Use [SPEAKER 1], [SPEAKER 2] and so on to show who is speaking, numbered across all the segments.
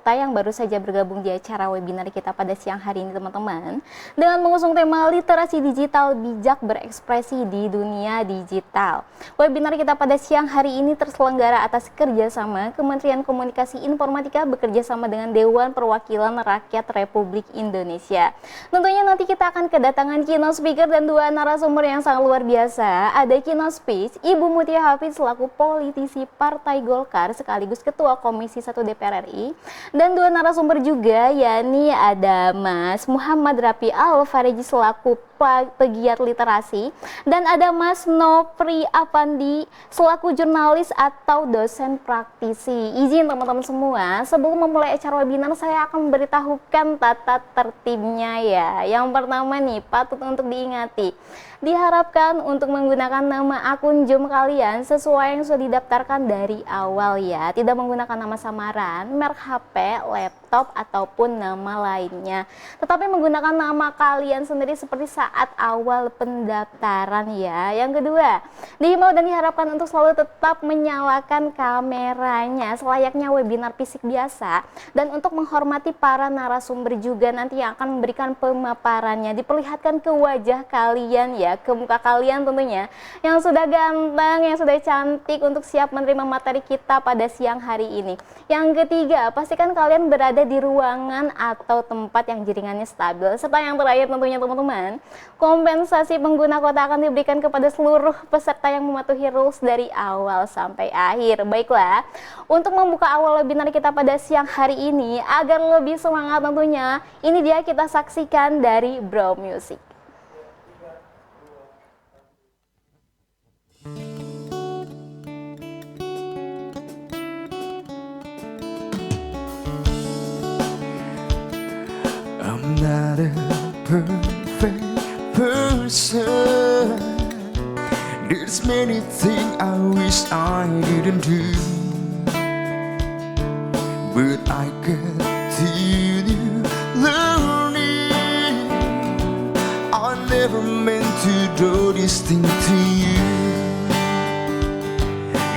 [SPEAKER 1] peserta yang baru saja bergabung di acara webinar kita pada siang hari ini teman-teman, dengan mengusung tema literasi digital bijak berekspresi di dunia digital. Webinar kita pada siang hari ini terselenggara atas kerjasama Kementerian Komunikasi Informatika bekerjasama dengan Dewan Perwakilan Rakyat Republik Indonesia. Tentunya nanti kita akan kedatangan keynote speaker dan dua narasumber yang sangat luar biasa. Ada keynote speech Ibu Mutia Hafid selaku politisi Partai Golkar sekaligus Ketua Komisi 1 DPR RI, dan dua narasumber juga, yakni ada Mas Muhammad Rapi Al-Fareji selaku pegiat literasi, dan ada Mas Nopri Apandi selaku jurnalis atau dosen praktisi. Izin teman-teman semua, sebelum memulai acara webinar saya akan memberitahukan tata tertibnya ya. Yang pertama nih, patut untuk diingati. Diharapkan untuk menggunakan nama akun Zoom kalian sesuai yang sudah didaftarkan dari awal ya. Tidak menggunakan nama samaran, merek HP, laptop, ataupun nama lainnya. Tetapi menggunakan nama kalian sendiri seperti saat awal pendaftaran ya. Yang kedua, dihimbau dan diharapkan untuk selalu tetap menyalakan kameranya selayaknya webinar fisik biasa. Dan untuk menghormati para narasumber juga nanti yang akan memberikan pemaparannya, diperlihatkan ke wajah kalian ya, ke muka kalian tentunya, yang sudah ganteng, yang sudah cantik untuk siap menerima materi kita pada siang hari ini. Yang ketiga, pastikan kalian berada di ruangan atau tempat yang jaringannya stabil. Serta yang terakhir tentunya teman-teman, kompensasi pengguna kota akan diberikan kepada seluruh peserta yang mematuhi rules dari awal sampai akhir. Baiklah, untuk membuka awal webinar kita pada siang hari ini, agar lebih semangat tentunya, ini dia kita saksikan dari Bro Music.
[SPEAKER 2] I'm not a perfect person. There's many things I wish I didn't do, but I continue learning. I never meant to do this thing to you.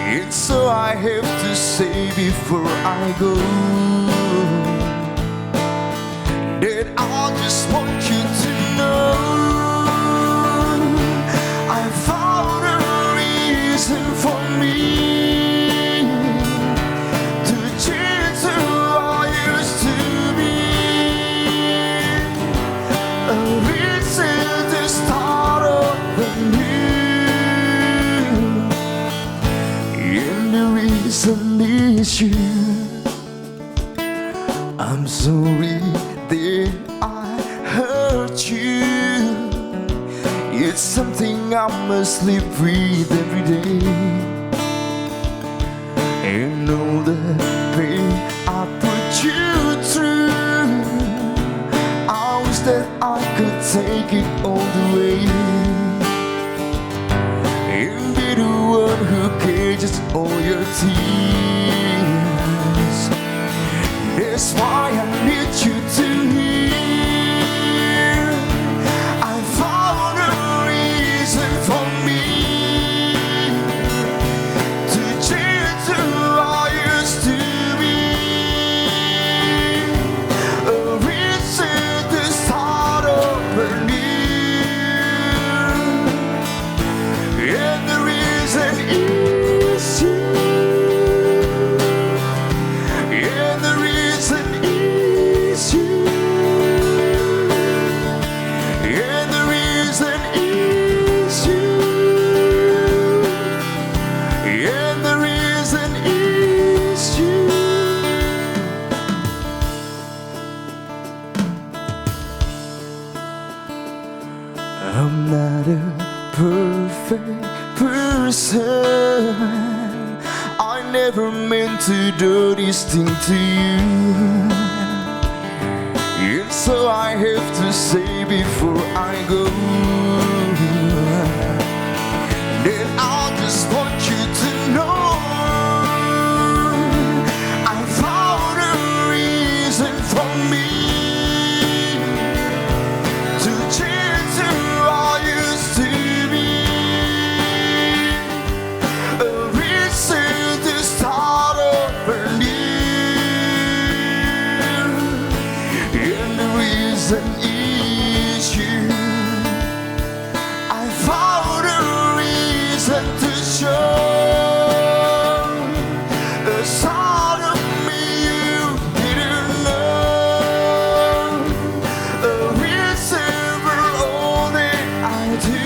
[SPEAKER 2] It's so I have to say before I go that I just want you to know I found a reason for me to change who I used to be, a reason to start over new, and the reason is you. I'm sorry that I hurt you. It's something I must live with every day, and all the pain I put you through, I wish that I could take it all the way and be the one who catches all your tears. That's why I need you to hear I found a reason for me to change who I used to be, a reason to start over new, and the reason is you. And the reason is you. And the reason is you. And the reason is you. I'm not a perfect person. I never meant to do this thing to you. And so I have to say before I go that I just want you to know I found a reason for me to change who I used to be, a reason to start over new. reason is you. I found a reason to show a side of me you didn't know, a reason for all that I do,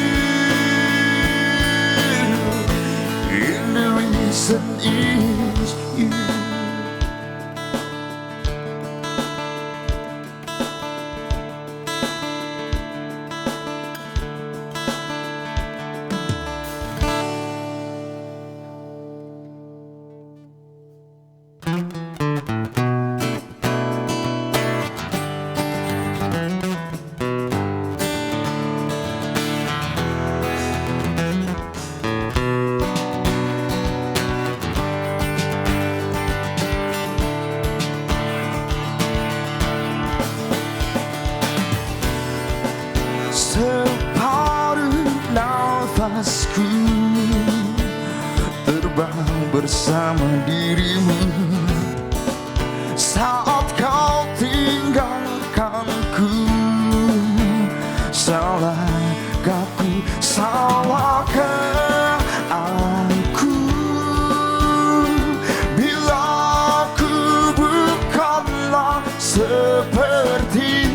[SPEAKER 2] and the reason is you. Separuh nafasku terbang bersama dirimu saat kau tinggalkanku. Salahkah ku, salahkah aku bila ku bukanlah seperti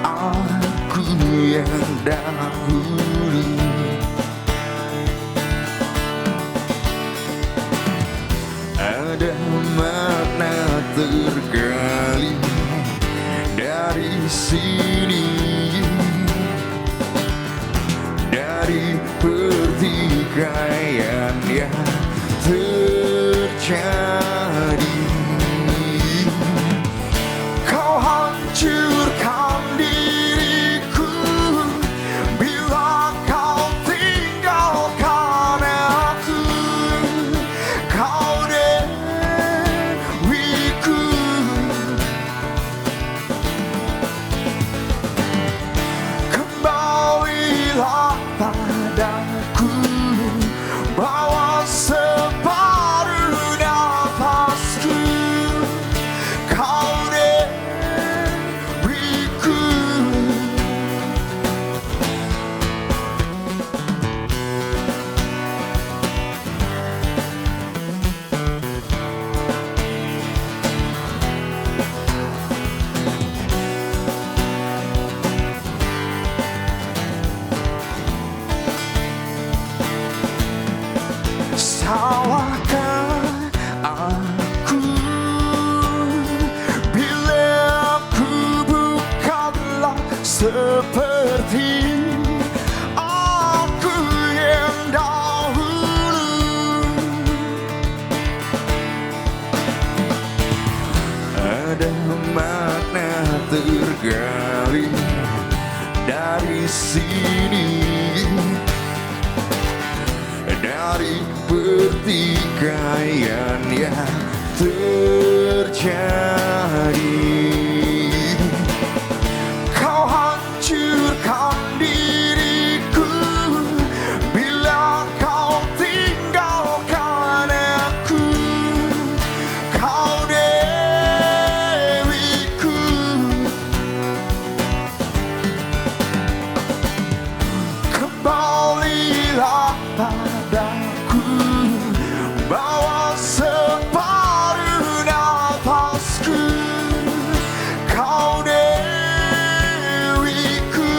[SPEAKER 2] aku yang dahulu. Ada makna tergali dari sini, dari pertikaian yang terjadi. Kau hancurkan diriku bila kau tinggalkan aku. Kau dewiku, kembalilah padaku, bawa separuh nafasku. Kau dewiku, salahkah aku bila aku bukanlah seperti aku yang dahulu. Ada makna tergali dari sini, dari pertikaian yang terjadi. Kau hancurkan diriku bila kau tinggalkan aku. Kau dewiku, kembalilah padaku, bawa separuh nafasku. Kau dewiku,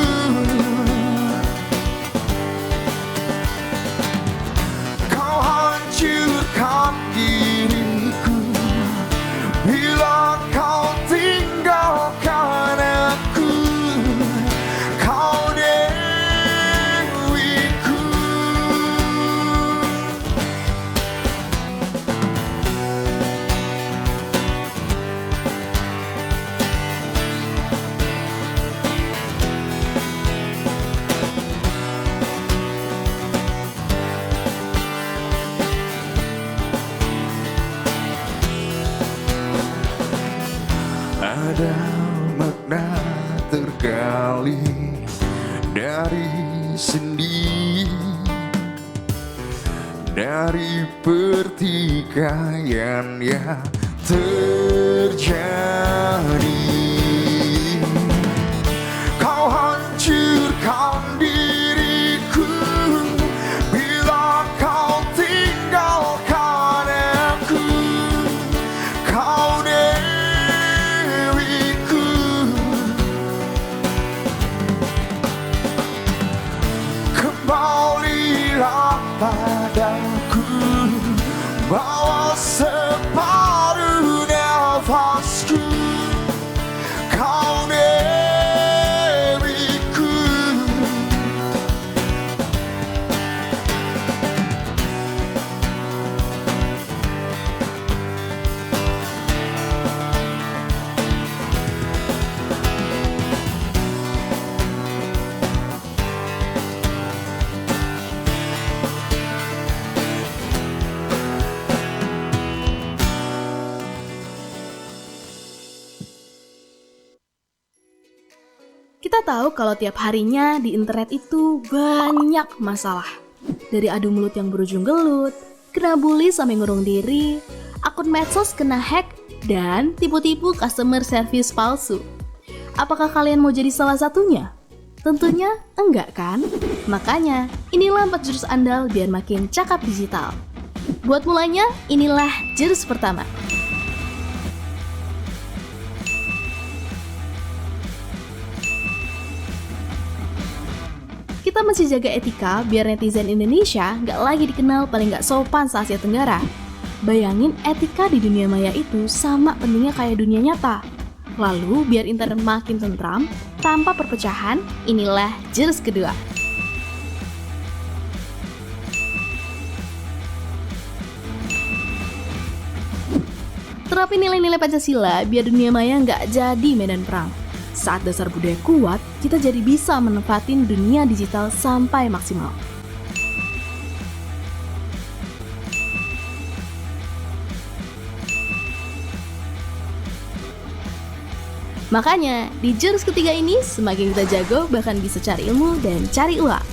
[SPEAKER 2] kau hancurkan diriku bila kau tinggalkan aku. Kau dewiku, ada makna tergali dari sendi, dari pertikaian yang terjadi. screw. Count every coup.
[SPEAKER 3] Kita tahu kalau tiap harinya di internet itu banyak masalah. Dari adu mulut yang berujung gelut, kena bully sampai ngurung diri, akun medsos kena hack, dan tipu-tipu customer service palsu. Apakah kalian mau jadi salah satunya? Tentunya enggak kan? Makanya, inilah 4 jurus andal biar makin cakap digital. Buat mulanya, inilah jurus pertama. Kita mesti jaga etika biar netizen Indonesia nggak lagi dikenal paling nggak sopan se-Asia Tenggara. Bayangin etika di dunia maya itu sama pentingnya kayak dunia nyata. Lalu biar internet makin tentram, tanpa perpecahan, inilah jurus kedua. Terapin nilai-nilai Pancasila biar dunia maya nggak jadi medan perang. Saat dasar budaya kuat, kita jadi bisa menempatin dunia digital sampai maksimal. Makanya, di jurus ketiga ini, semakin kita jago, bahkan bisa cari ilmu dan cari uang.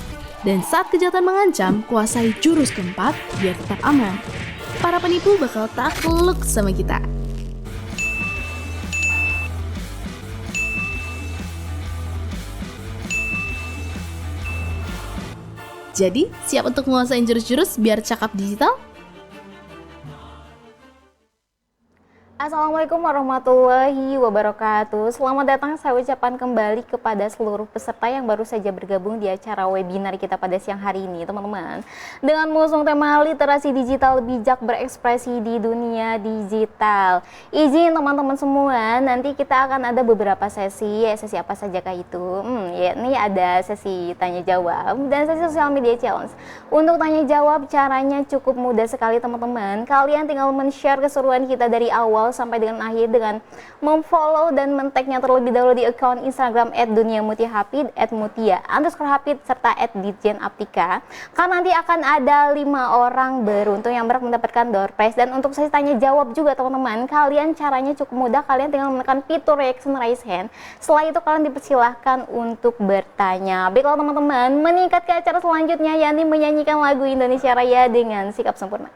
[SPEAKER 3] Dan saat kejahatan mengancam, kuasai jurus keempat biar tetap aman. Para penipu bakal takluk sama kita. Jadi, siap untuk menguasain jurus-jurus biar cakap digital?
[SPEAKER 1] Assalamualaikum warahmatullahi wabarakatuh. Selamat datang saya ucapkan kembali kepada seluruh peserta yang baru saja bergabung di acara webinar kita pada siang hari ini, teman-teman. Dengan mengusung tema literasi digital bijak berekspresi di dunia digital. Izin teman-teman semua, nanti kita akan ada beberapa sesi, sesi apa sajakah itu? Ini ada sesi tanya jawab dan sesi sosial media challenge. Untuk tanya jawab caranya cukup mudah sekali, teman-teman. Kalian tinggal men-share keseruan kita dari awal sampai dengan akhir dengan memfollow dan men-tagnya terlebih dahulu di akun Instagram @duniamutiahapid, @mutia_hapid, serta @ditjenaptika. Karena nanti akan ada 5 orang beruntung yang berhak mendapatkan door prize. Dan untuk sesi tanya jawab juga, teman-teman, kalian caranya cukup mudah. Kalian tinggal menekan fitur reaction raise hand. Setelah itu kalian dipersilahkan untuk bertanya. Baiklah teman-teman, meningkat ke acara selanjutnya, yakni menyanyikan lagu Indonesia Raya dengan sikap sempurna.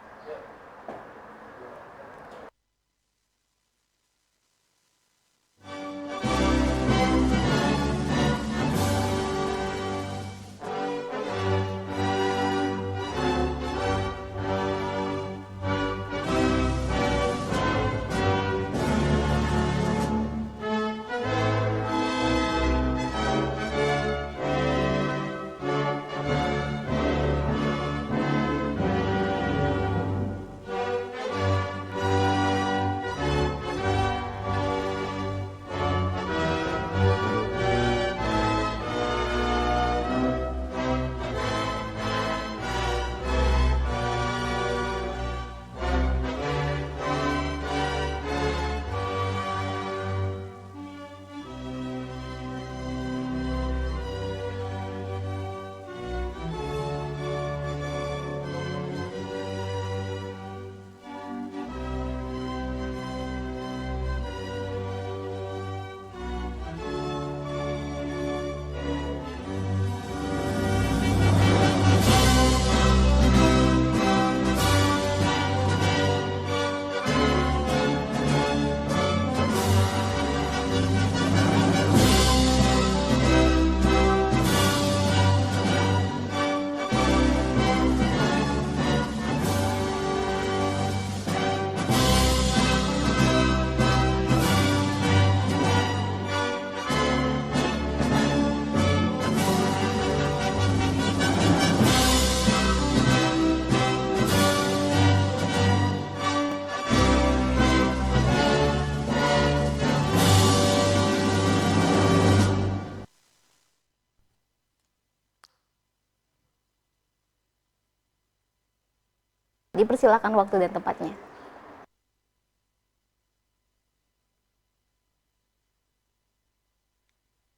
[SPEAKER 1] Dipersilakan waktu dan tempatnya.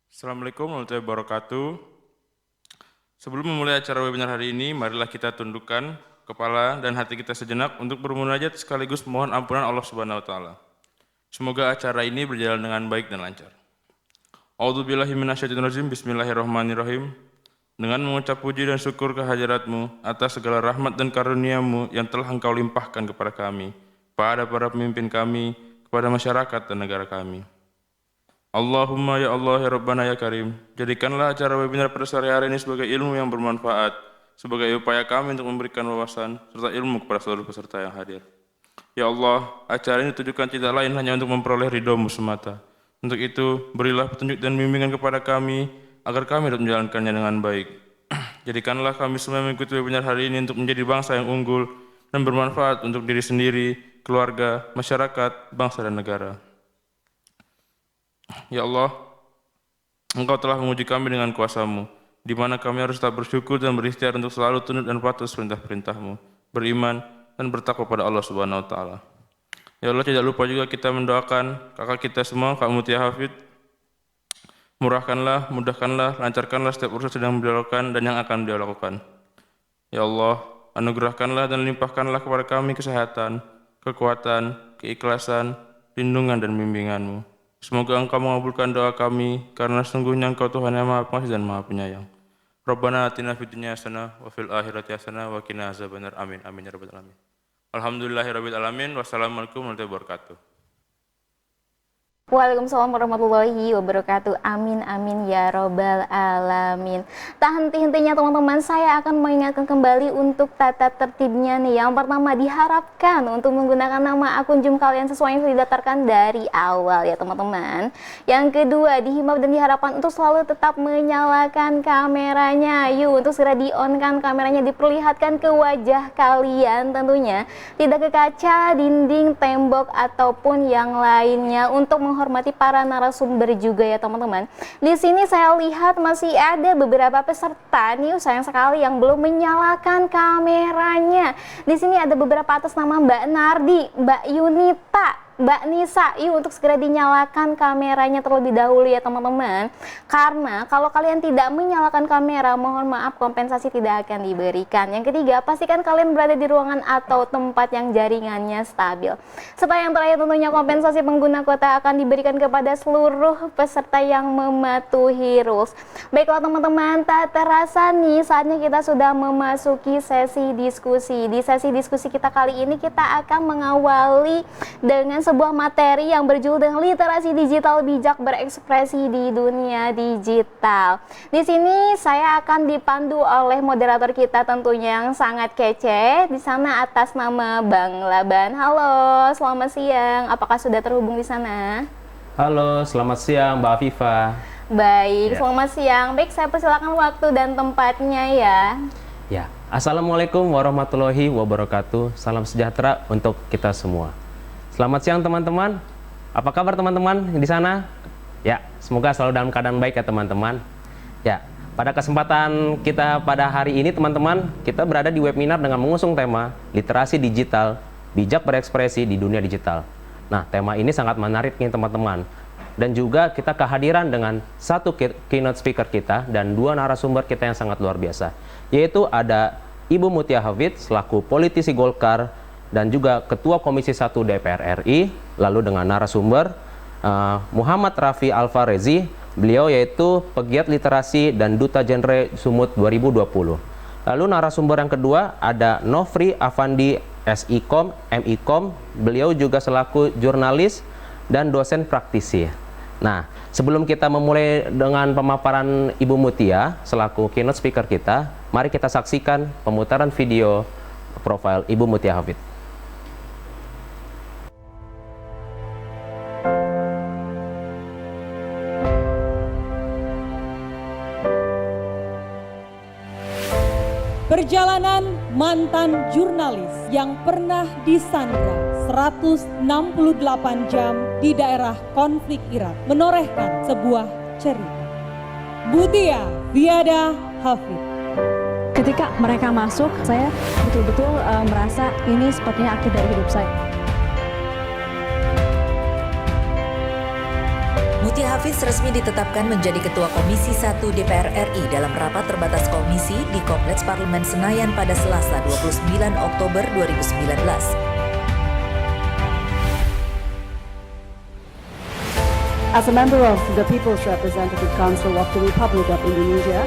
[SPEAKER 4] Assalamualaikum warahmatullahi wabarakatuh. Sebelum memulai acara webinar hari ini, marilah kita tundukkan kepala dan hati kita sejenak untuk bermunajat sekaligus mohon ampunan Allah Subhanahu wa taala. Semoga acara ini berjalan dengan baik dan lancar. A'udzubillahi minasyaitonirrajim. Bismillahirrahmanirrahim. Dengan mengucap puji dan syukur kehadirat-Mu atas segala rahmat dan karunia-Mu yang telah Engkau limpahkan kepada kami, pada para pemimpin kami, kepada masyarakat dan negara kami. Allahumma ya Allah ya Rabbana ya Karim, jadikanlah acara webinar pada sore hari ini sebagai ilmu yang bermanfaat, sebagai upaya kami untuk memberikan wawasan serta ilmu kepada seluruh peserta yang hadir. Ya Allah, acara ini ditujukan tidak lain hanya untuk memperoleh ridho-Mu semata. Untuk itu, berilah petunjuk dan bimbingan kepada kami, agar kami dapat menjalankannya dengan baik. Jadikanlah kami semua mengikuti webinar hari ini untuk menjadi bangsa yang unggul dan bermanfaat untuk diri sendiri, keluarga, masyarakat, bangsa dan negara. Ya Allah, Engkau telah menguji kami dengan kuasa-Mu, di mana kami harus tetap bersyukur dan berikhtiar untuk selalu tunduk dan patuh perintah-perintah-Mu, beriman dan bertakwa pada Allah Subhanahu wa taala. Ya Allah, tidak lupa juga kita mendoakan kakak kita semua, Kak Mutia Hafid. Murahkanlah, mudahkanlah, lancarkanlah setiap urusan sedang beliau lakukan dan yang akan beliau lakukan. Ya Allah, anugerahkanlah dan limpahkanlah kepada kami kesehatan, kekuatan, keikhlasan, lindungan dan bimbingan-Mu. Semoga Engkau mengabulkan doa kami, karena sungguhnya Engkau Tuhan yang Maha Pengasih dan Maha Penyayang. Rabbana atina fid dunya hasanah wa fil akhirati hasanah wa qina azabannar. Amin amin ya rabbal alamin. Alhamdulillahirabbil alamin. Wassalamualaikum warahmatullahi wabarakatuh.
[SPEAKER 1] Waalaikumsalam warahmatullahi wabarakatuh. Amin amin ya robbal alamin. Tak henti-hentinya teman-teman, saya akan mengingatkan kembali untuk tata tertibnya nih. Yang pertama, diharapkan untuk menggunakan nama akun Zoom kalian sesuai yang sudah didaftarkan dari awal ya teman-teman. Yang kedua, dihimbau dan diharapkan untuk selalu tetap menyalakan kameranya. Yuk, untuk segera di-on-kan kameranya, diperlihatkan ke wajah kalian tentunya, tidak ke kaca, dinding, tembok ataupun yang lainnya, untuk menghormati para narasumber juga ya teman-teman. Di sini saya lihat masih ada beberapa peserta nih, sayang sekali yang belum menyalakan kameranya. Di sini ada beberapa atas nama Mbak Nardi, Mbak Yunita, Mbak Nisa. Yuk, untuk segera dinyalakan kameranya terlebih dahulu ya teman-teman. Karena kalau kalian tidak menyalakan kamera, mohon maaf, kompensasi tidak akan diberikan. Yang ketiga, pastikan kalian berada di ruangan atau tempat yang jaringannya stabil. Serta yang terakhir tentunya, kompensasi pengguna kuota akan diberikan kepada seluruh peserta yang mematuhi rules. Baiklah teman-teman, tak terasa nih saatnya kita sudah memasuki sesi diskusi. Di sesi diskusi kita kali ini kita akan mengawali dengan sebuah materi yang berjudul dengan literasi digital bijak berekspresi di dunia digital. Di sini saya akan dipandu oleh moderator kita tentunya yang sangat kece. Di sana atas nama Bang Laban. Halo, selamat siang. Apakah sudah terhubung di sana?
[SPEAKER 5] Halo, selamat siang Mbak Afifa.
[SPEAKER 1] Baik,
[SPEAKER 5] Ya.
[SPEAKER 1] selamat siang. Baik, saya persilakan waktu dan tempatnya ya.
[SPEAKER 5] Ya, Assalamualaikum warahmatullahi wabarakatuh. Salam sejahtera untuk kita semua. Selamat siang teman-teman. Apa kabar teman-teman di sana? Ya, semoga selalu dalam keadaan baik ya teman-teman. Ya, pada kesempatan kita pada hari ini teman-teman, kita berada di webinar dengan mengusung tema literasi digital bijak berekspresi di dunia digital. Nah, tema ini sangat menarik nih teman-teman. Dan juga kita kehadiran dengan satu keynote speaker kita dan dua narasumber kita yang sangat luar biasa. Yaitu ada Ibu Mutia Hafid selaku politisi Golkar dan juga Ketua Komisi 1 DPR RI, lalu dengan narasumber Muhammad Rafi Alfarezi, beliau yaitu pegiat literasi dan Duta Genre Sumut 2020. Lalu narasumber yang kedua ada Nofri Afandi SIKOM, MIKOM, beliau juga selaku jurnalis dan dosen praktisi. Nah, sebelum kita memulai dengan pemaparan Ibu Mutia selaku keynote speaker kita, mari kita saksikan pemutaran video profil Ibu Mutia Hafid.
[SPEAKER 6] Perjalanan mantan jurnalis yang pernah disandra 168 jam di daerah konflik Irak menorehkan sebuah cerita. Mutia Viada Hafid.
[SPEAKER 7] Ketika mereka masuk, saya betul-betul merasa ini sepertinya akhir dari hidup saya.
[SPEAKER 8] Muti Hafiz resmi ditetapkan menjadi Ketua Komisi 1 DPR RI dalam rapat terbatas komisi di Kompleks Parlemen Senayan pada Selasa 29 Oktober 2019.
[SPEAKER 7] As a member of the People's Representative Council of the Republic of Indonesia,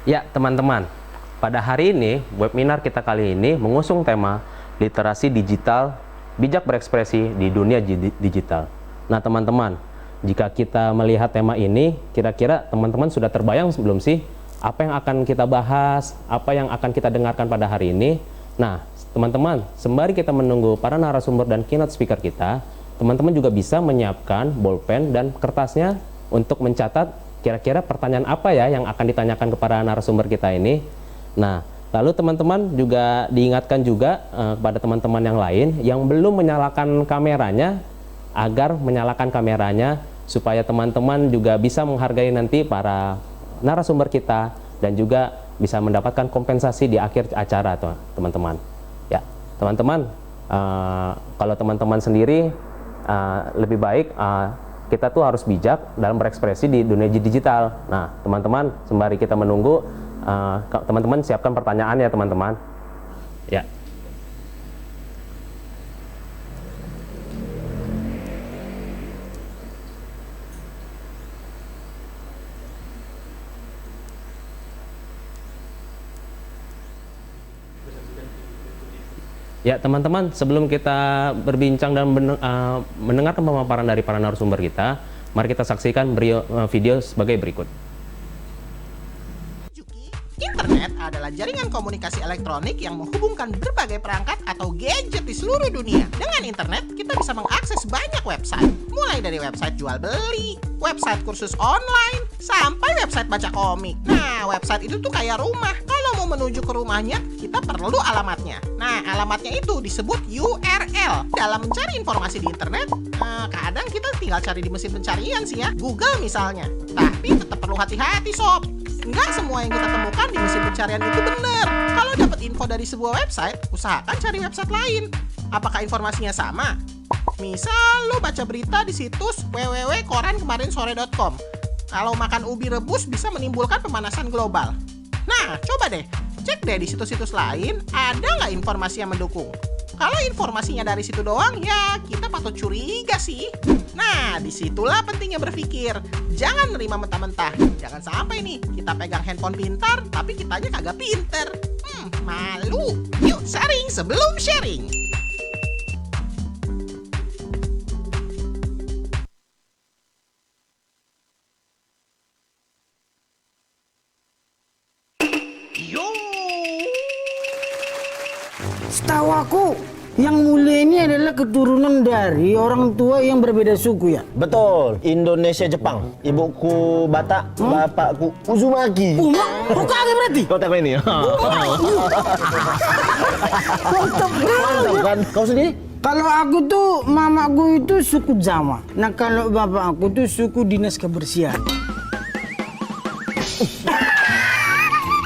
[SPEAKER 5] Ya, teman-teman, pada hari ini, webinar kita kali ini mengusung tema literasi digital bijak berekspresi di dunia digital. Nah, teman-teman, jika kita melihat tema ini, kira-kira teman-teman sudah terbayang belum sih apa yang akan kita bahas, apa yang akan kita dengarkan pada hari ini? Nah, teman-teman, sembari kita menunggu para narasumber dan keynote speaker kita, teman-teman juga bisa menyiapkan bolpen dan kertasnya untuk mencatat kira-kira pertanyaan apa ya yang akan ditanyakan kepada narasumber kita ini. Nah, lalu teman-teman juga diingatkan juga kepada teman-teman yang lain yang belum menyalakan kameranya, agar menyalakan kameranya supaya teman-teman juga bisa menghargai nanti para narasumber kita dan juga bisa mendapatkan kompensasi di akhir acara, teman-teman. Ya, teman-teman, kalau teman-teman sendiri lebih baik kita tuh harus bijak dalam berekspresi di dunia digital. Nah, teman-teman, sembari kita menunggu, teman-teman siapkan pertanyaan ya, teman-teman. Ya. Ya, teman-teman, sebelum kita berbincang dan mendengarkan pemaparan dari para narasumber kita, mari kita saksikan video sebagai berikut.
[SPEAKER 9] Internet adalah jaringan komunikasi elektronik yang menghubungkan berbagai perangkat atau gadget di seluruh dunia. Dengan internet, kita bisa mengakses banyak website, mulai dari website jual beli, website kursus online, sampai website baca komik. Nah, website itu tuh kayak rumah. Kalau mau menuju ke rumahnya, kita perlu alamatnya. Nah, alamatnya itu disebut URL. Dalam mencari informasi di internet, kadang kita tinggal cari di mesin pencarian sih ya, Google misalnya. Tapi tetap perlu hati-hati sob. Nggak semua yang kita temukan di mesin pencarian itu benar. Kalau dapat info dari sebuah website, usahakan cari website lain. Apakah informasinya sama? Misal lo baca berita di situs www.korankemarinsore.com. Kalau makan ubi rebus bisa menimbulkan pemanasan global. Nah, coba deh, cek deh di situs-situs lain, ada nggak informasi yang mendukung? Kalau informasinya dari situ doang, ya kita patut curiga sih. Nah, disitulah pentingnya berpikir. Jangan nerima mentah-mentah. Jangan sampai nih, kita pegang handphone pintar, tapi kitanya kagak pinter. Malu. Yuk, sharing sebelum sharing.
[SPEAKER 10] Setahu aku, yang mulia ini adalah keturunan dari orang tua yang berbeda suku ya?
[SPEAKER 11] Betul, Indonesia Jepang. Ibuku Batak, bapakku Uzumaki.
[SPEAKER 10] Kok kagak berarti?
[SPEAKER 11] Kau tahu ini? Mantap kan? Kau sendiri?
[SPEAKER 10] Kalau aku tuh, mamaku itu suku Jawa. Nah kalau bapak aku tuh suku dinas kebersihan.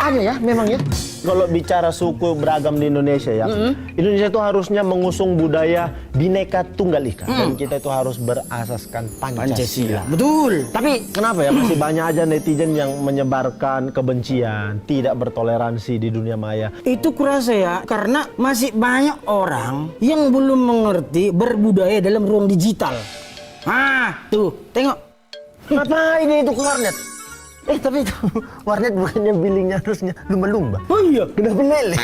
[SPEAKER 11] Ada ya, memang ya. Kalau bicara suku beragam di Indonesia ya, Indonesia itu harusnya mengusung budaya Bhinneka Tunggal Ika, dan kita itu harus berasaskan Pancasila.
[SPEAKER 10] Betul.
[SPEAKER 11] Tapi kenapa ya masih banyak aja netizen yang menyebarkan kebencian, tidak bertoleransi di dunia maya?
[SPEAKER 10] Itu kurasa ya, karena masih banyak orang yang belum mengerti berbudaya dalam ruang digital. Tuh, tengok.
[SPEAKER 11] Ngapain itu ke warnet? Tapi itu warnet bukannya billingnya harusnya lumba-lumba.
[SPEAKER 10] Oh iya,
[SPEAKER 11] kenapa lele?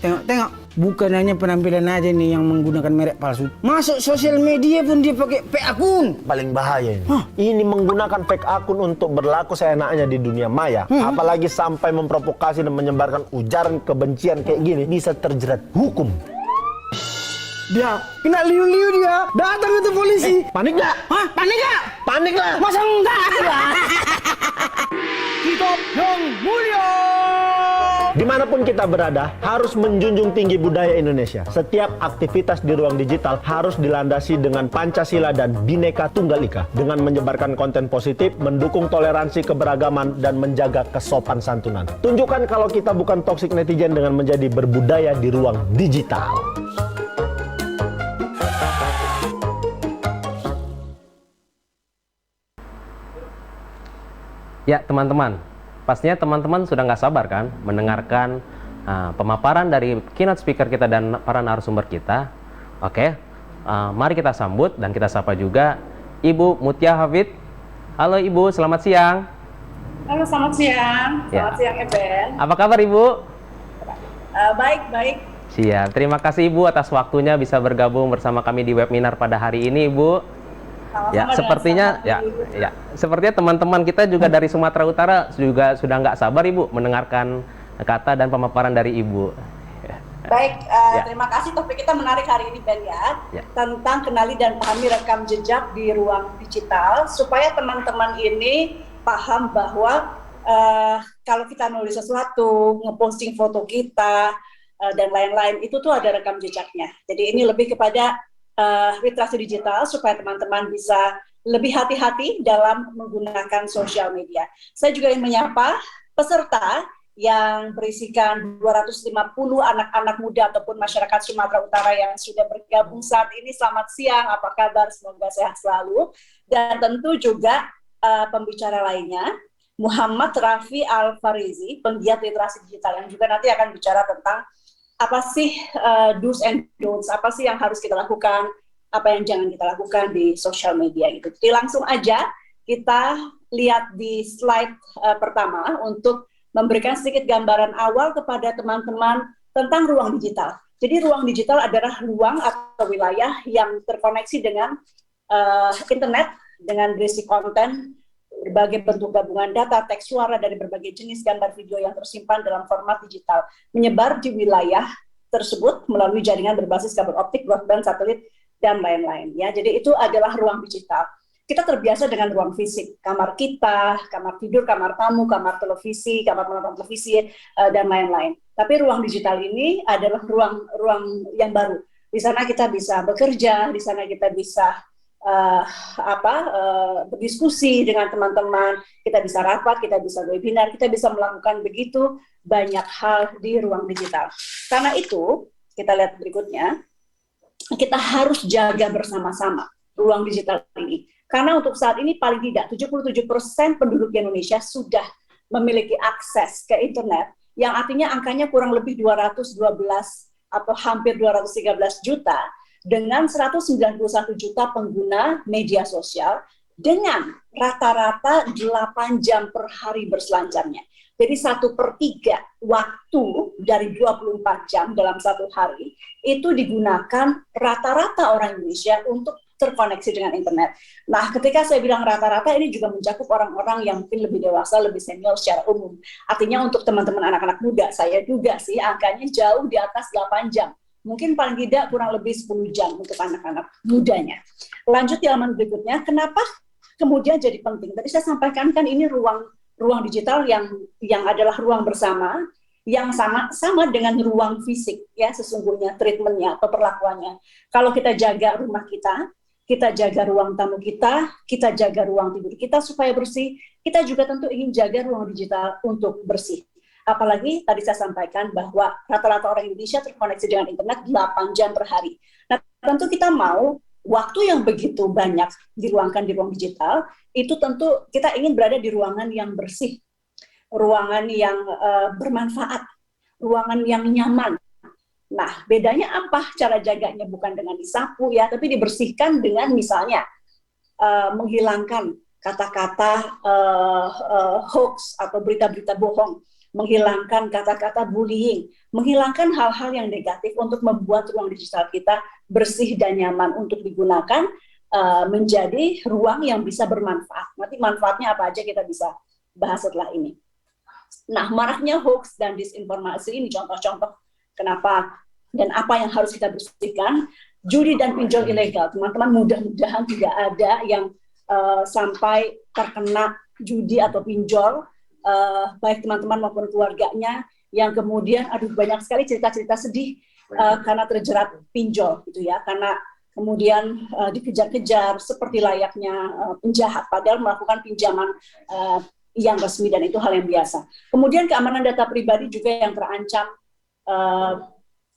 [SPEAKER 10] Tengok. bukan hanya penampilan aja nih yang menggunakan merek palsu. Masuk sosial media pun dia pakai fake akun.
[SPEAKER 11] Paling bahaya ini. Ini menggunakan fake akun untuk berlaku seenaknya di dunia maya. Apalagi sampai memprovokasi dan menyebarkan ujaran kebencian kayak gini, bisa terjerat hukum.
[SPEAKER 10] Dia kena liu-liu dia. Datang itu polisi.
[SPEAKER 11] Panik nggak?
[SPEAKER 10] Hah? Panik nggak?
[SPEAKER 11] Panik lah.
[SPEAKER 10] Masa enggak? Hidup yang mulia.
[SPEAKER 11] Dimanapun kita berada, harus menjunjung tinggi budaya Indonesia. Setiap aktivitas di ruang digital harus dilandasi dengan Pancasila dan Bhinneka Tunggal Ika. Dengan menyebarkan konten positif, mendukung toleransi keberagaman, dan menjaga kesopan santunan. Tunjukkan kalau kita bukan toxic netizen dengan menjadi berbudaya di ruang digital.
[SPEAKER 5] Ya teman-teman, pastinya teman-teman sudah nggak sabar kan mendengarkan pemaparan dari keynote speaker kita dan para narasumber kita. Oke, mari kita sambut dan kita sapa juga Ibu Mutia Hafid. Halo Ibu, selamat siang.
[SPEAKER 12] Halo, selamat siang. Selamat siang Eben.
[SPEAKER 5] Apa kabar Ibu?
[SPEAKER 12] Baik.
[SPEAKER 5] Siap, terima kasih Ibu atas waktunya bisa bergabung bersama kami di webinar pada hari ini Ibu. Ya, sepertinya sepertinya teman-teman kita juga dari Sumatera Utara juga sudah nggak sabar Ibu mendengarkan kata dan pemaparan dari Ibu.
[SPEAKER 12] Baik, terima kasih. Topik kita menarik hari ini Ben ya, tentang kenali dan pahami rekam jejak di ruang digital supaya teman-teman ini paham bahwa kalau kita nulis sesuatu, ngeposting foto kita dan lain-lain itu tuh ada rekam jejaknya. Jadi ini lebih kepada literasi digital supaya teman-teman bisa lebih hati-hati dalam menggunakan sosial media. Saya juga ingin menyapa peserta yang berisikan 250 anak-anak muda ataupun masyarakat Sumatera Utara yang sudah bergabung saat ini. Selamat siang, apa kabar? Semoga sehat selalu. Dan tentu juga pembicara lainnya, Muhammad Rafi Al-Farizi, penggiat literasi digital yang juga nanti akan bicara tentang apa sih do's and don'ts, apa sih yang harus kita lakukan, apa yang jangan kita lakukan di sosial media gitu. Jadi langsung aja kita lihat di slide pertama untuk memberikan sedikit gambaran awal kepada teman-teman tentang ruang digital. Jadi ruang digital adalah ruang atau wilayah yang terkoneksi dengan internet dengan berisi konten berbagai bentuk gabungan data, teks, suara dari berbagai jenis gambar video yang tersimpan dalam format digital, menyebar di wilayah tersebut melalui jaringan berbasis kabel optik, broadband, satelit, dan lain-lain. Ya, jadi itu adalah ruang digital. Kita terbiasa dengan ruang fisik, kamar kita, kamar tidur, kamar tamu, kamar televisi, kamar menonton televisi, dan lain-lain. Tapi ruang digital ini adalah ruang yang baru. Di sana kita bisa bekerja, di sana kita bisa berdiskusi dengan teman-teman, kita bisa rapat, kita bisa webinar, kita bisa melakukan begitu banyak hal di ruang digital. Karena itu, kita lihat berikutnya, kita harus jaga bersama-sama ruang digital ini. Karena untuk saat ini paling tidak 77% penduduk di Indonesia sudah memiliki akses ke internet, yang artinya angkanya kurang lebih 212 atau hampir 213 juta, dengan 191 juta pengguna media sosial dengan rata-rata 8 jam per hari berselancarnya. Jadi 1/3 waktu dari 24 jam dalam satu hari itu digunakan rata-rata orang Indonesia untuk terkoneksi dengan internet. Nah, ketika saya bilang rata-rata ini juga mencakup orang-orang yang mungkin lebih dewasa, lebih senior secara umum. Artinya untuk teman-teman anak-anak muda, saya juga sih angkanya jauh di atas 8 jam. Mungkin paling tidak kurang lebih 10 jam untuk anak-anak mudanya. Lanjut di halaman berikutnya, kenapa kemudian jadi penting? Tadi saya sampaikan kan ini ruang digital yang adalah ruang bersama, yang sama dengan ruang fisik ya sesungguhnya treatmentnya atau perlakuannya. Kalau kita jaga rumah kita jaga ruang tamu kita jaga ruang tidur kita supaya bersih, kita juga tentu ingin jaga ruang digital untuk bersih. Apalagi tadi saya sampaikan bahwa rata-rata orang Indonesia terkoneksi dengan internet 8 jam per hari. Nah, tentu kita mau waktu yang begitu banyak diruangkan di ruang digital, itu tentu kita ingin berada di ruangan yang bersih, ruangan yang bermanfaat, ruangan yang nyaman. Nah, bedanya apa cara jaganya? Bukan dengan disapu ya, tapi dibersihkan dengan misalnya menghilangkan kata-kata hoax atau berita-berita bohong, menghilangkan kata-kata bullying, menghilangkan hal-hal yang negatif untuk membuat ruang digital kita bersih dan nyaman untuk digunakan, menjadi ruang yang bisa bermanfaat. Nanti manfaatnya apa aja kita bisa bahas setelah ini. Nah, maraknya hoax dan disinformasi ini contoh-contoh kenapa dan apa yang harus kita bersihkan. Judi dan pinjol ilegal, teman-teman, mudah-mudahan tidak ada yang sampai terkena judi atau pinjol, baik teman-teman maupun keluarganya, yang kemudian banyak sekali cerita-cerita sedih karena terjerat pinjol gitu ya, karena kemudian dikejar-kejar seperti layaknya penjahat padahal melakukan pinjaman yang resmi, dan itu hal yang biasa. Kemudian keamanan data pribadi juga yang terancam,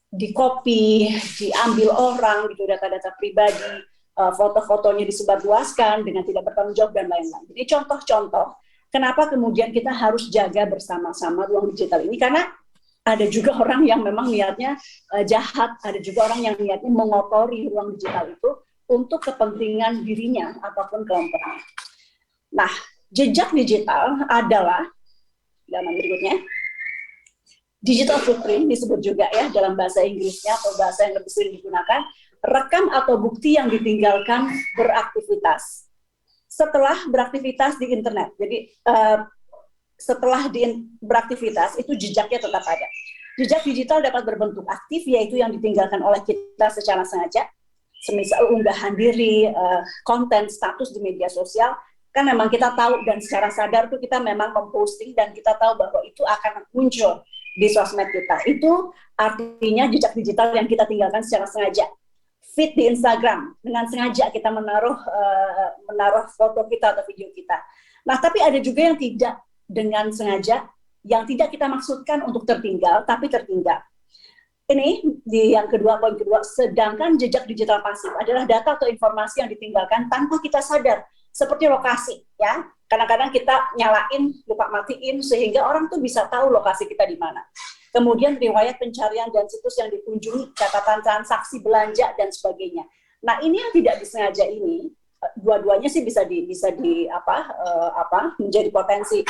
[SPEAKER 12] di-copy, diambil orang gitu, data-data pribadi, foto-fotonya disebarluaskan dengan tidak bertanggung jawab dan lain-lain. Jadi contoh-contoh kenapa kemudian kita harus jaga bersama-sama ruang digital ini, karena ada juga orang yang memang niatnya jahat, ada juga orang yang niatnya mengotori ruang digital itu untuk kepentingan dirinya ataupun kelompoknya. Nah, jejak digital adalah dalam berikutnya digital footprint, disebut juga ya dalam bahasa Inggrisnya atau bahasa yang lebih sering digunakan, rekam atau bukti yang ditinggalkan beraktivitas setelah beraktivitas di internet. Jadi setelah beraktivitas itu jejaknya tetap ada. Jejak digital dapat berbentuk aktif, yaitu yang ditinggalkan oleh kita secara sengaja, semisal unggahan diri, konten, status di media sosial. Kan memang kita tahu dan secara sadar tuh kita memang memposting dan kita tahu bahwa itu akan muncul di sosmed kita. Itu artinya jejak digital yang kita tinggalkan secara sengaja. Feed di Instagram, dengan sengaja kita menaruh foto kita atau video kita. Nah, tapi ada juga yang tidak dengan sengaja, yang tidak kita maksudkan untuk tertinggal, tapi tertinggal. Ini di yang kedua, poin kedua, sedangkan jejak digital pasif adalah data atau informasi yang ditinggalkan tanpa kita sadar, seperti lokasi, ya. Kadang-kadang kita nyalain, lupa matiin, sehingga orang tuh bisa tahu lokasi kita di mana. Kemudian riwayat pencarian dan situs yang dikunjungi, catatan transaksi belanja dan sebagainya. Nah, ini yang tidak disengaja ini, dua-duanya sih bisa menjadi potensi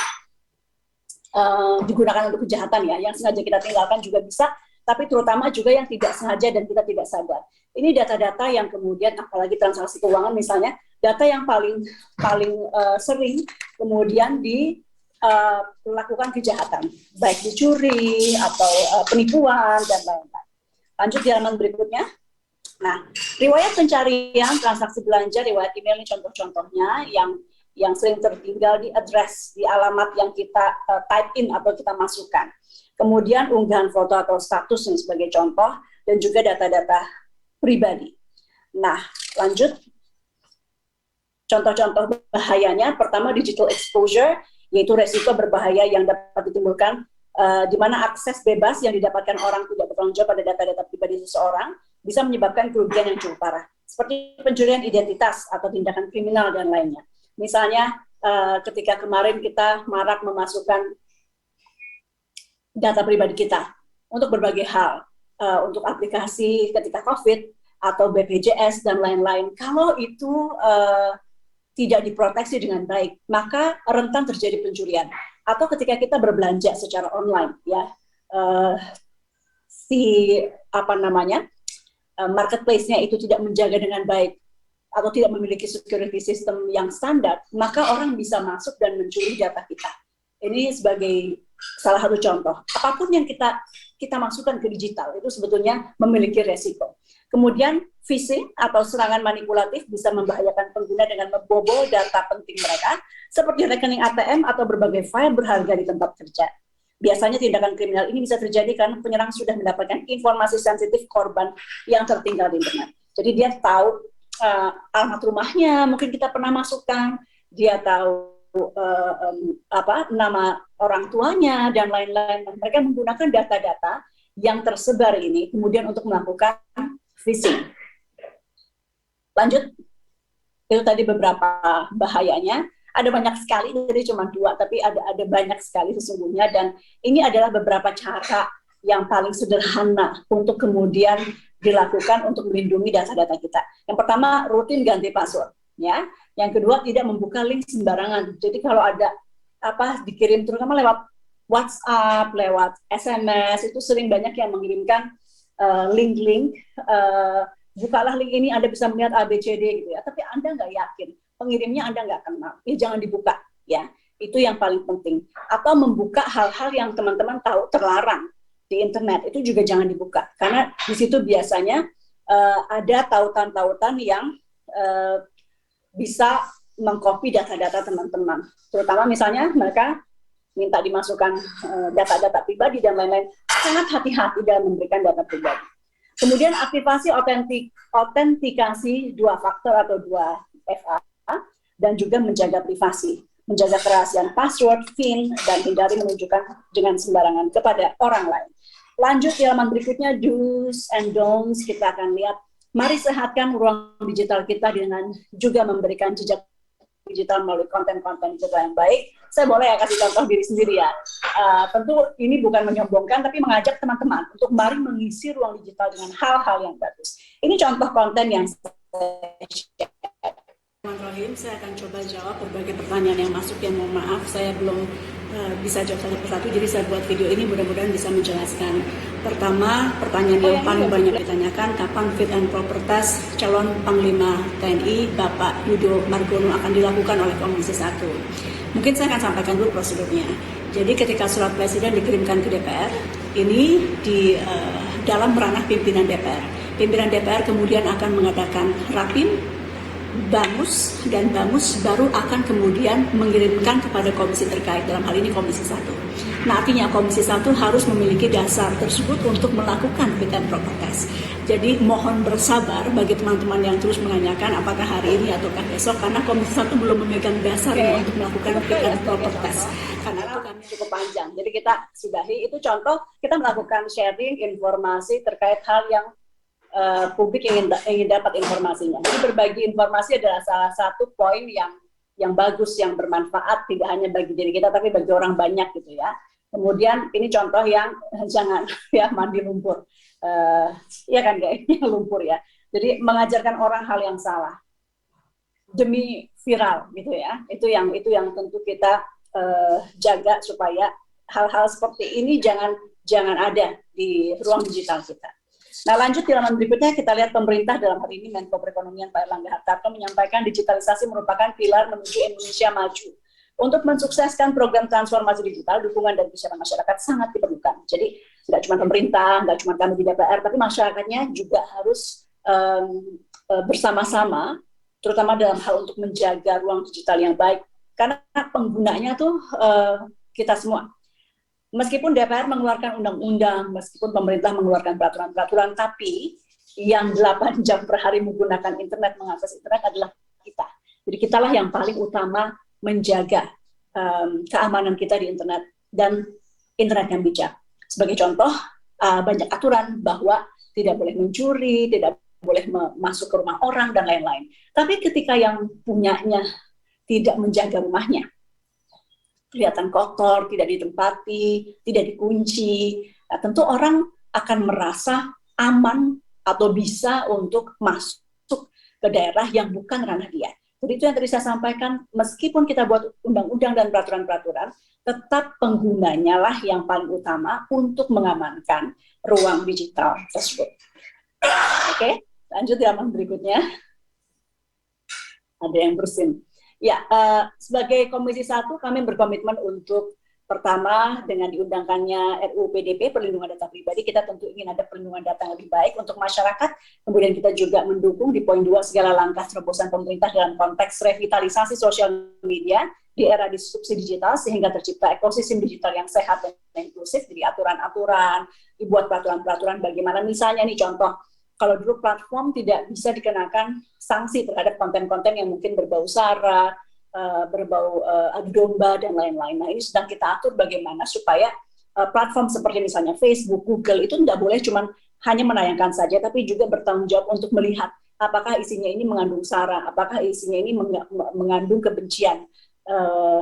[SPEAKER 12] digunakan untuk kejahatan ya. Yang sengaja kita tinggalkan juga bisa, tapi terutama juga yang tidak sengaja dan kita tidak sadar. Ini data-data yang kemudian, apalagi transaksi keuangan misalnya, data yang paling sering kemudian dilakukan kejahatan, baik dicuri atau penipuan dan lain-lain. Lanjut di halaman berikutnya. Nah, riwayat pencarian, transaksi belanja, riwayat email ini contoh-contohnya yang sering tertinggal di address, di alamat yang kita type in atau kita masukkan. Kemudian unggahan foto atau status ini sebagai contoh, dan juga data-data pribadi. Nah, lanjut. Contoh-contoh bahayanya, pertama digital exposure, yaitu resiko berbahaya yang dapat ditimbulkan di mana akses bebas yang didapatkan orang tidak bertanggung jawab pada data-data pribadi seseorang bisa menyebabkan kerugian yang cukup parah, seperti pencurian identitas atau tindakan kriminal dan lainnya. Misalnya ketika kemarin kita marak memasukkan data pribadi kita untuk berbagai hal, untuk aplikasi ketika COVID atau BPJS dan lain-lain, kalau itu tidak diproteksi dengan baik, maka rentan terjadi pencurian. Atau ketika kita berbelanja secara online, ya, marketplace-nya itu tidak menjaga dengan baik atau tidak memiliki security system yang standar, maka orang bisa masuk dan mencuri data kita. Ini sebagai salah satu contoh. Apapun yang kita masukkan ke digital itu sebetulnya memiliki resiko. Kemudian phishing atau serangan manipulatif bisa membahayakan pengguna dengan membobol data penting mereka, seperti rekening ATM atau berbagai file berharga di tempat kerja. Biasanya tindakan kriminal ini bisa terjadi karena penyerang sudah mendapatkan informasi sensitif korban yang tertinggal di internet. Jadi dia tahu alamat rumahnya, mungkin kita pernah masukkan, dia tahu nama orang tuanya dan lain-lain. Mereka menggunakan data-data yang tersebar ini kemudian untuk melakukan phishing. Lanjut, itu tadi beberapa bahayanya. Ada banyak sekali, jadi cuma 2, tapi ada banyak sekali sesungguhnya, dan ini adalah beberapa cara yang paling sederhana untuk kemudian dilakukan untuk melindungi data-data kita. Yang pertama, rutin ganti password, ya. Yang kedua, tidak membuka link sembarangan. Jadi kalau ada dikirim terutama lewat WhatsApp, lewat SMS, itu sering banyak yang mengirimkan link-link, bukalah link ini, Anda bisa melihat ABCD gitu ya, tapi Anda nggak yakin, pengirimnya Anda nggak kenal, ya jangan dibuka ya, itu yang paling penting. Atau membuka hal-hal yang teman-teman tahu terlarang di internet, itu juga jangan dibuka, karena di situ biasanya ada tautan-tautan yang bisa mengcopy data-data teman-teman, terutama misalnya mereka minta dimasukkan data-data pribadi dan lain-lain. Sangat hati-hati dalam memberikan data pribadi. Kemudian aktivasi autentikasi 2 faktor atau 2FA, dan juga menjaga privasi, menjaga kerahasiaan password, PIN, dan hindari menunjukkan dengan sembarangan kepada orang lain. Lanjut di halaman berikutnya, do's and don'ts, kita akan lihat. Mari sehatkan ruang digital kita dengan juga memberikan jejak digital melalui konten-konten digital yang baik. Saya boleh ya kasih contoh diri sendiri ya. Tentu ini bukan menyombongkan, tapi mengajak teman-teman untuk mari mengisi ruang digital dengan hal-hal yang bagus. Ini contoh konten yang saya share. Saya akan coba jawab berbagai pertanyaan yang masuk, yang mohon maaf saya belum bisa jawab satu persatu, jadi saya buat video ini mudah-mudahan bisa menjelaskan. Pertama, pertanyaan yang paling banyak ditanyakan, kapan fit and proper test calon Panglima TNI Bapak Yudo Margono akan dilakukan oleh Komisi 1. Mungkin saya akan sampaikan dulu prosedurnya. Jadi ketika surat presiden dikirimkan ke DPR, ini di dalam ranah pimpinan DPR. Pimpinan DPR kemudian akan mengadakan rapim, Bamus, dan Bamus baru akan kemudian mengirimkan kepada komisi terkait, dalam hal ini Komisi 1. Nah, artinya Komisi 1 harus memiliki dasar tersebut untuk melakukan fit and proper test. Jadi mohon bersabar bagi teman-teman yang terus menanyakan apakah hari ini ataukah besok, karena Komisi 1 belum memegang dasarnya untuk melakukan fit and proper test. Karena itu kami cukup panjang, jadi kita sudahi. Itu contoh kita melakukan sharing informasi terkait hal yang publik ingin dapat informasinya. Jadi berbagi informasi adalah salah satu poin yang bagus, yang bermanfaat, tidak hanya bagi diri kita, tapi bagi orang banyak gitu ya. Kemudian ini contoh yang jangan ya mandi lumpur, ya kan kayaknya lumpur ya. Jadi mengajarkan orang hal yang salah demi viral gitu ya. Itu yang tentu kita jaga supaya hal-hal seperti ini jangan ada di ruang digital kita. Nah, lanjut di halaman berikutnya kita lihat pemerintah, dalam hal ini Menko Perekonomian Pak Erlangga Hartarto, menyampaikan digitalisasi merupakan pilar menuju Indonesia maju. Untuk mensukseskan program transformasi digital, dukungan dari masyarakat sangat diperlukan. Jadi nggak cuma pemerintah, nggak cuma kami di DPR, tapi masyarakatnya juga harus bersama-sama, terutama dalam hal untuk menjaga ruang digital yang baik. Karena penggunanya tuh kita semua. Meskipun DPR mengeluarkan undang-undang, meskipun pemerintah mengeluarkan peraturan-peraturan, tapi yang 8 jam per hari menggunakan internet, mengakses internet adalah kita. Jadi kitalah yang paling utama menjaga keamanan kita di internet dan internet yang bijak. Sebagai contoh, banyak aturan bahwa tidak boleh mencuri, tidak boleh masuk ke rumah orang, dan lain-lain. Tapi ketika yang punyanya tidak menjaga rumahnya, kelihatan kotor, tidak ditempati, tidak dikunci, nah, tentu orang akan merasa aman atau bisa untuk masuk ke daerah yang bukan ranah dia. Jadi itu yang tadi saya sampaikan, meskipun kita buat undang-undang dan peraturan-peraturan, tetap penggunanya lah yang paling utama untuk mengamankan ruang digital tersebut. Oke, lanjut di halaman berikutnya. Ada yang bersin. Ya, sebagai Komisi 1 kami berkomitmen untuk pertama dengan diundangkannya RUU PDP, perlindungan data pribadi, kita tentu ingin ada perlindungan data yang lebih baik untuk masyarakat. Kemudian kita juga mendukung di poin 2 segala langkah terobosan pemerintah dalam konteks revitalisasi sosial media di era disrupsi digital sehingga tercipta ekosistem digital yang sehat dan inklusif. Jadi aturan-aturan, dibuat peraturan-peraturan bagaimana, misalnya nih contoh, kalau dulu platform tidak bisa dikenakan sanksi terhadap konten-konten yang mungkin berbau sara, berbau adu domba, dan lain-lain. Nah, ini sedang kita atur bagaimana supaya platform seperti misalnya Facebook, Google, itu tidak boleh cuma hanya menayangkan saja, tapi juga bertanggung jawab untuk melihat apakah isinya ini mengandung sara, apakah isinya ini mengandung kebencian,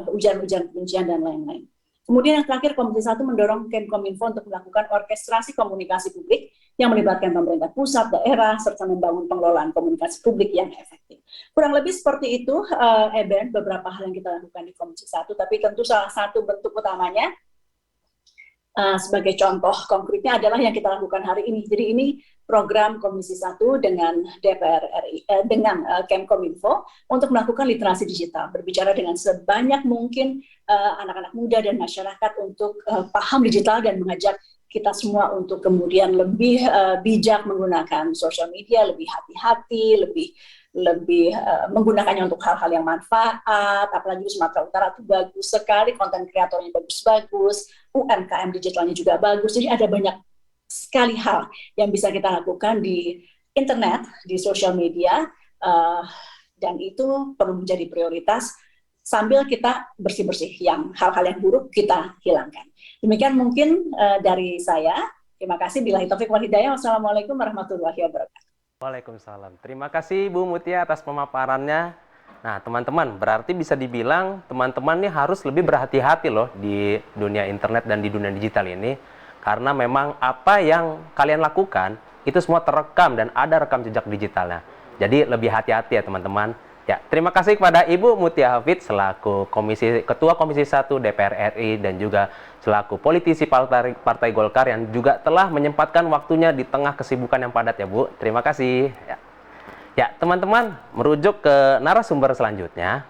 [SPEAKER 12] ujaran-ujaran kebencian, dan lain-lain. Kemudian yang terakhir, Komisi 1 mendorong Kemkominfo untuk melakukan orkestrasi komunikasi publik yang melibatkan pemerintah pusat, daerah, serta membangun pengelolaan komunikasi publik yang efektif. Kurang lebih seperti itu, Eben, beberapa hal yang kita lakukan di Komisi 1, tapi tentu salah satu bentuk utamanya Sebagai contoh konkretnya adalah yang kita lakukan hari ini. Jadi ini program Komisi 1 dengan DPR RI, dengan Kemkominfo untuk melakukan literasi digital, berbicara dengan sebanyak mungkin anak-anak muda dan masyarakat untuk paham digital dan mengajak kita semua untuk kemudian lebih bijak menggunakan sosial media, lebih hati-hati, lebih menggunakannya untuk hal-hal yang manfaat. Apalagi di Sumatera Utara itu bagus sekali, konten kreatornya bagus-bagus, UMKM digitalnya juga bagus. Jadi ada banyak sekali hal yang bisa kita lakukan di internet, di sosial media, dan itu perlu menjadi prioritas sambil kita bersih-bersih yang hal-hal yang buruk kita hilangkan. Demikian mungkin dari saya. Terima kasih. Billahi taufiq wal hidayah. Wassalamualaikum warahmatullahi wabarakatuh.
[SPEAKER 5] Waalaikumsalam. Terima kasih Bu Mutia atas pemaparannya. Nah, teman-teman, berarti bisa dibilang teman-teman ini harus lebih berhati-hati loh di dunia internet dan di dunia digital ini. Karena memang apa yang kalian lakukan itu semua terekam dan ada rekam jejak digitalnya. Jadi lebih hati-hati ya teman-teman. Ya, terima kasih kepada Ibu Mutia Hafid selaku Ketua Komisi 1 DPR RI dan juga selaku politisi Partai Golkar yang juga telah menyempatkan waktunya di tengah kesibukan yang padat ya Bu. Terima kasih. Ya, teman-teman, merujuk ke narasumber selanjutnya.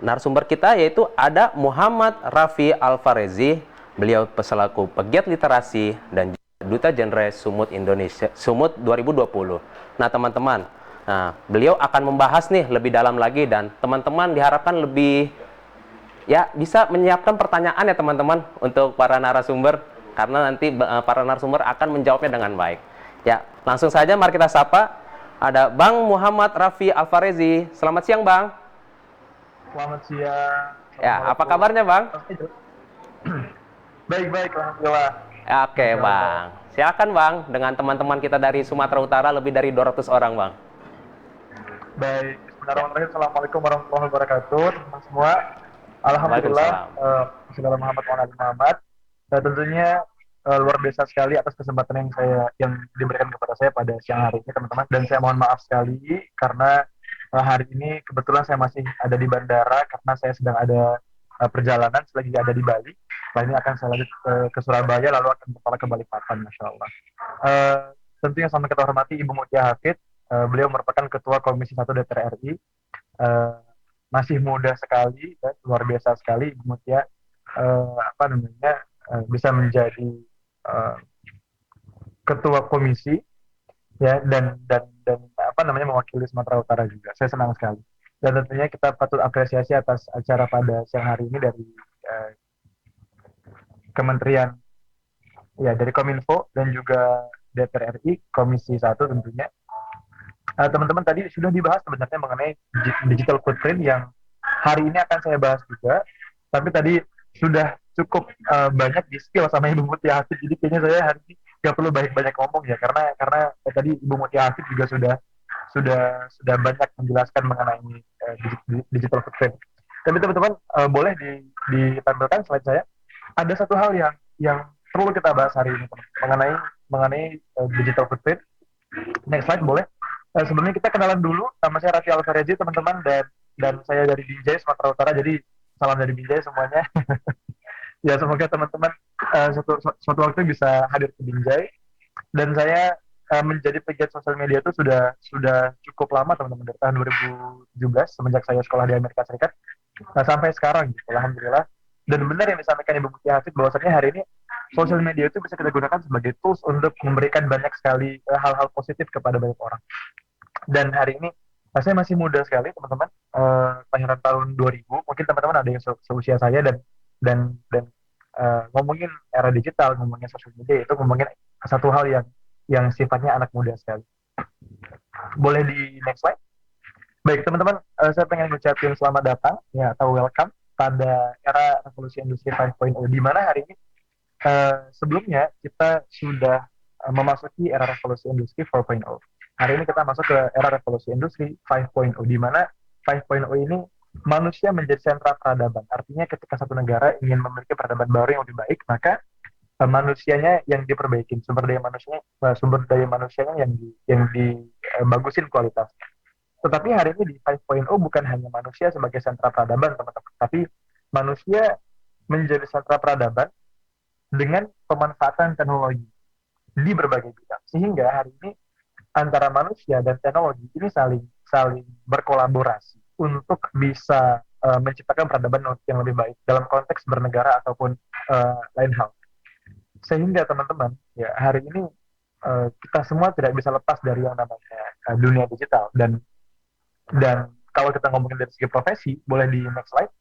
[SPEAKER 5] Narasumber kita yaitu ada Muhammad Rafi Alfarezi. Beliau selaku pegiat literasi dan Duta Genre Sumut Indonesia Sumut 2020. Nah, teman-teman, beliau akan membahas nih lebih dalam lagi dan teman-teman diharapkan lebih bisa menyiapkan pertanyaan ya teman-teman untuk para narasumber karena nanti para narasumber akan menjawabnya dengan baik. Ya, langsung saja mari kita sapa ada Bang Muhammad Rafi Alfarezi. Selamat siang, Bang.
[SPEAKER 13] Selamat siang.
[SPEAKER 5] Ya, apa kabarnya, Bang?
[SPEAKER 13] Baik-baik, alhamdulillah.
[SPEAKER 5] Oke, Bang. Silakan, Bang, dengan teman-teman kita dari Sumatera Utara lebih dari 200 orang, Bang.
[SPEAKER 13] Baik, bismillahirrahmanirrahim. Assalamualaikum warahmatullahi wabarakatuh, teman semua. Alhamdulillah, Saudara Muhammad Muhammad. Tentunya luar biasa sekali atas kesempatan yang diberikan kepada saya pada siang hari ini, teman-teman. Dan saya mohon maaf sekali karena hari ini kebetulan saya masih ada di bandara karena saya sedang ada perjalanan selagi ada di Bali. Setelah ini akan saya lanjut ke Surabaya lalu akan kembali ke Balikpapan, Masya Allah. Tentunya sama kita hormati Ibu Mutia Hafid. Beliau merupakan Ketua Komisi 1 DPR RI. Masih muda sekali, luar biasa sekali Ibu Mutia bisa menjadi ketua komisi ya dan mewakili Sumatera Utara juga. Saya senang sekali. Dan tentunya kita patut apresiasi atas acara pada siang hari ini dari Kementerian dari Kominfo dan juga DPR RI Komisi 1 tentunya. Teman-teman tadi sudah dibahas sebenarnya mengenai digital footprint yang hari ini akan saya bahas juga. Tapi tadi sudah cukup banyak di skill sama Ibu Mutia Hafid. Jadi kayaknya saya hari ini nggak perlu banyak ngomong ya karena tadi Ibu Mutia Hafid juga sudah banyak menjelaskan mengenai digital footprint. Tapi teman-teman boleh ditampilkan slide saya. Ada satu hal yang perlu kita bahas hari ini mengenai digital footprint. Next slide boleh. Sebelumnya kita kenalan dulu, nama saya Rafi Alfarezi teman-teman dan saya dari Binjai Sumatera Utara, jadi salam dari Binjai semuanya. Ya semoga teman-teman suatu waktu bisa hadir ke Binjai. Dan saya menjadi pegiat sosial media itu sudah cukup lama teman-teman, dari tahun 2017 semenjak saya sekolah di Amerika Serikat sampai sekarang gitu, alhamdulillah. Dan benar yang disampaikan Ibu Mutia Hafid bahwasanya hari ini sosial media itu bisa kita gunakan sebagai tools untuk memberikan banyak sekali hal-hal positif kepada banyak orang. Dan hari ini saya masih muda sekali teman-teman, kelahiran tahun 2000. Mungkin teman-teman ada yang seusia saya dan ngomongin era digital, ngomongin sosial media itu ngomongin satu hal yang sifatnya anak muda sekali. Boleh di next slide. Baik teman-teman, saya pengen ngucapin selamat datang ya atau welcome pada era revolusi industri 5.0 di mana hari ini sebelumnya kita sudah memasuki era revolusi industri 4.0. Hari ini kita masuk ke era revolusi industri 5.0 di mana 5.0 ini manusia menjadi sentra peradaban. Artinya ketika satu negara ingin memiliki peradaban baru yang lebih baik, maka manusianya yang diperbaiki, sumber daya manusianya yang dibagusin kualitas. Tetapi hari ini di 5.0 bukan hanya manusia sebagai sentra peradaban, teman-teman, tapi manusia menjadi sentra peradaban dengan pemanfaatan teknologi di berbagai bidang. Sehingga hari ini antara manusia dan teknologi ini saling berkolaborasi untuk bisa menciptakan peradaban yang lebih baik dalam konteks bernegara ataupun lain hal. Sehingga teman-teman, ya hari ini kita semua tidak bisa lepas dari yang namanya dunia digital, dan kalau kita ngomongin dari segi profesi, boleh di next slide.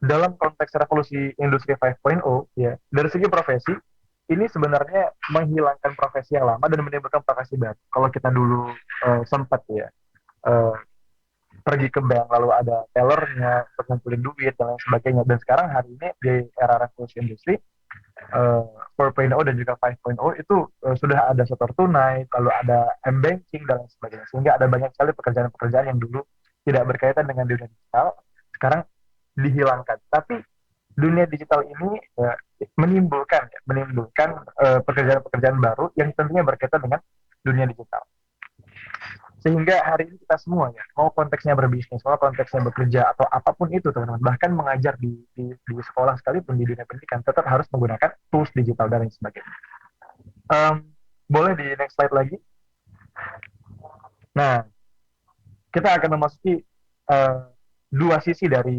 [SPEAKER 13] Dalam konteks revolusi industri 5.0, ya dari segi profesi ini sebenarnya menghilangkan profesi yang lama dan menimbulkan profesi baru. Kalau kita dulu sempat ya pergi ke bank lalu ada tellernya untuk ngumpulin duit dan lain sebagainya, dan sekarang hari ini di era revolusi industri 4.0 dan juga 5.0 itu sudah ada setor tunai, lalu ada m-banking dan lain sebagainya, sehingga ada banyak sekali pekerjaan-pekerjaan yang dulu tidak berkaitan dengan dunia digital sekarang dihilangkan. Tapi dunia digital ini menimbulkan pekerjaan-pekerjaan baru yang tentunya berkaitan dengan dunia digital. Sehingga hari ini kita semua ya, mau konteksnya berbisnis, mau konteksnya bekerja atau apapun itu teman-teman, bahkan mengajar di sekolah sekalipun di dunia pendidikan, tetap harus menggunakan tools digital dan lain sebagainya. Boleh di next slide lagi. Nah, kita akan memasuki dua sisi dari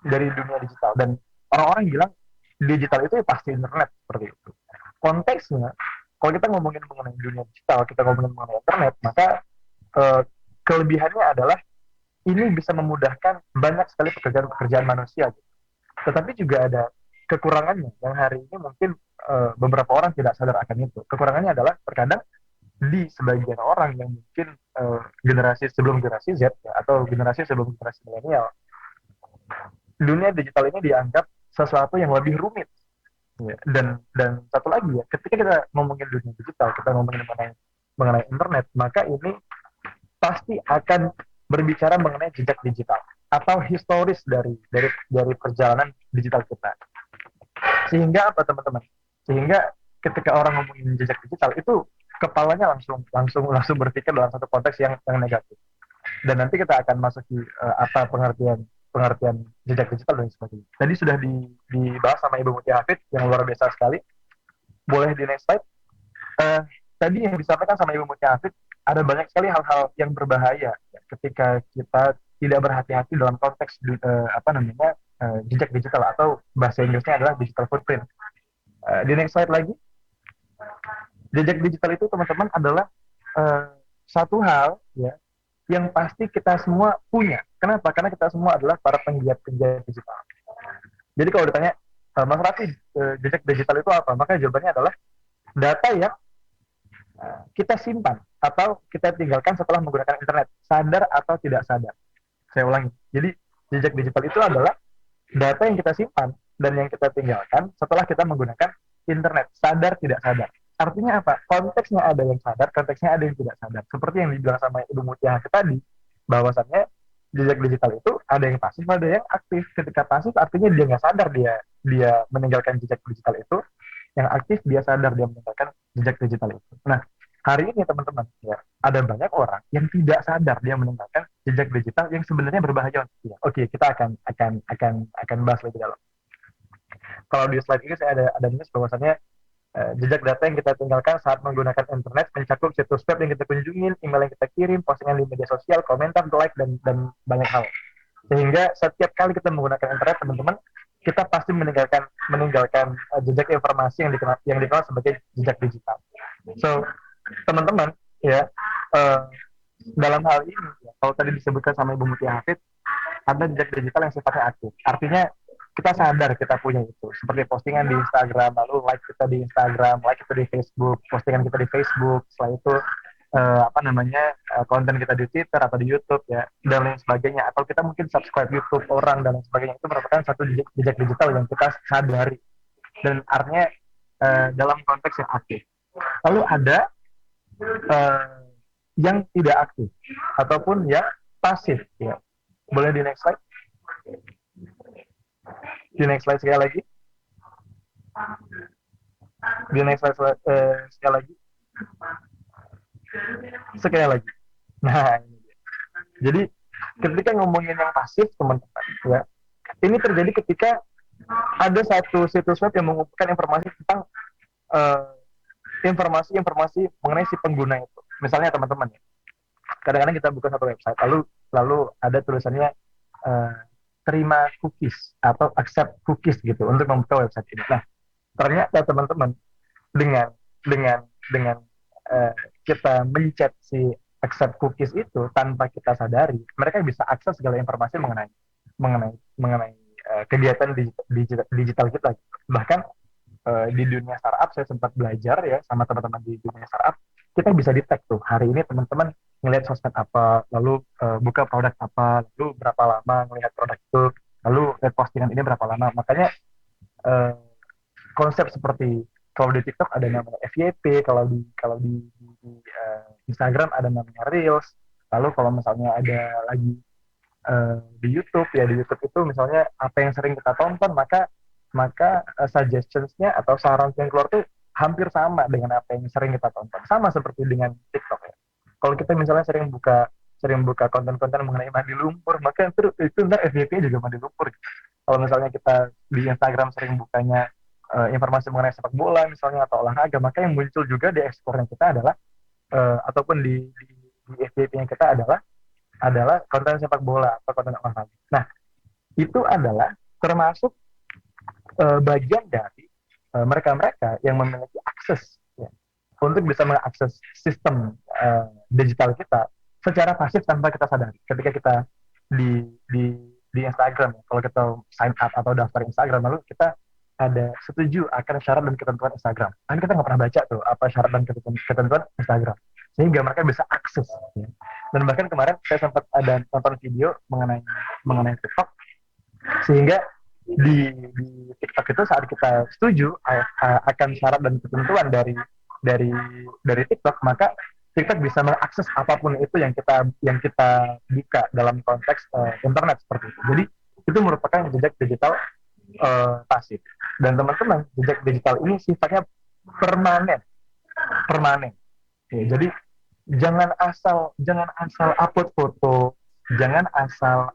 [SPEAKER 13] dunia digital, dan orang-orang bilang digital itu ya pasti internet, seperti itu. Konteksnya, kalau kita ngomongin mengenai dunia digital, kita ngomongin mengenai internet, maka kelebihannya adalah ini bisa memudahkan banyak sekali pekerjaan-pekerjaan manusia. Gitu. Tetapi juga ada kekurangannya yang hari ini mungkin beberapa orang tidak sadar akan itu. Kekurangannya adalah terkadang di sebagian orang yang mungkin generasi sebelum generasi Z ya, atau generasi sebelum generasi milenial, dunia digital ini dianggap sesuatu yang lebih rumit. Ya. Dan satu lagi ya, ketika kita ngomongin dunia digital, kita ngomongin mengenai internet, maka ini pasti akan berbicara mengenai jejak digital atau historis dari perjalanan digital kita. Sehingga apa teman-teman? Sehingga ketika orang ngomongin jejak digital itu kepalanya langsung berpikir dalam satu konteks yang negatif. Dan nanti kita akan masuki apa pengertian jejak digital dan sebagainya. Tadi sudah dibahas sama Ibu Mutia Hafid yang luar biasa sekali. Boleh di next slide. Tadi yang disampaikan sama Ibu Mutia Hafid, ada banyak sekali hal-hal yang berbahaya ketika kita tidak berhati-hati dalam konteks jejak digital, atau bahasa Inggrisnya adalah digital footprint. Di next slide lagi. Jejak digital itu teman-teman adalah satu hal ya yang pasti kita semua punya. Kenapa? Karena kita semua adalah para penggiat-penggiat digital. Jadi kalau ditanya, Mas Raffi, jejak digital itu apa? Maka jawabannya adalah data yang kita simpan atau kita tinggalkan setelah menggunakan internet, sadar atau tidak sadar. Saya ulangi. Jadi jejak digital itu adalah data yang kita simpan dan yang kita tinggalkan setelah kita menggunakan internet, sadar tidak sadar. Artinya apa? Konteksnya ada yang sadar, konteksnya ada yang tidak sadar. Seperti yang dibilang sama Ibu Mutia Hafid tadi, bahwasannya jejak digital itu ada yang pasif, ada yang aktif. Ketika pasif artinya dia nggak sadar dia meninggalkan jejak digital itu. Yang aktif dia sadar dia meninggalkan jejak digital itu. Nah, hari ini teman-teman ya, ada banyak orang yang tidak sadar dia meninggalkan jejak digital yang sebenarnya berbahaya untuk dia. Oke, kita akan bahas lebih dalam. Kalau di slide ini saya ada nulis bahwasannya jejak data yang kita tinggalkan saat menggunakan internet mencakup situs web yang kita kunjungin, email yang kita kirim, postingan di media sosial, komentar, like, dan banyak hal. Sehingga setiap kali kita menggunakan internet, teman-teman, kita pasti meninggalkan jejak informasi yang dikenal sebagai jejak digital. So, teman-teman, ya, dalam hal ini, ya, kalau tadi disebutkan sama Ibu Mutia Hafid, ada jejak digital yang sifatnya aktif. Artinya, kita sadar kita punya itu. Seperti postingan di Instagram, lalu like kita di Instagram, like kita di Facebook, postingan kita di Facebook, setelah itu konten kita di Twitter atau di YouTube ya, dan lain sebagainya. Atau kita mungkin subscribe YouTube orang dan lain sebagainya. Itu merupakan satu jejak digital yang kita sadari. Dan artinya dalam konteks yang aktif. Lalu ada yang tidak aktif ataupun yang pasif ya. Boleh di next slide. Di next slide sekali lagi. Di next slide sekali lagi. Sekali lagi. Nah, ini dia. Jadi ketika ngomongin yang pasif teman-teman ya, ini terjadi ketika ada satu situs web yang mengumpulkan informasi tentang informasi-informasi mengenai si pengguna itu. Misalnya teman-teman ya, kadang-kadang kita buka satu website, lalu ada tulisannya terima cookies atau accept cookies gitu untuk membuka website ini. Nah, ternyata teman-teman dengan kita mencet si accept cookies itu tanpa kita sadari, mereka bisa akses segala informasi mengenai kegiatan digital kita. Bahkan di dunia startup saya sempat belajar ya sama teman-teman di dunia startup, kita bisa detect tuh hari ini teman-teman ngelihat sosmed apa, lalu buka produk apa, lalu berapa lama ngelihat produk itu, lalu lihat postingan ini berapa lama. Makanya konsep seperti kalau di TikTok ada namanya FYP, kalau di Instagram ada namanya Reels, lalu kalau misalnya ada lagi di YouTube ya, di YouTube itu misalnya apa yang sering kita tonton, maka suggestions-nya atau saran yang keluar tuh hampir sama dengan apa yang sering kita tonton, sama seperti dengan TikTok ya. Kalau kita misalnya sering buka konten-konten mengenai mandi lumpur, maka itu ntar FYP juga mandi lumpur. Kalau misalnya kita di Instagram sering bukanya informasi mengenai sepak bola misalnya atau olahraga, maka yang muncul juga di eksplornya kita adalah ataupun di FYP-nya kita adalah konten sepak bola atau konten olahraga. Nah, itu adalah termasuk bagian dari mereka-mereka yang memiliki akses ya, untuk bisa mengakses sistem digital kita secara pasif tanpa kita sadari. Ketika kita di Instagram, kalau kita sign up atau daftar Instagram, lalu kita ada setuju akan syarat dan ketentuan Instagram. Kan kita nggak pernah baca tuh apa syarat dan ketentuan Instagram, sehingga mereka bisa akses. Ya. Dan bahkan kemarin saya sempat ada nonton video mengenai TikTok, sehingga di TikTok itu saat kita setuju akan syarat dan ketentuan dari TikTok, maka TikTok bisa mengakses apapun itu yang kita buka dalam konteks internet seperti itu. Jadi itu merupakan jejak digital pasif. Dan teman-teman, jejak digital ini sifatnya permanen. Ya, jadi jangan asal upload foto, jangan asal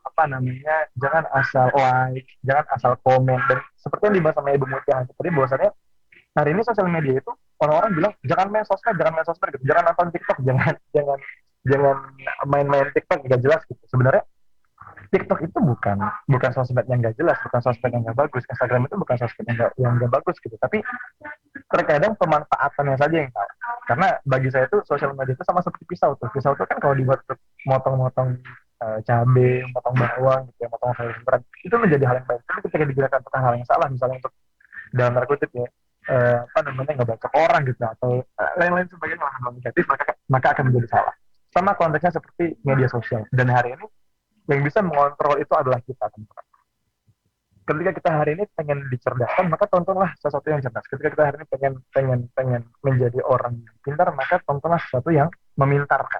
[SPEAKER 13] like, jangan asal komen. Dan seperti yang dibahas sama Ibu Mutia tadi, bahwasannya hari ini sosial media itu orang-orang bilang jangan main sosmed gitu, jangan nonton TikTok, jangan main-main TikTok nggak jelas gitu. Sebenarnya TikTok itu bukan sosmed yang nggak jelas, bukan sosmed yang nggak bagus. Instagram itu bukan sosmed yang nggak bagus gitu. Tapi terkadang pemanfaatannya saja yang salah. Karena bagi saya itu sosial media itu sama seperti pisau tuh. Pisau itu kan kalau dibuat untuk motong-motong cabai, motong bawang gitu ya, motong sayur-sayuran, itu menjadi hal yang baik. Tapi ketika digunakan untuk hal yang salah, misalnya untuk dalam tanda kutip ya, ngebacok orang gitu atau lain-lain sebagainya, hal negatif, maka akan menjadi salah. Sama konteksnya seperti media sosial. Dan hari ini yang bisa mengontrol itu adalah kita, teman-teman. Ketika kita hari ini pengen dicerdaskan, maka tontonlah sesuatu yang cerdas. Ketika kita hari ini pengen menjadi orang yang pintar, maka tontonlah sesuatu yang memintarkan.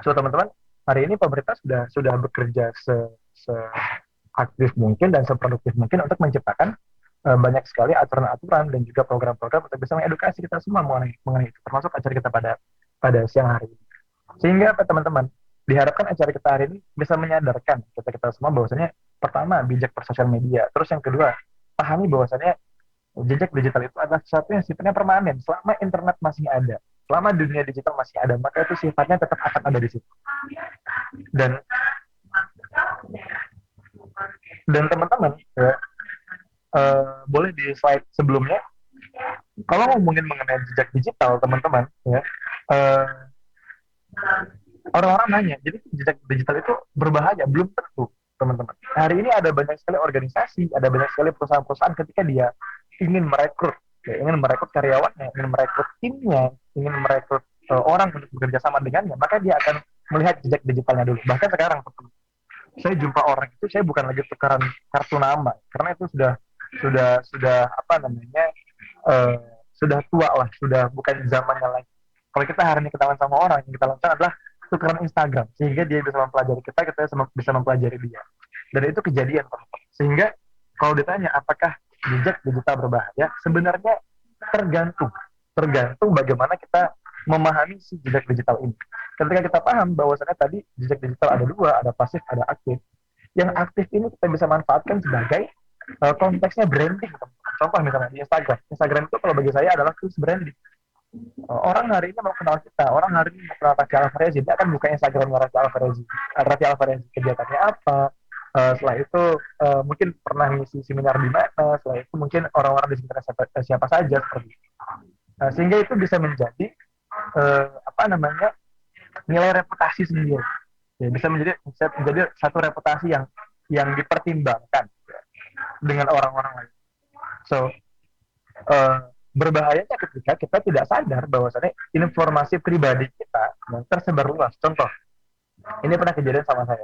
[SPEAKER 13] So teman-teman, hari ini pemerintah sudah bekerja seaktif mungkin dan seproduktif mungkin untuk menciptakan banyak sekali aturan-aturan dan juga program-program untuk bisa mengedukasi kita semua mengenai itu, termasuk acara kita pada siang hari ini. Sehingga apa teman-teman, diharapkan acara kita hari ini bisa menyadarkan kita semua bahwasanya pertama, bijak bersosial media. Terus yang kedua, pahami bahwasanya jejak digital itu adalah sesuatu yang sifatnya permanen. Selama internet masih ada, selama dunia digital masih ada, maka itu sifatnya tetap akan ada di situ. Dan teman-teman, ya, boleh di slide sebelumnya, kalau ngomongin mengenai jejak digital, teman-teman, ya, orang-orang nanya, jadi jejak digital itu berbahaya? Belum tentu, teman-teman. Hari ini ada banyak sekali organisasi, ada banyak sekali perusahaan-perusahaan ketika dia ingin merekrut karyawannya, ingin merekrut timnya, ingin merekrut orang untuk bekerja sama dengannya, maka dia akan melihat jejak digitalnya dulu. Bahkan sekarang, saya jumpa orang itu, saya bukan lagi tukaran kartu nama, karena itu sudah tua lah, sudah bukan zamannya lagi. Kalau kita hari ini kenalan sama orang, yang kita lakukan adalah tukeran Instagram, sehingga dia bisa mempelajari kita bisa mempelajari dia. Dan itu kejadian, teman-teman. Sehingga kalau ditanya apakah jejak digital berbahaya, sebenarnya tergantung bagaimana kita memahami si jejak digital ini. Ketika kita paham bahwasannya tadi jejak digital ada dua, ada pasif, ada aktif. Yang aktif ini kita bisa manfaatkan sebagai konteksnya branding. Contoh misalnya di Instagram itu kalau bagi saya adalah tools branding. Orang hari ini mau kenal kita, orang hari ini mau kenal Raffi Alvarezi, dia akan buka Instagramnya Raffi Alvarezi kegiatannya apa, setelah itu mungkin pernah ngisi seminar di mana, setelah itu mungkin orang-orang di sekitar siapa saja seperti itu. Sehingga itu bisa menjadi nilai reputasi sendiri. Ya, bisa menjadi satu reputasi yang dipertimbangkan dengan orang-orang lain. So berbahayanya ketika kita tidak sadar bahwasannya informasi pribadi kita yang tersebar luas. Contoh, ini pernah kejadian sama saya.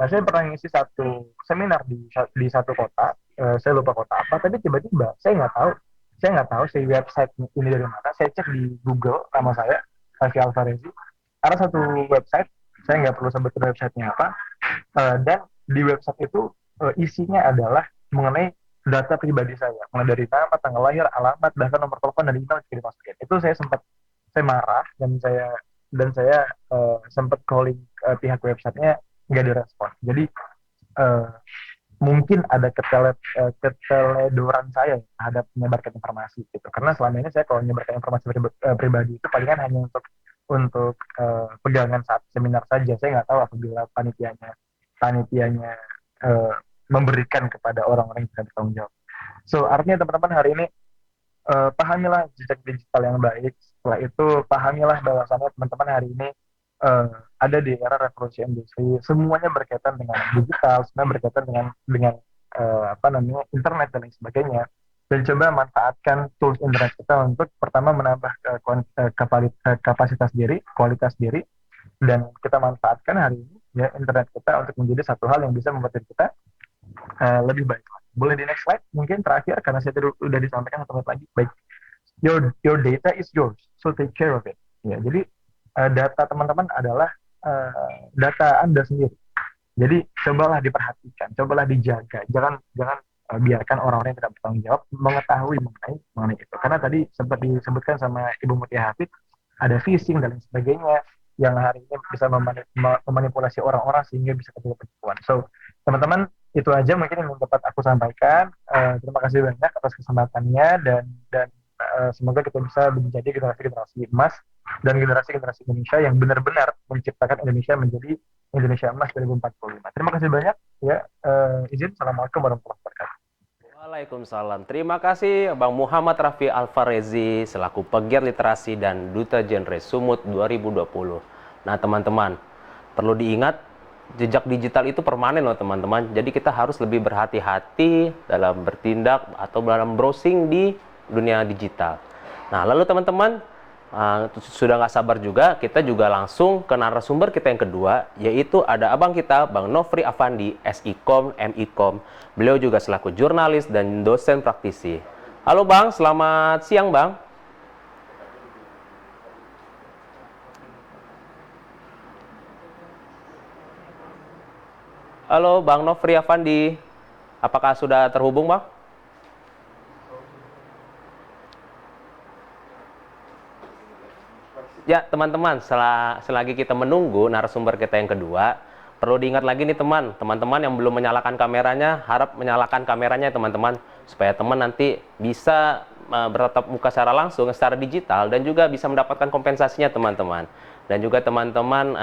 [SPEAKER 13] Saya pernah ngisi satu seminar di satu kota, saya lupa kota apa, tapi tiba-tiba saya nggak tahu si website ini dari mana. Saya cek di Google nama saya, Raffi Alvarezi. Ada satu website, saya nggak perlu sebutin websitenya apa, dan di website itu isinya adalah mengenai data pribadi saya, mulai dari nama, tanggal lahir, alamat, bahkan nomor telepon dan email juga dimasukin. Itu saya marah dan saya sempat calling pihak websitenya, nggak direspon. Jadi mungkin ada keteledoran saya terhadap menyebarkan informasi gitu. Karena selama ini saya kalau menyebarkan informasi pribadi itu palingan hanya untuk pegangan saat seminar saja. Saya nggak tahu apabila panitianya memberikan kepada orang-orang yang tidak bertanggung jawab. So artinya teman-teman hari ini pahamilah jejak digital yang baik. Setelah itu pahamilah bahwasannya teman-teman hari ini ada di era revolusi industri. Semuanya berkaitan dengan digital, semuanya berkaitan dengan internet dan lain sebagainya. Dan coba manfaatkan tools internet kita untuk pertama menambah kapasitas diri, kualitas diri, dan kita manfaatkan hari ini ya internet kita untuk menjadi satu hal yang bisa membuat diri kita lebih baik. Boleh di next slide mungkin terakhir, karena saya tadi sudah disampaikan satu menit lagi. Baik, your data is yours, so take care of it. Ya, jadi data teman-teman adalah data Anda sendiri. Jadi cobalah diperhatikan, cobalah dijaga. Jangan biarkan orang-orang yang tidak bertanggung jawab mengetahui mengenai itu. Karena tadi sempat disebutkan sama Ibu Mutia Hafid, ada phishing dan lain sebagainya yang hari ini bisa memanipulasi orang-orang sehingga bisa terjadi penipuan. So, teman-teman, itu aja mungkin yang dapat aku sampaikan. Terima kasih banyak atas kesempatannya dan semoga kita bisa menjadi generasi-generasi emas dan generasi-generasi Indonesia yang benar-benar menciptakan Indonesia menjadi Indonesia emas 2045. Terima kasih banyak ya. Izin. Assalamualaikum warahmatullahi wabarakatuh.
[SPEAKER 5] Waalaikumsalam. Terima kasih Bang Muhammad Raffi Alvarezi selaku pegiat literasi dan Duta Genre Sumut 2020. Nah teman-teman, perlu diingat jejak digital itu permanen loh teman-teman. Jadi kita harus lebih berhati-hati dalam bertindak atau dalam browsing di dunia digital. Nah lalu teman-teman, sudah nggak sabar juga, kita juga langsung ke narasumber kita yang kedua, yaitu ada abang kita, Bang Nofri Afandi, SIKOM, MIKOM. Beliau juga selaku jurnalis dan dosen praktisi. Halo Bang, selamat siang Bang. Halo Bang Nofri Afandi, apakah sudah terhubung Bang? Ya teman-teman, selagi kita menunggu narasumber kita yang kedua, perlu diingat lagi nih teman-teman yang belum menyalakan kameranya, harap menyalakan kameranya teman-teman, supaya teman nanti bisa bertatap muka secara langsung, secara digital, dan juga bisa mendapatkan kompensasinya teman-teman. Dan juga teman-teman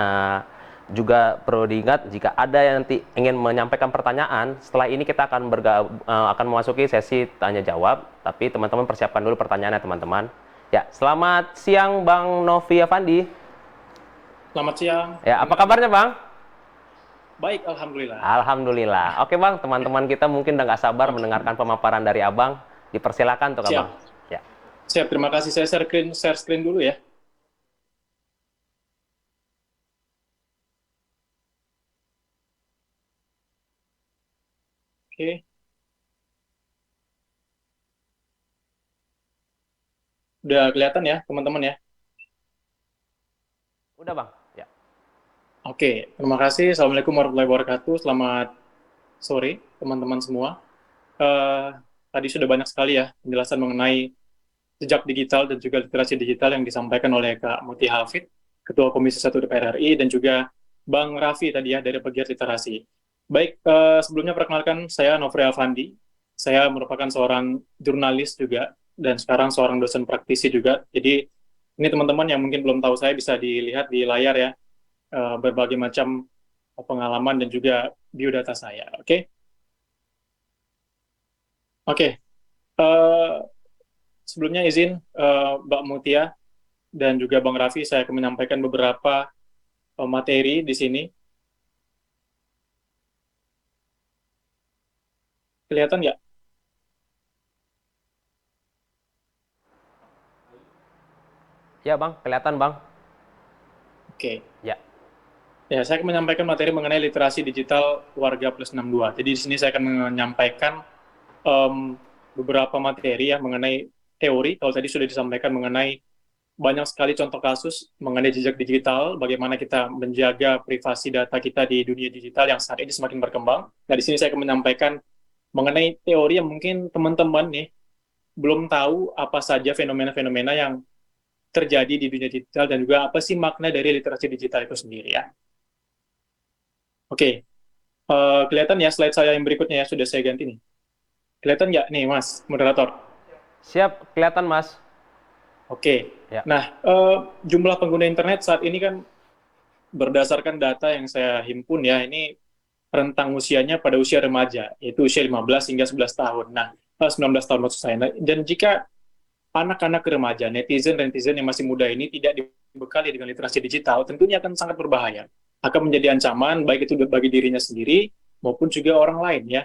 [SPEAKER 5] juga perlu diingat, jika ada yang nanti ingin menyampaikan pertanyaan, setelah ini kita akan memasuki sesi tanya jawab, tapi teman-teman persiapkan dulu pertanyaannya teman-teman. Ya, selamat siang Bang Nofri Afandi.
[SPEAKER 14] Selamat siang.
[SPEAKER 5] Ya, apa kabarnya Bang?
[SPEAKER 14] Baik, Alhamdulillah.
[SPEAKER 5] Alhamdulillah. Oke Bang, teman-teman kita mungkin udah nggak sabar mendengarkan pemaparan dari Abang. Dipersilakan tuh Abang. Ya.
[SPEAKER 14] Siap, terima kasih. Saya share screen dulu ya. Oke. Udah kelihatan ya, teman-teman ya?
[SPEAKER 5] Udah Bang, ya.
[SPEAKER 14] Oke, terima kasih. Assalamualaikum warahmatullahi wabarakatuh. Selamat sore, teman-teman semua. Tadi sudah banyak sekali ya penjelasan mengenai jejak digital dan juga literasi digital yang disampaikan oleh Kak Mutia Hafid, Ketua Komisi 1 DPR RI, dan juga Bang Raffi tadi ya dari pegiat literasi. Baik, sebelumnya perkenalkan saya Nofri Afandi, Saya merupakan seorang jurnalis juga, dan sekarang seorang dosen praktisi juga. Jadi ini teman-teman yang mungkin belum tahu saya bisa dilihat di layar ya, berbagai macam pengalaman dan juga biodata saya. Oke? Oke. Sebelumnya izin Mbak Mutia dan juga Bang Raffi, saya akan menyampaikan beberapa materi di sini. Kelihatan nggak?
[SPEAKER 5] Ya Bang, kelihatan Bang.
[SPEAKER 14] Oke.
[SPEAKER 5] Ya.
[SPEAKER 14] Ya, saya akan menyampaikan materi mengenai literasi digital warga plus 62. Jadi di sini saya akan menyampaikan beberapa materi ya mengenai teori. Kalau tadi sudah disampaikan mengenai banyak sekali contoh kasus mengenai jejak digital, bagaimana kita menjaga privasi data kita di dunia digital yang saat ini semakin berkembang. Nah, di sini saya akan menyampaikan mengenai teori yang mungkin teman-teman nih belum tahu apa saja fenomena-fenomena yang terjadi di dunia digital dan juga apa sih makna dari literasi digital itu sendiri ya. Oke, kelihatan ya slide saya yang berikutnya ya, sudah saya ganti nih. Kelihatan nggak nih Mas, moderator?
[SPEAKER 5] Siap, kelihatan Mas.
[SPEAKER 14] Oke,
[SPEAKER 5] Ya.
[SPEAKER 14] Nah jumlah pengguna internet saat ini kan berdasarkan data yang saya himpun ya, ini rentang usianya pada usia remaja, yaitu usia 15 hingga 11 tahun. Nah, 19 tahun maksud saya. Nah, dan jika anak-anak remaja, netizen yang masih muda ini tidak dibekali dengan literasi digital, tentunya akan sangat berbahaya. Akan menjadi ancaman, baik itu bagi dirinya sendiri, maupun juga orang lain ya.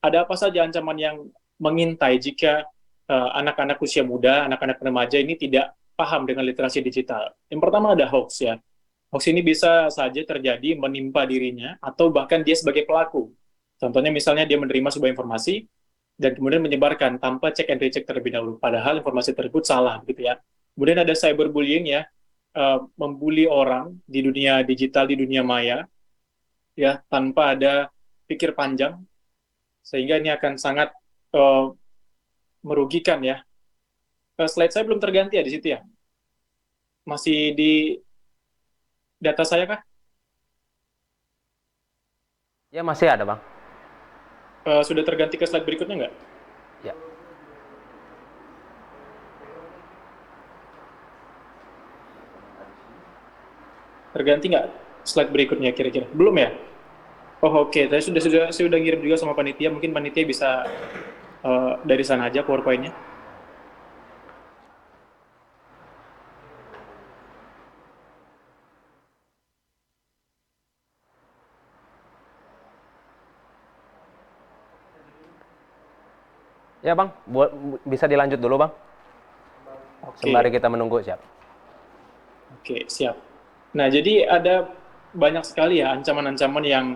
[SPEAKER 14] Ada apa saja ancaman yang mengintai jika anak-anak usia muda, anak-anak remaja ini tidak paham dengan literasi digital? Yang pertama ada hoax ya. Hoax ini bisa saja terjadi menimpa dirinya atau bahkan dia sebagai pelaku. Contohnya misalnya dia menerima sebuah informasi dan kemudian menyebarkan tanpa cek and recheck terlebih dahulu. Padahal informasi tersebut salah gitu ya. Kemudian ada cyberbullying ya, membuli orang di dunia digital, di dunia maya ya, tanpa ada pikir panjang, sehingga ini akan sangat merugikan ya. Slide saya belum terganti ya di situ ya. Masih di data saya kah?
[SPEAKER 5] Ya masih ada Bang.
[SPEAKER 14] Sudah terganti ke slide berikutnya nggak?
[SPEAKER 5] Ya.
[SPEAKER 14] Terganti nggak slide berikutnya kira-kira? Belum ya? Oh oke, saya sudah ngirim juga sama panitia. Mungkin panitia bisa dari sana aja PowerPoint-nya.
[SPEAKER 5] Ya Bang, bisa dilanjut dulu Bang.
[SPEAKER 14] Oke.
[SPEAKER 5] Sembari kita menunggu, siap.
[SPEAKER 14] Oke, siap. Nah, jadi ada banyak sekali ya ancaman-ancaman yang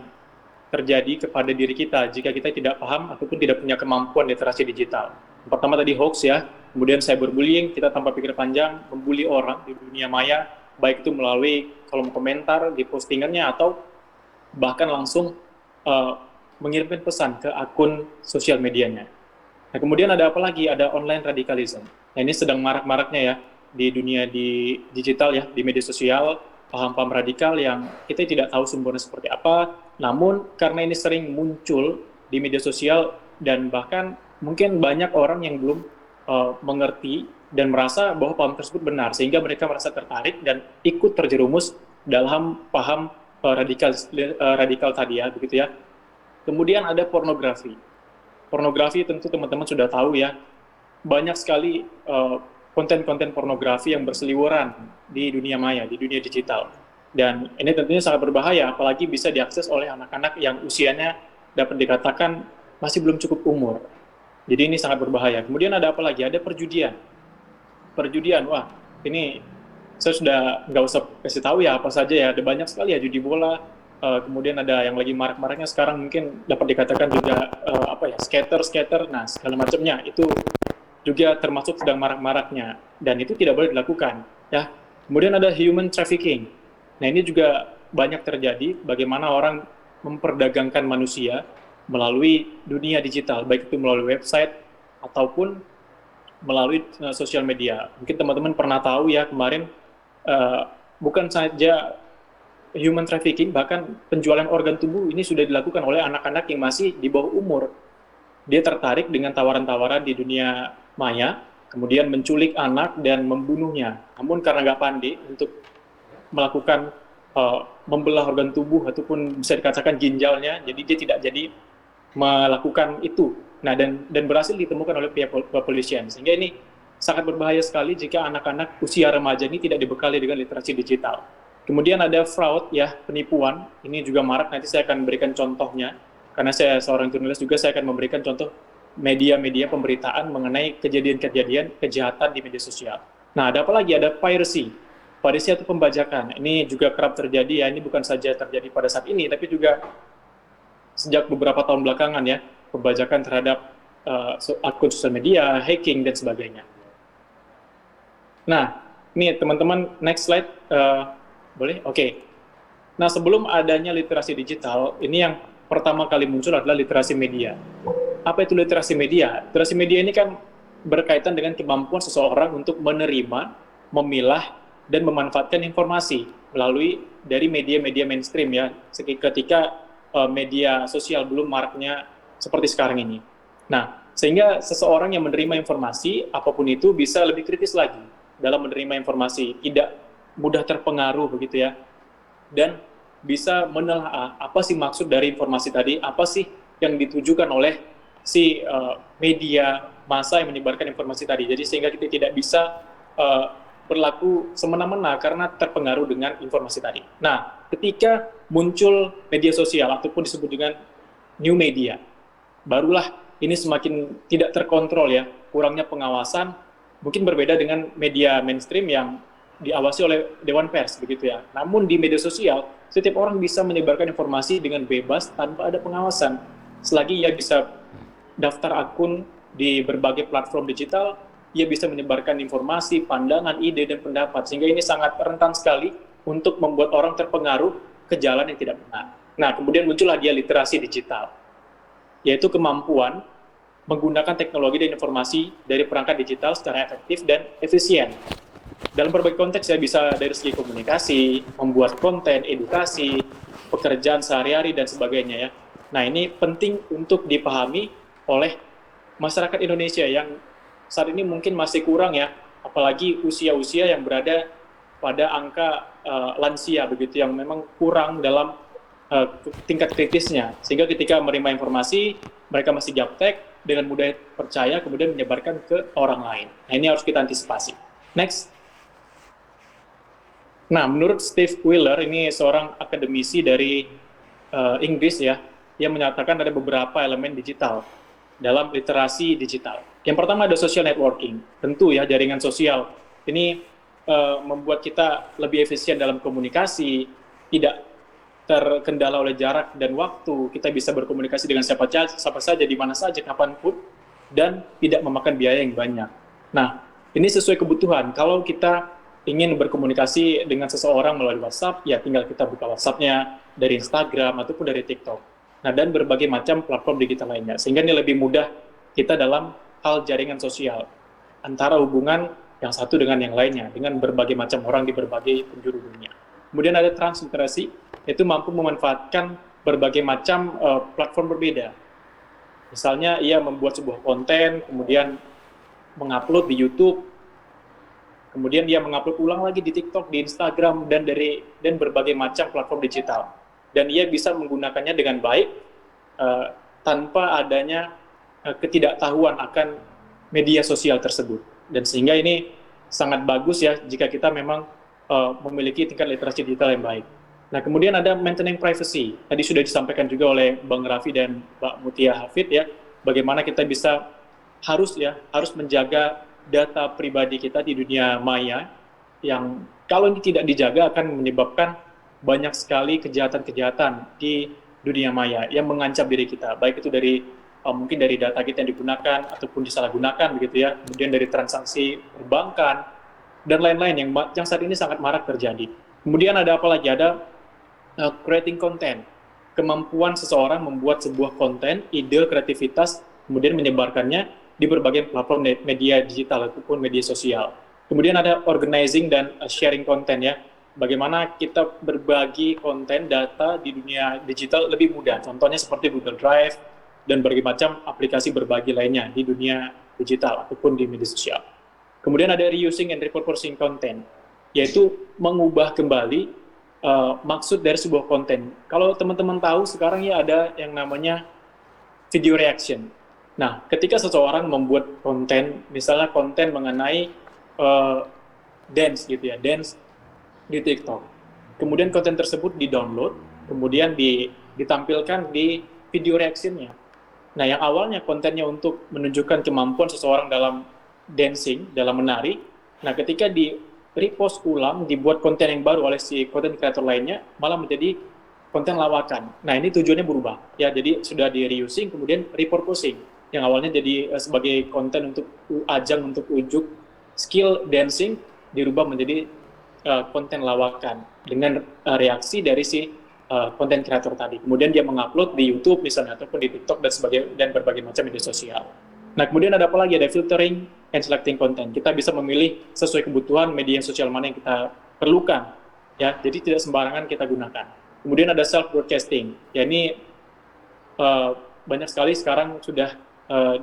[SPEAKER 14] terjadi kepada diri kita jika kita tidak paham ataupun tidak punya kemampuan literasi digital. Pertama tadi hoax ya, kemudian cyberbullying, kita tanpa pikir panjang membuli orang di dunia maya, baik itu melalui kolom komentar di postingannya atau bahkan langsung mengirimkan pesan ke akun sosial medianya. Nah, kemudian ada apa lagi? Ada online radicalism. Nah, ini sedang marak-maraknya ya di dunia di digital ya, di media sosial, paham-paham radikal yang kita tidak tahu sumbernya seperti apa, namun karena ini sering muncul di media sosial dan bahkan mungkin banyak orang yang belum mengerti dan merasa bahwa paham tersebut benar, sehingga mereka merasa tertarik dan ikut terjerumus dalam paham radikal tadi ya, begitu ya. Kemudian ada pornografi. Pornografi tentu teman-teman sudah tahu ya, banyak sekali konten-konten pornografi yang berseliweran di dunia maya, di dunia digital. Dan ini tentunya sangat berbahaya, apalagi bisa diakses oleh anak-anak yang usianya dapat dikatakan masih belum cukup umur. Jadi ini sangat berbahaya. Kemudian ada apa lagi? Ada perjudian. Perjudian, wah ini saya sudah nggak usah kasih tahu ya apa saja ya, ada banyak sekali ya, judi bola, kemudian ada yang lagi marak-maraknya sekarang mungkin dapat dikatakan juga skater, nah segala macamnya itu juga termasuk sedang marak-maraknya dan itu tidak boleh dilakukan ya. Kemudian ada human trafficking. Nah ini juga banyak terjadi, bagaimana orang memperdagangkan manusia melalui dunia digital, baik itu melalui website ataupun melalui sosial media. Mungkin teman-teman pernah tahu ya kemarin bukan saja human trafficking, bahkan penjualan organ tubuh ini sudah dilakukan oleh anak-anak yang masih di bawah umur. dia tertarik dengan tawaran-tawaran di dunia maya, kemudian menculik anak dan membunuhnya. Namun karena nggak pandai untuk melakukan membelah organ tubuh ataupun bisa dikatakan ginjalnya, jadi dia tidak jadi melakukan itu. Nah, dan berhasil ditemukan oleh pihak kepolisian. Sehingga ini sangat berbahaya sekali jika anak-anak usia remaja ini tidak dibekali dengan literasi digital. Kemudian ada fraud, ya, penipuan. Ini juga marak, nanti saya akan berikan contohnya. Karena saya seorang jurnalis juga, saya akan memberikan contoh media-media pemberitaan mengenai kejadian-kejadian kejahatan di media sosial. Nah, ada apa lagi? Ada piracy. Piracy atau pembajakan. Ini juga kerap terjadi, ya. Ini bukan saja terjadi pada saat ini, tapi juga sejak beberapa tahun belakangan, ya. Pembajakan terhadap akun sosial media, hacking, dan sebagainya. Nah, ini teman-teman, next slide. Boleh? Oke. Nah, sebelum adanya literasi digital, ini yang pertama kali muncul adalah literasi media. Apa itu literasi media? Literasi media ini kan berkaitan dengan kemampuan seseorang untuk menerima, memilah, dan memanfaatkan informasi melalui dari media-media mainstream, ya, ketika media sosial belum maraknya seperti sekarang ini. Nah, sehingga seseorang yang menerima informasi, apapun itu, bisa lebih kritis lagi dalam menerima informasi, tidak mudah terpengaruh begitu, ya, dan bisa menelaah apa sih maksud dari informasi tadi, apa sih yang ditujukan oleh si media massa yang menyebarkan informasi tadi. Jadi sehingga kita tidak bisa berlaku semena-mena karena terpengaruh dengan informasi tadi. Nah, ketika muncul media sosial ataupun disebut dengan new media, barulah ini semakin tidak terkontrol, ya, kurangnya pengawasan, mungkin berbeda dengan media mainstream yang diawasi oleh Dewan Pers, begitu, ya. Namun di media sosial, setiap orang bisa menyebarkan informasi dengan bebas tanpa ada pengawasan. Selagi ia bisa daftar akun di berbagai platform digital, ia bisa menyebarkan informasi, pandangan, ide, dan pendapat. Sehingga ini sangat rentan sekali untuk membuat orang terpengaruh ke jalan yang tidak benar. Nah, kemudian muncullah dia literasi digital, yaitu kemampuan menggunakan teknologi dan informasi dari perangkat digital secara efektif dan efisien. Dalam berbagai konteks, ya, bisa dari segi komunikasi, membuat konten, edukasi, pekerjaan sehari-hari, dan sebagainya, ya. Nah, ini penting untuk dipahami oleh masyarakat Indonesia yang saat ini mungkin masih kurang, ya, apalagi usia-usia yang berada pada angka lansia, begitu, yang memang kurang dalam tingkat kritisnya, sehingga ketika menerima informasi, mereka masih gaptek, dengan mudah percaya, kemudian menyebarkan ke orang lain. Nah, ini harus kita antisipasi. Next. Nah, menurut Steve Wheeler, ini seorang akademisi dari Inggris, ya, yang menyatakan ada beberapa elemen digital dalam literasi digital. Yang pertama ada social networking. Tentu, ya, jaringan sosial. Ini membuat kita lebih efisien dalam komunikasi, tidak terkendala oleh jarak dan waktu. Kita bisa berkomunikasi dengan siapa saja, di mana saja, kapanpun, dan tidak memakan biaya yang banyak. Nah, ini sesuai kebutuhan. Kalau kita ingin berkomunikasi dengan seseorang melalui WhatsApp, ya tinggal kita buka WhatsApp-nya dari Instagram ataupun dari TikTok. Nah, dan berbagai macam platform digital lainnya. Sehingga ini lebih mudah kita dalam hal jaringan sosial antara hubungan yang satu dengan yang lainnya, dengan berbagai macam orang di berbagai penjuru dunia. Kemudian ada transliterasi, yaitu mampu memanfaatkan berbagai macam platform berbeda. Misalnya, ia membuat sebuah konten, kemudian mengupload di YouTube, kemudian dia mengupload ulang lagi di TikTok, di Instagram, dan berbagai macam platform digital. Dan ia bisa menggunakannya dengan baik tanpa adanya ketidaktahuan akan media sosial tersebut. Dan sehingga ini sangat bagus, ya, jika kita memang memiliki tingkat literasi digital yang baik. Nah, kemudian ada maintaining privacy. Tadi sudah disampaikan juga oleh Bang Raffi dan Mbak Mutia Hafid, ya, bagaimana kita bisa harus menjaga data pribadi kita di dunia maya yang kalau ini tidak dijaga akan menyebabkan banyak sekali kejahatan-kejahatan di dunia maya yang mengancam diri kita, baik itu dari mungkin dari data kita yang digunakan ataupun disalahgunakan, begitu, ya, kemudian dari transaksi perbankan dan lain-lain yang saat ini sangat marak terjadi. Kemudian ada apa lagi? Ada creating content, kemampuan seseorang membuat sebuah konten, ide, kreativitas, kemudian menyebarkannya di berbagai platform media digital ataupun media sosial. Kemudian ada organizing dan sharing konten, ya, bagaimana kita berbagi konten data di dunia digital lebih mudah. Contohnya seperti Google Drive, dan berbagai macam aplikasi berbagi lainnya di dunia digital ataupun di media sosial. Kemudian ada reusing and repurposing content, yaitu mengubah kembali maksud dari sebuah konten. Kalau teman-teman tahu sekarang ya ada yang namanya video reaction. Nah, ketika seseorang membuat konten, misalnya konten mengenai dance gitu ya, dance di TikTok. Kemudian konten tersebut di-download, kemudian ditampilkan di video reaction-nya. Nah, yang awalnya kontennya untuk menunjukkan kemampuan seseorang dalam dancing, dalam menari, nah ketika di-repost ulang, dibuat konten yang baru oleh si content creator lainnya, malah menjadi konten lawakan. Nah, ini tujuannya berubah. Ya, jadi sudah di-reusing, kemudian repurposing. Yang awalnya jadi sebagai konten untuk ajang untuk ujuk skill dancing, dirubah menjadi konten lawakan dengan reaksi dari si konten kreator tadi. Kemudian dia mengupload di YouTube misalnya ataupun di TikTok dan berbagai macam media sosial. Nah, kemudian ada apa lagi? Ada filtering and selecting content. Kita bisa memilih sesuai kebutuhan media sosial mana yang kita perlukan. Ya, jadi tidak sembarangan kita gunakan. Kemudian ada self broadcasting. Ya, ini banyak sekali sekarang sudah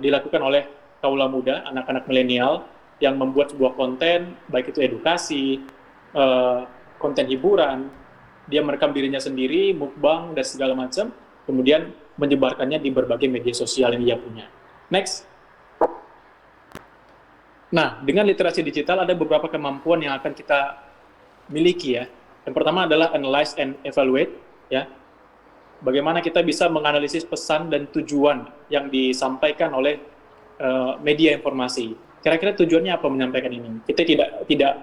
[SPEAKER 14] dilakukan oleh kaula muda, anak-anak milenial yang membuat sebuah konten, baik itu edukasi, konten hiburan, dia merekam dirinya sendiri, mukbang, dan segala macam, kemudian menyebarkannya di berbagai media sosial yang dia punya. Next. Nah, dengan literasi digital ada beberapa kemampuan yang akan kita miliki ya. Yang pertama adalah analyze and evaluate, ya. Bagaimana kita bisa menganalisis pesan dan tujuan yang disampaikan oleh media informasi. Kira-kira tujuannya apa menyampaikan ini? Kita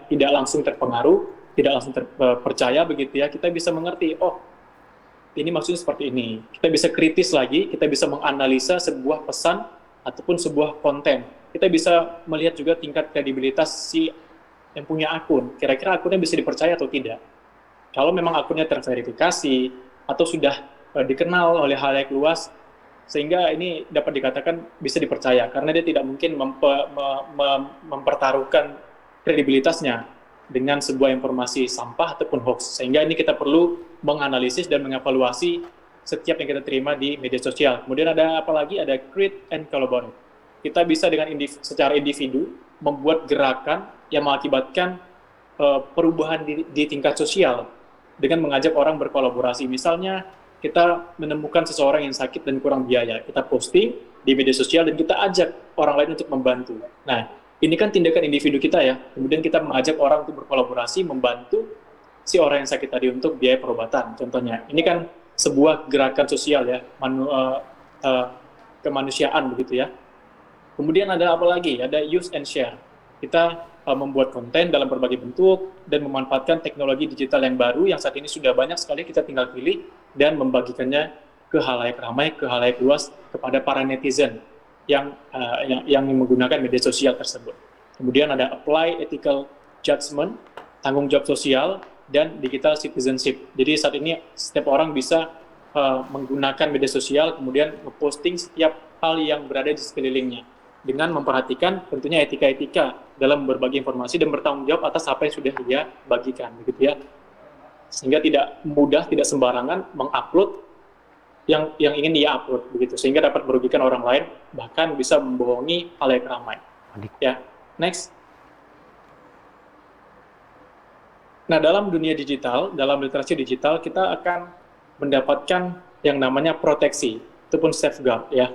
[SPEAKER 14] tidak langsung terpengaruh, tidak langsung percaya begitu ya, kita bisa mengerti, oh ini maksudnya seperti ini. Kita bisa kritis lagi, kita bisa menganalisa sebuah pesan ataupun sebuah konten. Kita bisa melihat juga tingkat kredibilitas si yang punya akun. Kira-kira akunnya bisa dipercaya atau tidak. Kalau memang akunnya terverifikasi atau sudah dikenal oleh halayak luas, sehingga ini dapat dikatakan bisa dipercaya karena dia tidak mungkin mempertaruhkan kredibilitasnya dengan sebuah informasi sampah ataupun hoax. Sehingga ini kita perlu menganalisis dan mengevaluasi setiap yang kita terima di media sosial. Kemudian ada apa lagi? Ada create and collaborate. Kita bisa dengan secara individu membuat gerakan yang mengakibatkan perubahan di tingkat sosial dengan mengajak orang berkolaborasi. Misalnya kita menemukan seseorang yang sakit dan kurang biaya, kita posting di media sosial dan kita ajak orang lain untuk membantu. Nah, ini kan tindakan individu kita ya, kemudian kita mengajak orang untuk berkolaborasi, membantu si orang yang sakit tadi untuk biaya perobatan, contohnya. Ini kan sebuah gerakan sosial ya, kemanusiaan begitu ya. Kemudian ada apa lagi? Ada use and share. Kita membuat konten dalam berbagai bentuk dan memanfaatkan teknologi digital yang baru yang saat ini sudah banyak sekali, kita tinggal pilih dan membagikannya ke halayak ramai, ke halayak luas, kepada para netizen yang menggunakan media sosial tersebut. Kemudian ada apply ethical judgment, tanggung jawab sosial, dan digital citizenship. Jadi saat ini setiap orang bisa menggunakan media sosial, kemudian memposting setiap hal yang berada di sekelilingnya, dengan memperhatikan tentunya etika-etika dalam berbagi informasi dan bertanggung jawab atas apa yang sudah dia bagikan, begitu ya. Sehingga tidak mudah, tidak sembarangan mengupload yang ingin dia upload begitu, sehingga dapat merugikan orang lain, bahkan bisa membohongi halayak ramai. Ya, next. Nah, dalam dunia digital, dalam literasi digital, kita akan mendapatkan yang namanya proteksi, ataupun safeguard ya.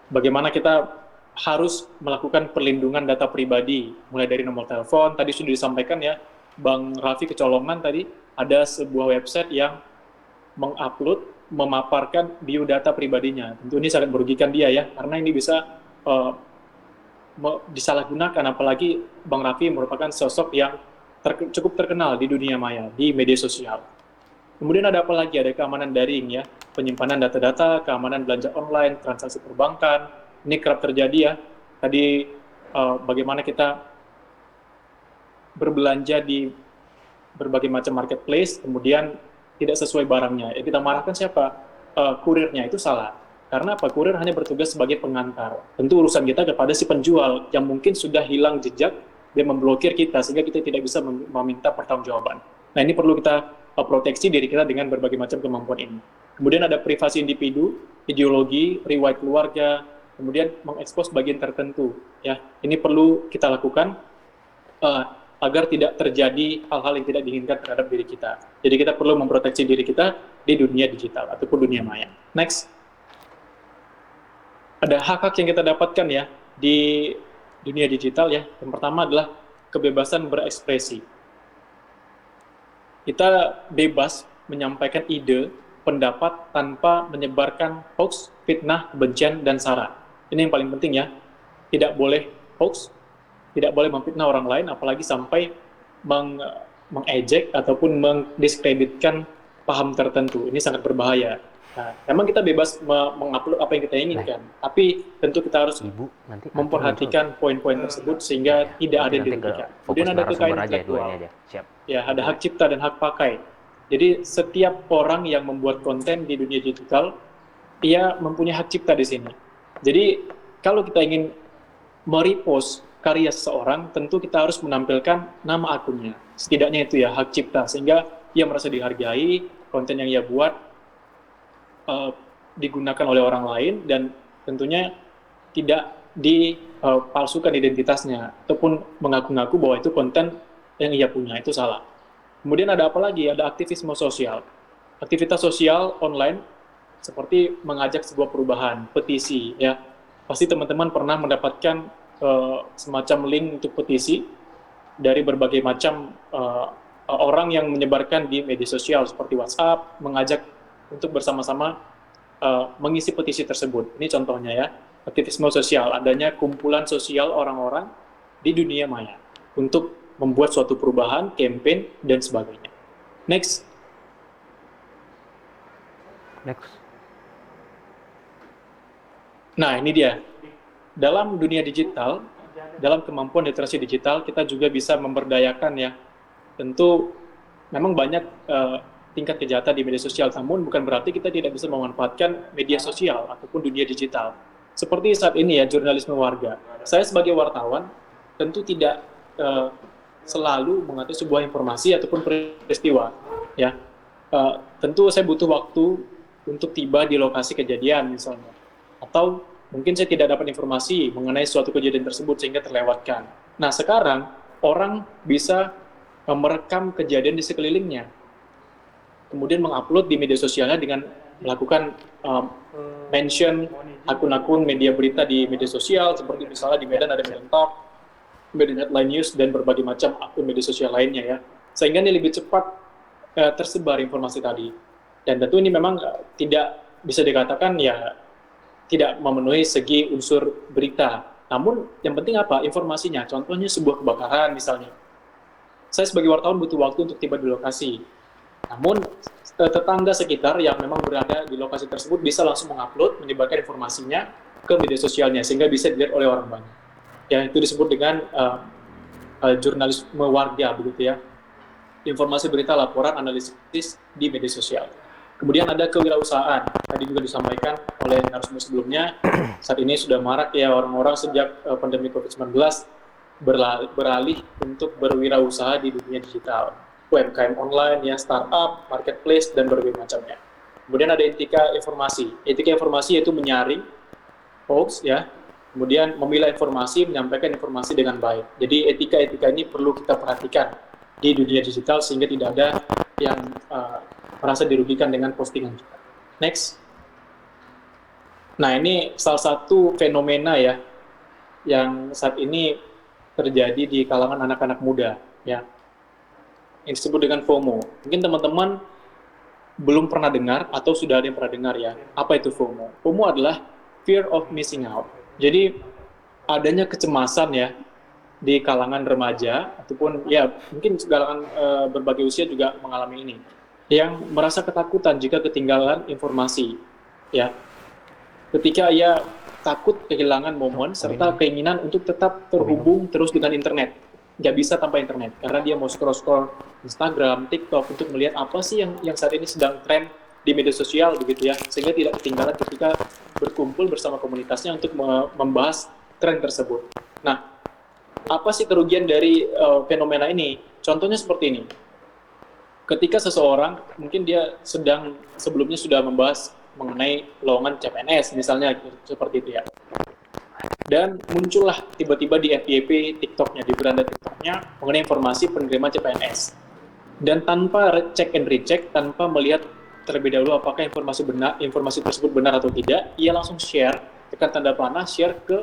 [SPEAKER 14] Bagaimana kita harus melakukan perlindungan data pribadi, mulai dari nomor telepon, tadi sudah disampaikan ya, Bang Raffi Kecolongan tadi, ada sebuah website yang mengupload, memaparkan biodata pribadinya. Tentu ini sangat merugikan dia ya, karena ini bisa disalahgunakan, apalagi Bang Raffi merupakan sosok yang cukup terkenal di dunia maya, di media sosial. Kemudian ada apa lagi? Ada keamanan daring ya, penyimpanan data-data, keamanan belanja online, transaksi perbankan, ini kerap terjadi ya. Tadi bagaimana kita berbelanja di berbagai macam marketplace, kemudian tidak sesuai barangnya. Kita marahkan siapa? Kurirnya, itu salah. Karena apa? Kurir hanya bertugas sebagai pengantar. Tentu urusan kita kepada si penjual yang mungkin sudah hilang jejak, dia memblokir kita, sehingga kita tidak bisa meminta pertanggungjawaban. Nah, ini perlu kita proteksi diri kita dengan berbagai macam kemampuan ini. Kemudian ada privasi individu, ideologi, riwayat keluarga, kemudian mengekspos bagian tertentu. Ya, ini perlu kita lakukan agar tidak terjadi hal-hal yang tidak diinginkan terhadap diri kita. Jadi kita perlu memproteksi diri kita di dunia digital ataupun dunia maya. Next, ada hak-hak yang kita dapatkan ya di dunia digital ya. Yang pertama adalah kebebasan berekspresi. Kita bebas menyampaikan ide, pendapat tanpa menyebarkan hoax, fitnah, kebencian, dan sara. Ini yang paling penting ya. Tidak boleh hoax, tidak boleh memfitnah orang lain, apalagi sampai mengejek ataupun mendiskreditkan paham tertentu. Ini sangat berbahaya. Nah, memang kita bebas mengupload apa yang kita inginkan, tapi tentu kita harus memperhatikan poin-poin tersebut sehingga tidak ada dirugikan. Kemudian ada kekayaan intelektual. Ya, ada hak cipta dan hak pakai. Jadi setiap orang yang membuat konten di dunia digital, ia mempunyai hak cipta di sini. Jadi kalau kita ingin merepost karya seseorang, tentu kita harus menampilkan nama akunnya. Setidaknya itu ya, hak cipta, sehingga ia merasa dihargai, konten yang ia buat digunakan oleh orang lain, dan tentunya tidak dipalsukan identitasnya, ataupun mengaku-ngaku bahwa itu konten yang ia punya, itu salah. Kemudian ada apa lagi? Ada aktivisme sosial. Aktivitas sosial online, seperti mengajak sebuah perubahan, petisi, ya. Pasti teman-teman pernah mendapatkan semacam link untuk petisi dari berbagai macam orang yang menyebarkan di media sosial seperti WhatsApp, mengajak untuk bersama-sama mengisi petisi tersebut. Ini contohnya ya, aktivisme sosial, adanya kumpulan sosial orang-orang di dunia maya untuk membuat suatu perubahan, campaign, dan sebagainya. Next. Nah, ini dia. Dalam dunia digital, dalam kemampuan literasi digital, kita juga bisa memberdayakan ya. Tentu memang banyak tingkat kejahatan di media sosial, namun bukan berarti kita tidak bisa memanfaatkan media sosial ataupun dunia digital. Seperti saat ini ya, jurnalisme warga. Saya sebagai wartawan tentu tidak selalu mengatur sebuah informasi ataupun peristiwa. Ya, tentu saya butuh waktu untuk tiba di lokasi kejadian misalnya, atau mungkin saya tidak dapat informasi mengenai suatu kejadian tersebut sehingga terlewatkan. Nah, sekarang orang bisa merekam kejadian di sekelilingnya, kemudian mengupload di media sosialnya dengan melakukan mention akun-akun media berita di media sosial, seperti misalnya di Medan ada Medan Talk, Medan Headline News, dan berbagai macam akun media sosial lainnya ya. Sehingga ini lebih cepat tersebar informasi tadi. Dan tentu ini memang tidak bisa dikatakan ya tidak memenuhi segi unsur berita. Namun yang penting apa? Informasinya. Contohnya sebuah kebakaran misalnya. Saya sebagai wartawan butuh waktu untuk tiba di lokasi. Namun tetangga sekitar yang memang berada di lokasi tersebut bisa langsung mengupload, menyebarkan informasinya ke media sosialnya sehingga bisa dilihat oleh orang banyak. Ya, itu disebut dengan jurnalisme warga begitu ya. Informasi, berita, laporan, analisis di media sosial. Kemudian ada kewirausahaan. Tadi juga disampaikan oleh narasumber sebelumnya, saat ini sudah marak ya orang-orang sejak pandemi COVID-19 beralih untuk berwirausaha di dunia digital. UMKM online, ya, startup, marketplace, dan berbagai macamnya. Kemudian ada etika informasi. Etika informasi yaitu menyaring hoax, ya, kemudian memilah informasi, menyampaikan informasi dengan baik. Jadi etika-etika ini perlu kita perhatikan di dunia digital sehingga tidak ada yang merasa dirugikan dengan postingan kita. Next. Nah, ini salah satu fenomena ya yang saat ini terjadi di kalangan anak-anak muda, ya. Yang disebut dengan FOMO. Mungkin teman-teman belum pernah dengar atau sudah ada yang pernah dengar ya. Apa itu FOMO? FOMO adalah fear of missing out. Jadi adanya kecemasan ya di kalangan remaja ataupun ya mungkin kalangan berbagai usia juga mengalami ini. Yang merasa ketakutan jika ketinggalan informasi. Ya. Ketika ia takut kehilangan momen serta keinginan untuk tetap terhubung terus dengan internet. Nggak bisa tanpa internet, karena dia mau scroll-scroll Instagram, TikTok untuk melihat apa sih yang saat ini sedang tren di media sosial begitu ya, sehingga tidak ketinggalan ketika berkumpul bersama komunitasnya untuk membahas tren tersebut. Nah, apa sih kerugian dari fenomena ini? Contohnya seperti ini. Ketika seseorang, mungkin dia sebelumnya sudah membahas mengenai lowongan CPNS misalnya seperti itu ya. Dan muncullah tiba-tiba di FYP TikToknya, di beranda TikToknya mengenai informasi penerima CPNS. Dan tanpa cek and recheck, tanpa melihat terlebih dahulu apakah informasi tersebut benar atau tidak, ia langsung share, tekan tanda panah, share ke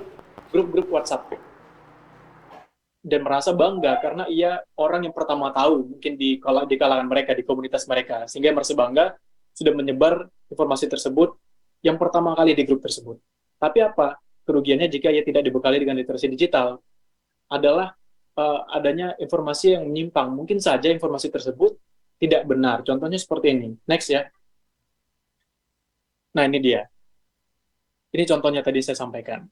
[SPEAKER 14] grup-grup WhatsApp. Dan merasa bangga karena ia orang yang pertama tahu mungkin di kalangan mereka, di komunitas mereka, sehingga merasa bangga sudah menyebar informasi tersebut yang pertama kali di grup tersebut. Tapi apa kerugiannya jika ia tidak dibekali dengan literasi digital? Adalah adanya informasi yang menyimpang. Mungkin saja informasi tersebut tidak benar. Contohnya seperti ini. Next ya. Nah ini dia. Ini contohnya tadi saya sampaikan.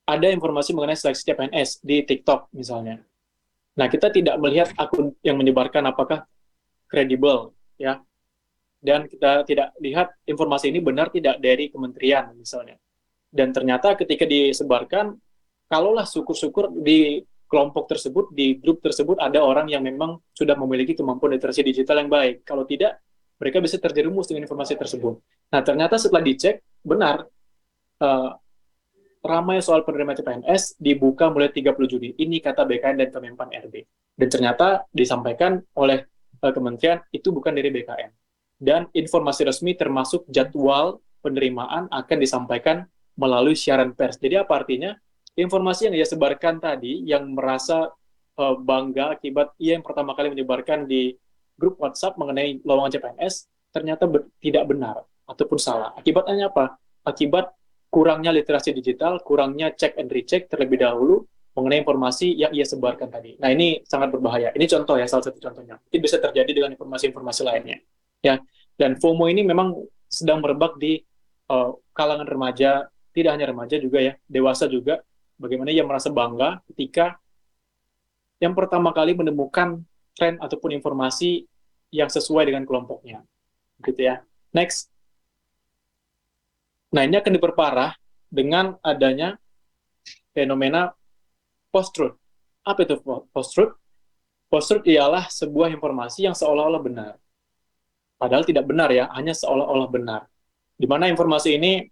[SPEAKER 14] Ada informasi mengenai seleksi CPNS di TikTok misalnya. Nah, kita tidak melihat akun yang menyebarkan apakah kredibel ya. Dan kita tidak lihat informasi ini benar tidak dari kementerian misalnya. Dan ternyata ketika disebarkan, kalaulah syukur-syukur di kelompok tersebut, di grup tersebut ada orang yang memang sudah memiliki kemampuan literasi digital yang baik. Kalau tidak, mereka bisa terjerumus dengan informasi tersebut. Nah, ternyata setelah dicek, benar, ramai soal penerima CPNS dibuka mulai 30 Juni. Ini kata BKN dan Kemenpan RB. Dan ternyata disampaikan oleh kementerian itu bukan dari BKN. Dan informasi resmi termasuk jadwal penerimaan akan disampaikan melalui siaran pers. Jadi apa artinya? Informasi yang dia sebarkan tadi, yang merasa bangga akibat ia yang pertama kali menyebarkan di grup WhatsApp mengenai lowongan CPNS, ternyata tidak benar ataupun salah. Akibatnya apa? Akibat kurangnya literasi digital, kurangnya check and recheck terlebih dahulu mengenai informasi yang ia sebarkan tadi. Nah, ini sangat berbahaya. Ini contoh ya, salah satu contohnya. Mungkin bisa terjadi dengan informasi-informasi lainnya. Ya, dan FOMO ini memang sedang merebak di kalangan remaja, tidak hanya remaja juga ya, dewasa juga. Bagaimana ia merasa bangga ketika yang pertama kali menemukan tren ataupun informasi yang sesuai dengan kelompoknya. Gitu ya. Next. Nah, ini akan diperparah dengan adanya fenomena post-truth. Apa itu post-truth? Post-truth ialah sebuah informasi yang seolah-olah benar. Padahal tidak benar ya, hanya seolah-olah benar. Di mana informasi ini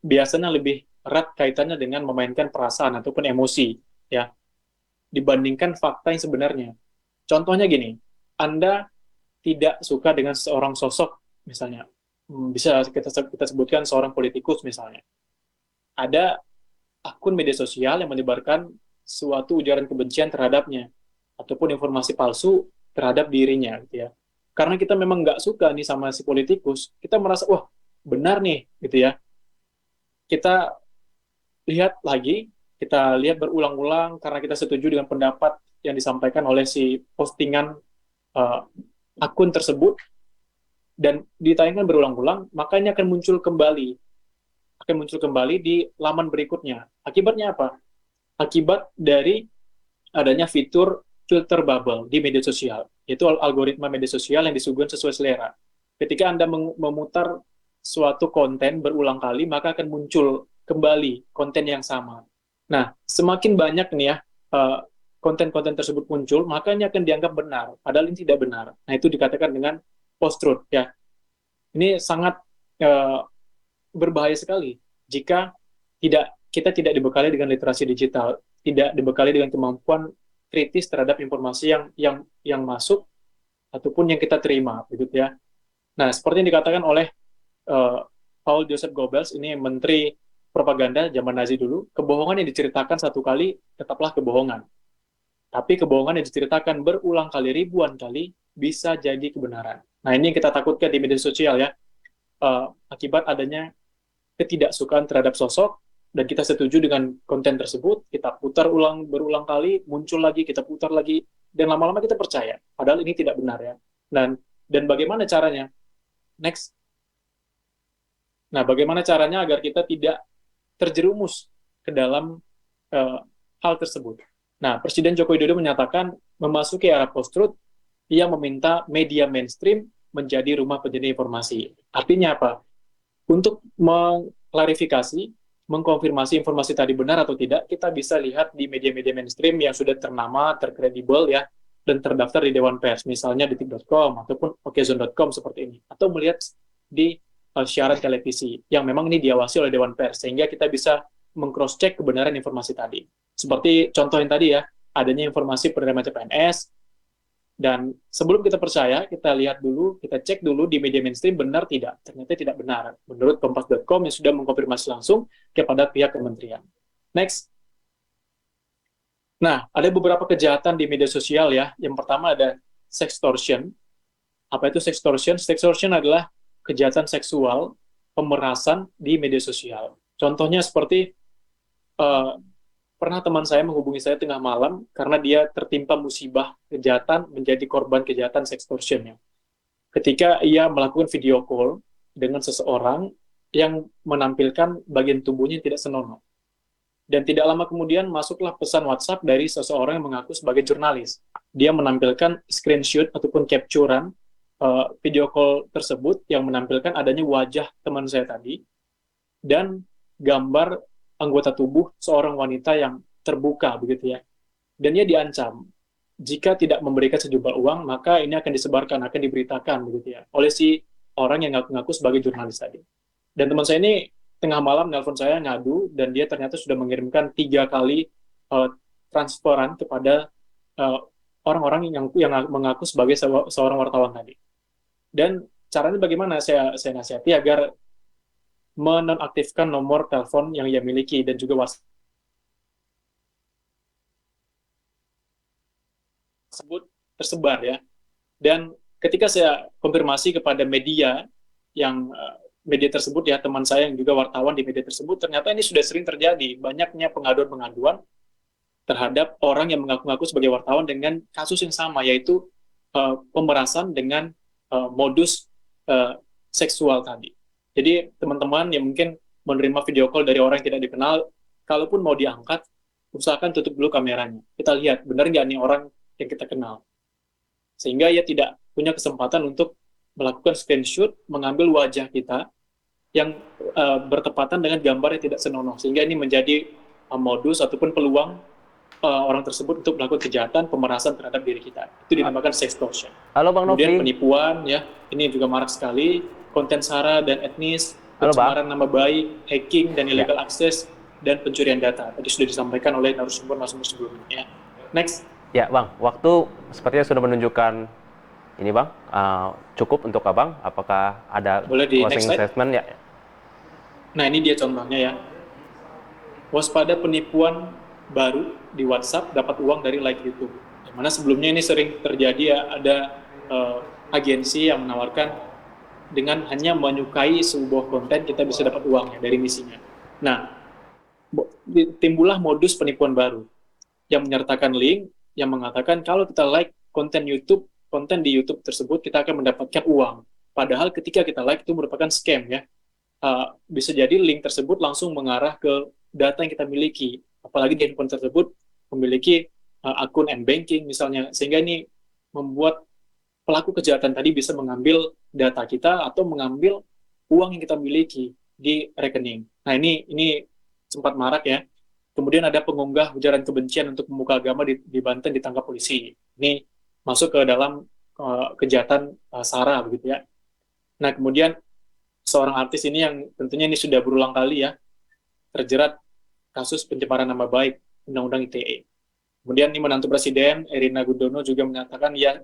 [SPEAKER 14] biasanya lebih erat kaitannya dengan memainkan perasaan ataupun emosi, ya, dibandingkan fakta yang sebenarnya. Contohnya gini, Anda tidak suka dengan seorang sosok, misalnya, bisa kita sebutkan seorang politikus misalnya. Ada akun media sosial yang menyebarkan suatu ujaran kebencian terhadapnya ataupun informasi palsu terhadap dirinya gitu ya. Karena kita memang nggak suka nih sama si politikus, kita merasa wah benar nih gitu ya. Kita lihat lagi, kita lihat berulang-ulang karena kita setuju dengan pendapat yang disampaikan oleh si postingan akun tersebut. Dan ditayangkan berulang-ulang, maka ini akan muncul kembali di laman berikutnya. Akibatnya apa? Akibat dari adanya fitur filter bubble di media sosial, yaitu algoritma media sosial yang disuguhkan sesuai selera. Ketika Anda memutar suatu konten berulang kali, maka akan muncul kembali konten yang sama. Nah, semakin banyak nih ya konten-konten tersebut muncul, maka ini akan dianggap benar, padahal ini tidak benar. Nah, itu dikatakan dengan post-truth ya. Ini sangat berbahaya sekali jika kita tidak dibekali dengan literasi digital, tidak dibekali dengan kemampuan kritis terhadap informasi yang masuk ataupun yang kita terima, begitu ya. Nah, seperti yang dikatakan oleh Paul Joseph Goebbels, ini menteri propaganda zaman Nazi dulu, kebohongan yang diceritakan satu kali tetaplah kebohongan. Tapi kebohongan yang diceritakan berulang kali, ribuan kali, bisa jadi kebenaran. Nah, ini yang kita takutkan di media sosial ya, akibat adanya ketidaksukaan terhadap sosok, dan kita setuju dengan konten tersebut, kita putar berulang kali, muncul lagi, kita putar lagi, dan lama-lama kita percaya, padahal ini tidak benar ya. Dan bagaimana caranya? Next. Nah, bagaimana caranya agar kita tidak terjerumus ke dalam hal tersebut? Nah, Presiden Joko Widodo menyatakan memasuki era post-truth, ia meminta media mainstream menjadi rumah penyedia informasi. Artinya apa? Untuk mengklarifikasi, mengkonfirmasi informasi tadi benar atau tidak, kita bisa lihat di media-media mainstream yang sudah ternama, terkredibel ya, dan terdaftar di Dewan Pers, misalnya detik.com ataupun okezone.com seperti ini. Atau melihat di siaran televisi yang memang ini diawasi oleh Dewan Pers, sehingga kita bisa meng-cross-check kebenaran informasi tadi. Seperti contoh yang tadi ya, adanya informasi penerimaan CPNS, dan sebelum kita percaya, kita lihat dulu, kita cek dulu di media mainstream benar tidak. Ternyata tidak benar. Menurut Kompas.com yang sudah mengkonfirmasi langsung kepada pihak kementerian. Next. Nah, ada beberapa kejahatan di media sosial ya. Yang pertama ada sextortion. Apa itu sextortion? Sextortion adalah kejahatan seksual, pemerasan di media sosial. Contohnya seperti pernah teman saya menghubungi saya tengah malam karena dia tertimpa musibah kejahatan, menjadi korban kejahatan sextortion. Ketika ia melakukan video call dengan seseorang yang menampilkan bagian tubuhnya yang tidak senonoh. Dan tidak lama kemudian masuklah pesan WhatsApp dari seseorang yang mengaku sebagai jurnalis. Dia menampilkan screenshot ataupun capturean video call tersebut yang menampilkan adanya wajah teman saya tadi dan gambar anggota tubuh seorang wanita yang terbuka begitu ya. Dan dia diancam jika tidak memberikan sejumlah uang maka ini akan disebarkan, akan diberitakan begitu ya oleh si orang yang ngaku-ngaku sebagai jurnalis tadi. Dan teman saya ini tengah malam nelpon saya ngadu dan dia ternyata sudah mengirimkan 3 kali transferan kepada orang-orang yang mengaku sebagai seorang wartawan tadi. Dan caranya bagaimana saya nasihati agar menonaktifkan nomor telepon yang ia miliki dan juga WhatsApp tersebut tersebar ya. Dan ketika saya konfirmasi kepada media yang media tersebut ya, teman saya yang juga wartawan di media tersebut, ternyata ini sudah sering terjadi, banyaknya pengaduan-pengaduan terhadap orang yang mengaku-ngaku sebagai wartawan dengan kasus yang sama, yaitu pemerasan dengan modus seksual tadi. Jadi teman-teman yang mungkin menerima video call dari orang yang tidak dikenal, kalaupun mau diangkat, usahakan tutup dulu kameranya. Kita lihat, benar nggak nih orang yang kita kenal. Sehingga ia tidak punya kesempatan untuk melakukan screenshot, mengambil wajah kita yang bertepatan dengan gambar yang tidak senonoh. Sehingga ini menjadi modus ataupun peluang orang tersebut untuk melakukan kejahatan, pemerasan terhadap diri kita. Itu dinamakan sextortion.
[SPEAKER 5] Halo Bang Nofri.
[SPEAKER 14] Kemudian penipuan, ya, ini juga marak sekali. Konten sara dan etnis, pencemaran nama baik, hacking dan illegal access, dan pencurian data. Tadi sudah disampaikan oleh narasumber sebelumnya. Next.
[SPEAKER 5] Ya Bang, waktu sepertinya sudah menunjukkan ini Bang, cukup untuk Abang. Apakah ada closing statement ya?
[SPEAKER 14] Nah ini dia contohnya ya. Waspada penipuan baru di WhatsApp dapat uang dari like YouTube. Yang mana sebelumnya ini sering terjadi ya, ada agensi yang menawarkan dengan hanya menyukai sebuah konten kita bisa dapat uang ya, dari misinya. Nah, timbullah modus penipuan baru yang menyertakan link yang mengatakan kalau kita like konten di YouTube tersebut kita akan mendapatkan uang. Padahal ketika kita like itu merupakan scam ya. Bisa jadi link tersebut langsung mengarah ke data yang kita miliki. Apalagi di handphone tersebut memiliki akun m-banking misalnya, sehingga ini membuat pelaku kejahatan tadi bisa mengambil data kita atau mengambil uang yang kita miliki di rekening. Nah ini sempat marak ya. Kemudian ada pengunggah ujaran kebencian untuk pemuka agama di Banten ditangkap polisi. Ini masuk ke dalam kejahatan sara begitu ya. Nah kemudian seorang artis ini yang tentunya ini sudah berulang kali ya terjerat kasus pencemaran nama baik Undang-Undang ITE. Kemudian ini menantu Presiden Erina Gudono juga menyatakan ia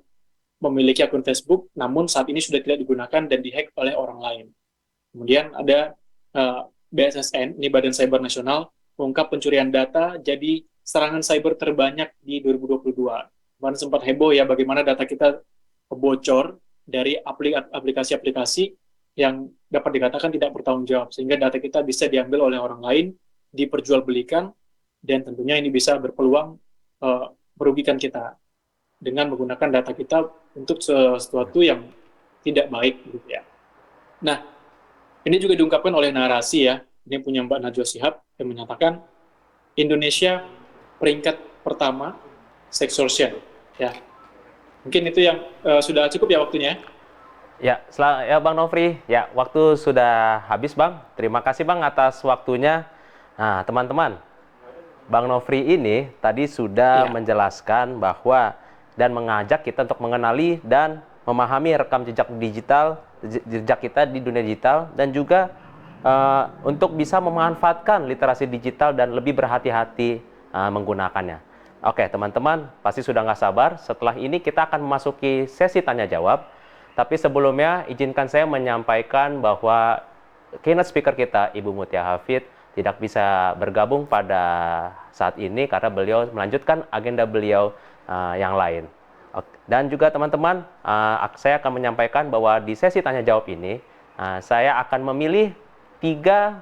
[SPEAKER 14] memiliki akun Facebook, namun saat ini sudah tidak digunakan dan dihack oleh orang lain. Kemudian ada BSSN, ini Badan Cyber Nasional, mengungkap pencurian data jadi serangan cyber terbanyak di 2022. Kemarin sempat heboh ya bagaimana data kita bocor dari aplikasi-aplikasi yang dapat dikatakan tidak bertanggung jawab, sehingga data kita bisa diambil oleh orang lain, diperjualbelikan, dan tentunya ini bisa berpeluang merugikan kita dengan menggunakan data kita untuk sesuatu yang tidak baik gitu ya. Nah, ini juga diungkapkan oleh narasi ya. Ini punya Mbak Najwa Shihab yang menyatakan Indonesia peringkat pertama sextortion ya. Mungkin itu yang sudah cukup ya waktunya.
[SPEAKER 5] Ya, ya Bang Nofri. Ya, waktu sudah habis Bang. Terima kasih Bang atas waktunya. Nah, teman-teman, Bang Nofri ini tadi sudah menjelaskan bahwa dan mengajak kita untuk mengenali dan memahami rekam jejak digital jejak kita di dunia digital, dan juga untuk bisa memanfaatkan literasi digital dan lebih berhati-hati menggunakannya. Oke, teman-teman, pasti sudah nggak sabar. Setelah ini kita akan memasuki sesi tanya jawab. Tapi sebelumnya, izinkan saya menyampaikan bahwa keynote speaker kita, Ibu Mutia Hafid, tidak bisa bergabung pada saat ini karena beliau melanjutkan agenda beliau yang lain. Dan juga teman-teman, saya akan menyampaikan bahwa di sesi tanya jawab ini, saya akan memilih 3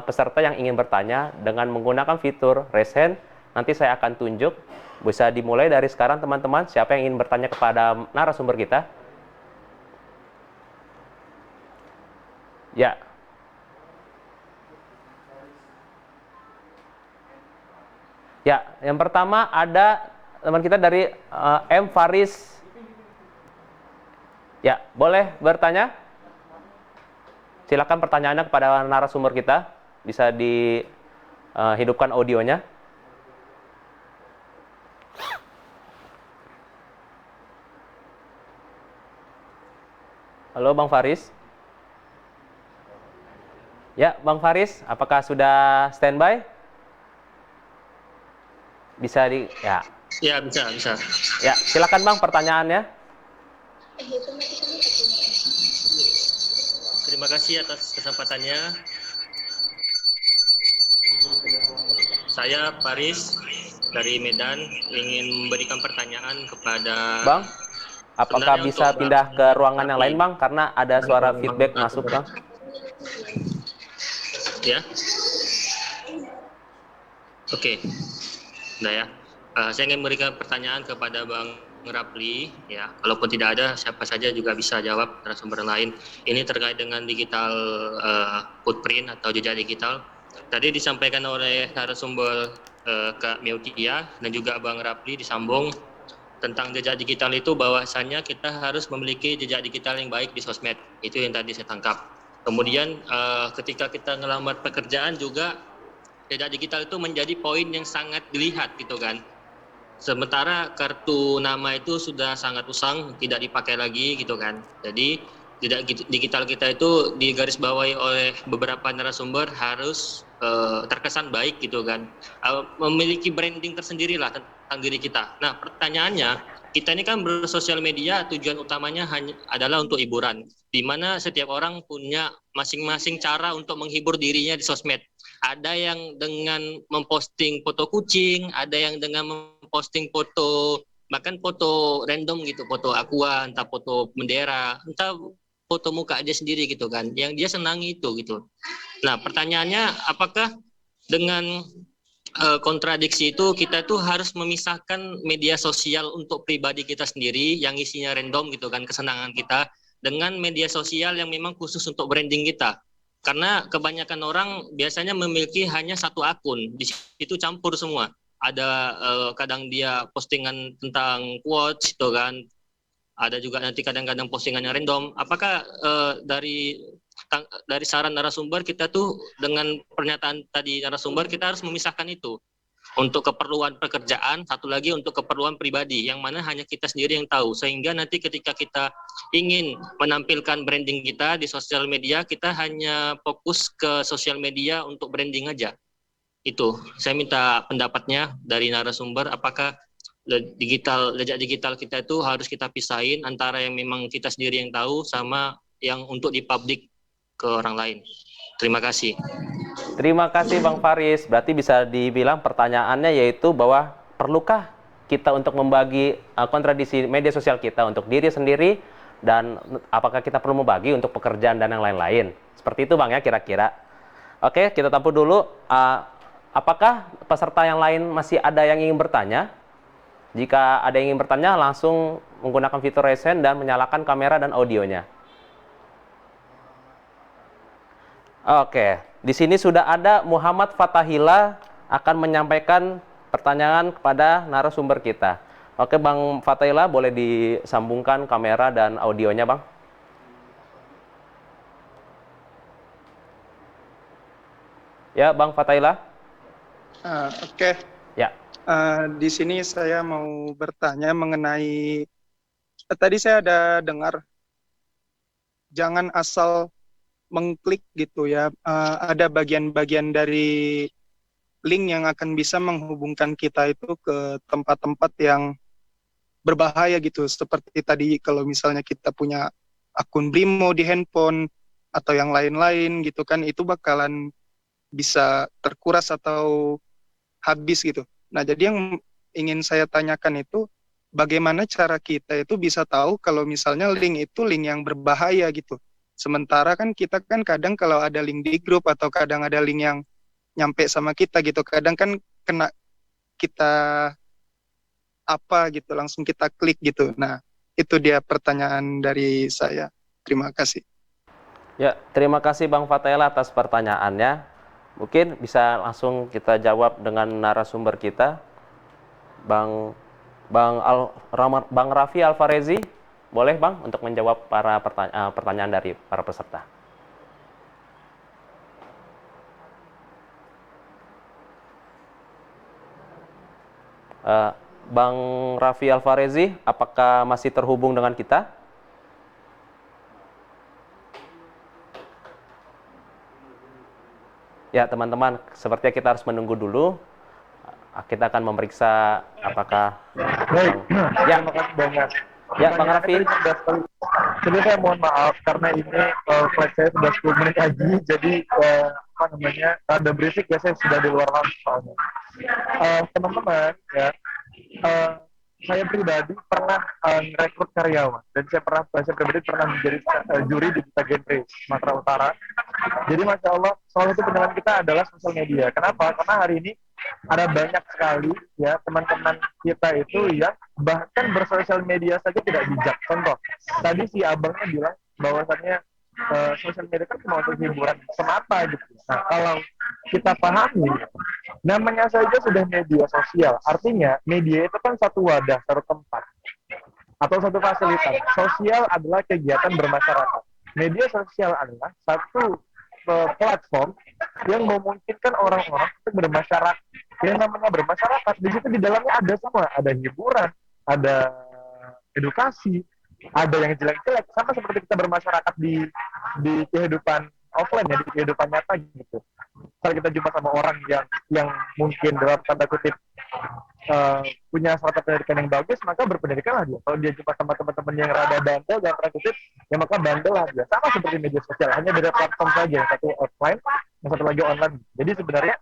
[SPEAKER 5] peserta yang ingin bertanya dengan menggunakan fitur raise hand. Nanti saya akan tunjuk, bisa dimulai dari sekarang teman-teman, siapa yang ingin bertanya kepada narasumber kita. Ya. Ya, yang pertama ada teman kita dari M. Faris. Ya, boleh bertanya? Silakan pertanyaannya kepada narasumber kita. Bisa dihidupkan audionya. Halo Bang Faris. Ya, Bang Faris, apakah sudah standby? Bisa ya.
[SPEAKER 15] Ya, bisa.
[SPEAKER 5] Ya, silakan Bang pertanyaannya.
[SPEAKER 15] Terima kasih atas kesempatannya. Saya Paris dari Medan ingin memberikan pertanyaan kepada
[SPEAKER 5] Bang, apakah bisa pindah ke ruangan yang lain Bang? Karena ada suara feedback masuk Bang.
[SPEAKER 15] Ya. Oke. Nah ya. Saya ingin memberikan pertanyaan kepada Bang Rapli, ya. Kalaupun tidak ada, siapa saja juga bisa jawab narasumber lain. Ini terkait dengan digital footprint atau jejak digital. Tadi disampaikan oleh narasumber Kak Meutia dan juga Bang Rapli disambung tentang jejak digital itu bahwasannya kita harus memiliki jejak digital yang baik di sosmed. Itu yang tadi saya tangkap. Kemudian ketika kita ngelamar pekerjaan juga jejak digital itu menjadi poin yang sangat dilihat gitu kan. Sementara kartu nama itu sudah sangat usang, tidak dipakai lagi gitu kan. Jadi jejak digital kita itu digarisbawahi oleh beberapa narasumber harus terkesan baik gitu kan. Memiliki branding tersendiri lah tentang diri kita. Nah pertanyaannya, kita ini kan bersosial media tujuan utamanya hanya adalah untuk hiburan. Di mana setiap orang punya masing-masing cara untuk menghibur dirinya di sosmed. Ada yang dengan memposting foto kucing, ada yang dengan memposting foto, bahkan foto random gitu, foto aqua, entah foto bendera, entah foto muka dia sendiri gitu kan, yang dia senangi itu gitu. Nah pertanyaannya, apakah dengan kontradiksi itu kita tuh harus memisahkan media sosial untuk pribadi kita sendiri yang isinya random gitu kan, kesenangan kita, dengan media sosial yang memang khusus untuk branding kita. Karena kebanyakan orang biasanya memiliki hanya satu akun, di situ campur semua. Ada kadang dia postingan tentang quotes gitu kan, ada juga nanti kadang-kadang postingannya random. Apakah dari saran narasumber kita tuh dengan pernyataan tadi narasumber kita harus memisahkan itu untuk keperluan pekerjaan, satu lagi untuk keperluan pribadi yang mana hanya kita sendiri yang tahu, sehingga nanti ketika kita ingin menampilkan branding kita di sosial media, kita hanya fokus ke sosial media untuk branding aja. Itu saya minta pendapatnya dari narasumber, apakah jejak digital kita itu harus kita pisahin antara yang memang kita sendiri yang tahu sama yang untuk dipublik ke orang lain. Terima kasih.
[SPEAKER 5] Terima kasih Bang Faris. Berarti bisa dibilang pertanyaannya yaitu bahwa perlukah kita untuk membagi kontradiksi media sosial kita untuk diri sendiri, dan apakah kita perlu membagi untuk pekerjaan dan yang lain-lain. Seperti itu Bang ya kira-kira. Oke, kita tampung dulu. Apakah peserta yang lain masih ada yang ingin bertanya? Jika ada yang ingin bertanya, langsung menggunakan fitur raise hand dan menyalakan kamera dan audionya. Oke, di sini sudah ada Muhammad Fatahila akan menyampaikan pertanyaan kepada narasumber kita. Oke, Bang Fatahila, boleh disambungkan kamera dan audionya, Bang? Ya, Bang Fatahila.
[SPEAKER 16] Oke.
[SPEAKER 5] Ya.
[SPEAKER 16] Di sini saya mau bertanya mengenai tadi saya ada dengar jangan asal mengklik gitu ya. Ada bagian-bagian dari link yang akan bisa menghubungkan kita itu ke tempat-tempat yang berbahaya gitu. Seperti tadi kalau misalnya kita punya akun Brimo di handphone atau yang lain-lain gitu kan, itu bakalan bisa terkuras atau habis gitu. Nah, jadi yang ingin saya tanyakan itu, bagaimana cara kita itu bisa tahu kalau misalnya link itu link yang berbahaya gitu. Sementara kan kita kan kadang kalau ada link di grup atau kadang ada link yang nyampe sama kita gitu, kadang kan kena kita apa gitu, langsung kita klik gitu. Nah, itu dia pertanyaan dari saya. Terima kasih.
[SPEAKER 5] Ya, terima kasih Bang Fatela atas pertanyaannya. Mungkin bisa langsung kita jawab dengan narasumber kita, Bang Raffi Alfarezi. Boleh Bang untuk menjawab para pertanyaan dari para peserta. Bang Raffi Alfarezi, apakah masih terhubung dengan kita? Ya teman-teman, sepertinya kita harus menunggu dulu. Kita akan memeriksa apakah...
[SPEAKER 13] Baik,
[SPEAKER 5] ya.
[SPEAKER 13] Terima kasih banyak.
[SPEAKER 5] Ya, Bang Raffi.
[SPEAKER 13] Jadi saya mohon maaf karena ini flight saya sudah 10 menit lagi, jadi ada berisik ya, saya sudah di luar ruangan soalnya. Teman-teman ya, saya pribadi pernah merekrut karyawan dan saya pribadi pernah menjadi juri di Duta Genre Sumatera Utara. Jadi Masya Allah, salah satu penilaian kita adalah sosial media. Kenapa? Karena hari ini ada banyak sekali ya teman-teman kita itu yang bahkan bersosial media saja tidak bijak. Contoh, tadi si abangnya bilang bahwasannya sosial media kan cuma untuk hiburan semata gitu. Nah, kalau kita pahami, namanya saja sudah media sosial. Artinya media itu kan satu wadah, satu tempat, atau satu fasilitas. Sosial adalah kegiatan bermasyarakat. Media sosial adalah satu platform yang memungkinkan orang-orang untuk bermasyarakat. Yang namanya bermasyarakat, di situ di dalamnya ada semua, ada hiburan, ada edukasi, ada yang jelek-jelek, sama seperti kita bermasyarakat di kehidupan offline ya, di kehidupan nyata gitu. Kalau kita jumpa sama orang yang mungkin dalam tanda kutip punya strata pendidikan yang bagus, maka berpendidikanlah dia. Kalau dia jumpa sama teman-teman yang rada bandel dan tanda kutip, ya maka bandel lah dia. Sama seperti media sosial, hanya beda platform saja, yang satu offline, yang satu lagi online. Jadi sebenarnya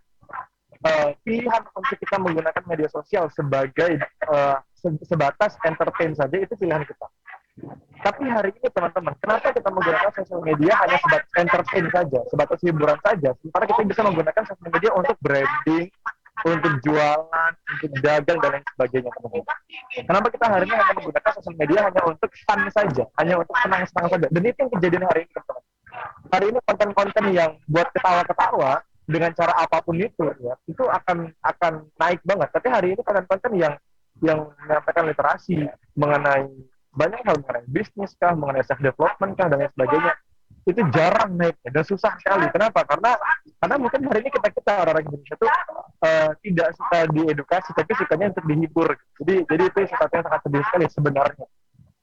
[SPEAKER 13] pilihan untuk kita menggunakan media sosial sebagai sebatas entertain saja itu pilihan kita. Tapi hari ini teman-teman, kenapa kita menggunakan sosial media hanya sebatas entertain saja, sebatas hiburan saja, sementara kita bisa menggunakan sosial media untuk branding, untuk jualan, untuk dagang dan lain sebagainya, teman-teman. Kenapa kita hari ini hanya menggunakan sosial media hanya untuk fun saja, hanya untuk senang-senang saja? Dan itu yang kejadian hari ini, teman-teman. Hari ini konten-konten yang buat ketawa-ketawa dengan cara apapun itu, ya, itu akan naik banget. Tapi hari ini konten-konten yang menyampaikan literasi mengenai banyak hal, mengenai bisnis kah, mengenai self development kah dan lain sebagainya, itu jarang naiknya dan susah sekali. Kenapa? Karena mungkin hari ini kita orang Indonesia itu tidak suka diedukasi, tapi sukanya untuk dihibur. Jadi itu sesuatu yang sangat sedih sekali sebenarnya.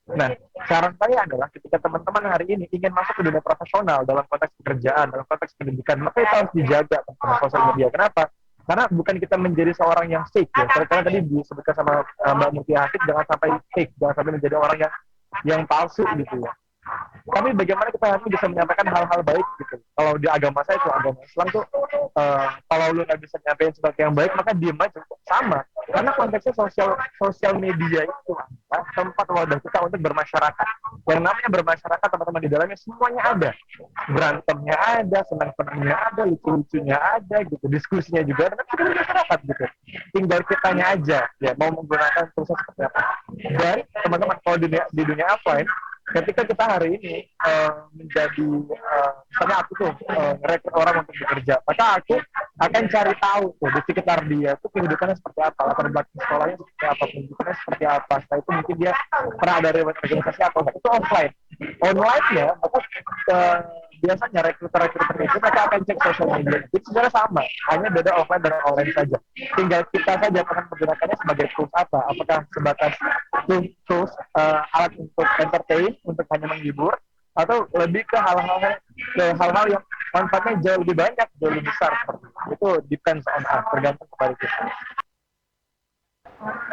[SPEAKER 13] Nah, saran saya adalah ketika teman-teman hari ini ingin masuk ke dunia profesional dalam konteks pekerjaan, dalam konteks pendidikan, maka itu harus dijaga teman-teman sosial media. Kenapa? Karena bukan kita menjadi seorang yang fake ya. Karena tadi disebutkan sama Mbak Mutia Hafid, jangan sampai fake, jangan sampai menjadi orang yang palsu gitu ya. Tapi bagaimana kita harus bisa menyampaikan hal-hal baik gitu. Kalau di agama saya itu, agama Islam tuh kalau lu nggak bisa nyampein sesuatu yang baik, maka diem aja. Sama. Karena konteksnya sosial media itu adalah tempat wadah kita untuk bermasyarakat. Yang namanya bermasyarakat, teman-teman, di dalamnya semuanya ada. Berantemnya ada, senang-senangnya ada, lucu-lucunya ada gitu. Diskusinya juga ada, kita bermasyarakat gitu. Tinggal kitanya aja ya mau menggunakan proses seperti apa. Dan teman-teman, kalau di dunia offline, ketika kita hari ini menjadi misalnya aku tuh ngerekrut orang untuk bekerja, maka aku akan cari tahu tuh di sekitar dia tuh kehidupannya seperti apa, latar belakang sekolahnya seperti apa, pendidikannya seperti apa. Setelah itu mungkin dia pernah ada organisasi atau enggak. Itu offline. Online ya, maka biasanya rekruter itu mereka akan cek sosial media. Itu sebenarnya sama, hanya beda offline dan online saja. Tinggal kita saja akan menggunakannya sebagai tools apa? Apakah sebatas tools alat untuk entertain, untuk hanya menghibur, atau lebih ke hal-hal yang manfaatnya jauh lebih banyak, jauh lebih besar seperti itu depends on us, tergantung kepada kita.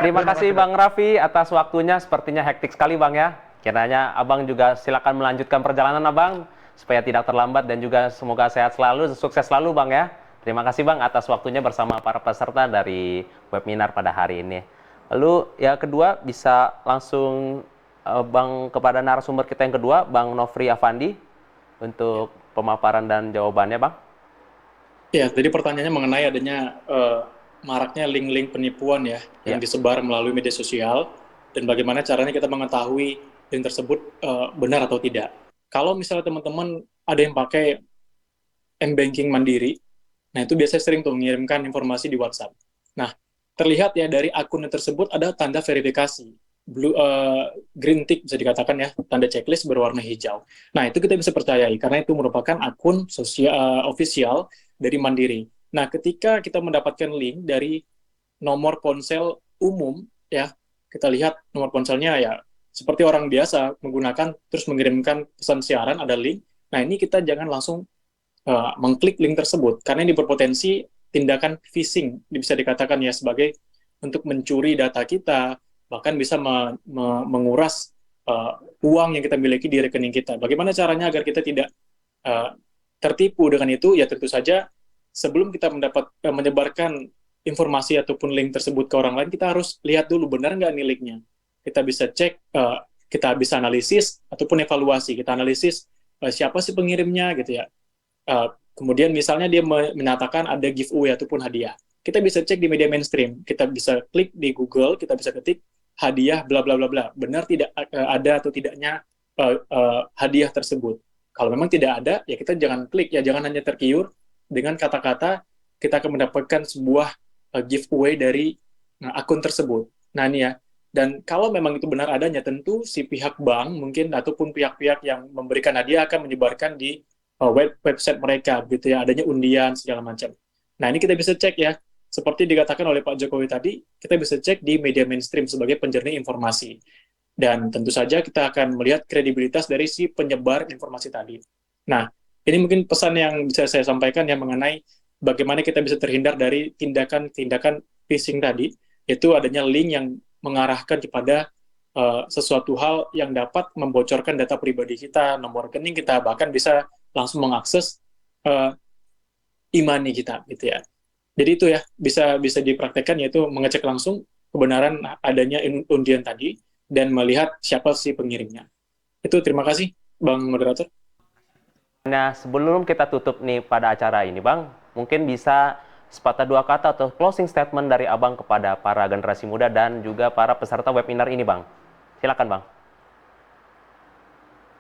[SPEAKER 5] Terima kasih Bang Raffi atas waktunya, sepertinya hektik sekali Bang ya. Kiranya Abang juga silakan melanjutkan perjalanan Abang supaya tidak terlambat dan juga semoga sehat selalu, sukses selalu Bang ya. Terima kasih Bang atas waktunya bersama para peserta dari webinar pada hari ini. Lalu ya kedua bisa langsung Bang kepada narasumber kita yang kedua, Bang Nofri Afandi untuk pemaparan dan jawabannya Bang.
[SPEAKER 14] Ya, jadi pertanyaannya mengenai adanya maraknya link-link penipuan ya yang disebar melalui media sosial dan bagaimana caranya kita mengetahui link tersebut benar atau tidak. Kalau misalnya teman-teman ada yang pakai m-banking mandiri, nah itu biasanya sering tuh mengirimkan informasi di WhatsApp. Nah, terlihat ya dari akun tersebut ada tanda verifikasi, green tick bisa dikatakan ya, tanda checklist berwarna hijau. Nah, itu kita bisa percayai karena itu merupakan akun sosial official dari Mandiri. Nah, ketika kita mendapatkan link dari nomor ponsel umum ya, kita lihat nomor ponselnya ya seperti orang biasa menggunakan terus mengirimkan pesan siaran ada link. Nah, ini kita jangan langsung mengklik link tersebut karena ini berpotensi tindakan phishing, bisa dikatakan ya sebagai untuk mencuri data kita, bahkan bisa menguras uang yang kita miliki di rekening kita. Bagaimana caranya agar kita tidak tertipu dengan itu? Ya tentu saja sebelum kita menyebarkan informasi ataupun link tersebut ke orang lain, kita harus lihat dulu benar nggak nih linknya. Kita bisa cek, kita bisa analisis ataupun evaluasi. Kita analisis siapa sih pengirimnya gitu ya. Kemudian misalnya dia menyatakan ada giveaway ataupun hadiah. Kita bisa cek di media mainstream. Kita bisa klik di Google, kita bisa ketik hadiah bla bla bla bla. Benar tidak ada atau tidaknya hadiah tersebut. Kalau memang tidak ada, ya kita jangan klik ya, jangan hanya tergiur dengan kata-kata kita akan mendapatkan sebuah giveaway dari akun tersebut. Nah ini ya. Dan kalau memang itu benar adanya, tentu si pihak bank mungkin ataupun pihak-pihak yang memberikan hadiah akan menyebarkan di website mereka, gitu ya, adanya undian segala macam. Nah ini kita bisa cek ya, seperti dikatakan oleh Pak Jokowi tadi, kita bisa cek di media mainstream sebagai penjernih informasi. Dan tentu saja kita akan melihat kredibilitas dari si penyebar informasi tadi. Nah ini mungkin pesan yang bisa saya sampaikan yang mengenai bagaimana kita bisa terhindar dari tindakan-tindakan phishing tadi, yaitu adanya link yang mengarahkan kepada sesuatu hal yang dapat membocorkan data pribadi kita, nomor rekening kita, bahkan bisa langsung mengakses e-money kita, gitu ya. Jadi itu ya bisa dipraktekkan, yaitu mengecek langsung kebenaran adanya undian tadi dan melihat siapa sih pengirimnya. Itu terima kasih, Bang Moderator.
[SPEAKER 5] Nah, sebelum kita tutup nih pada acara ini, Bang, mungkin bisa sepatah dua kata atau closing statement dari Abang kepada para generasi muda dan juga para peserta webinar ini, Bang. Silakan, Bang.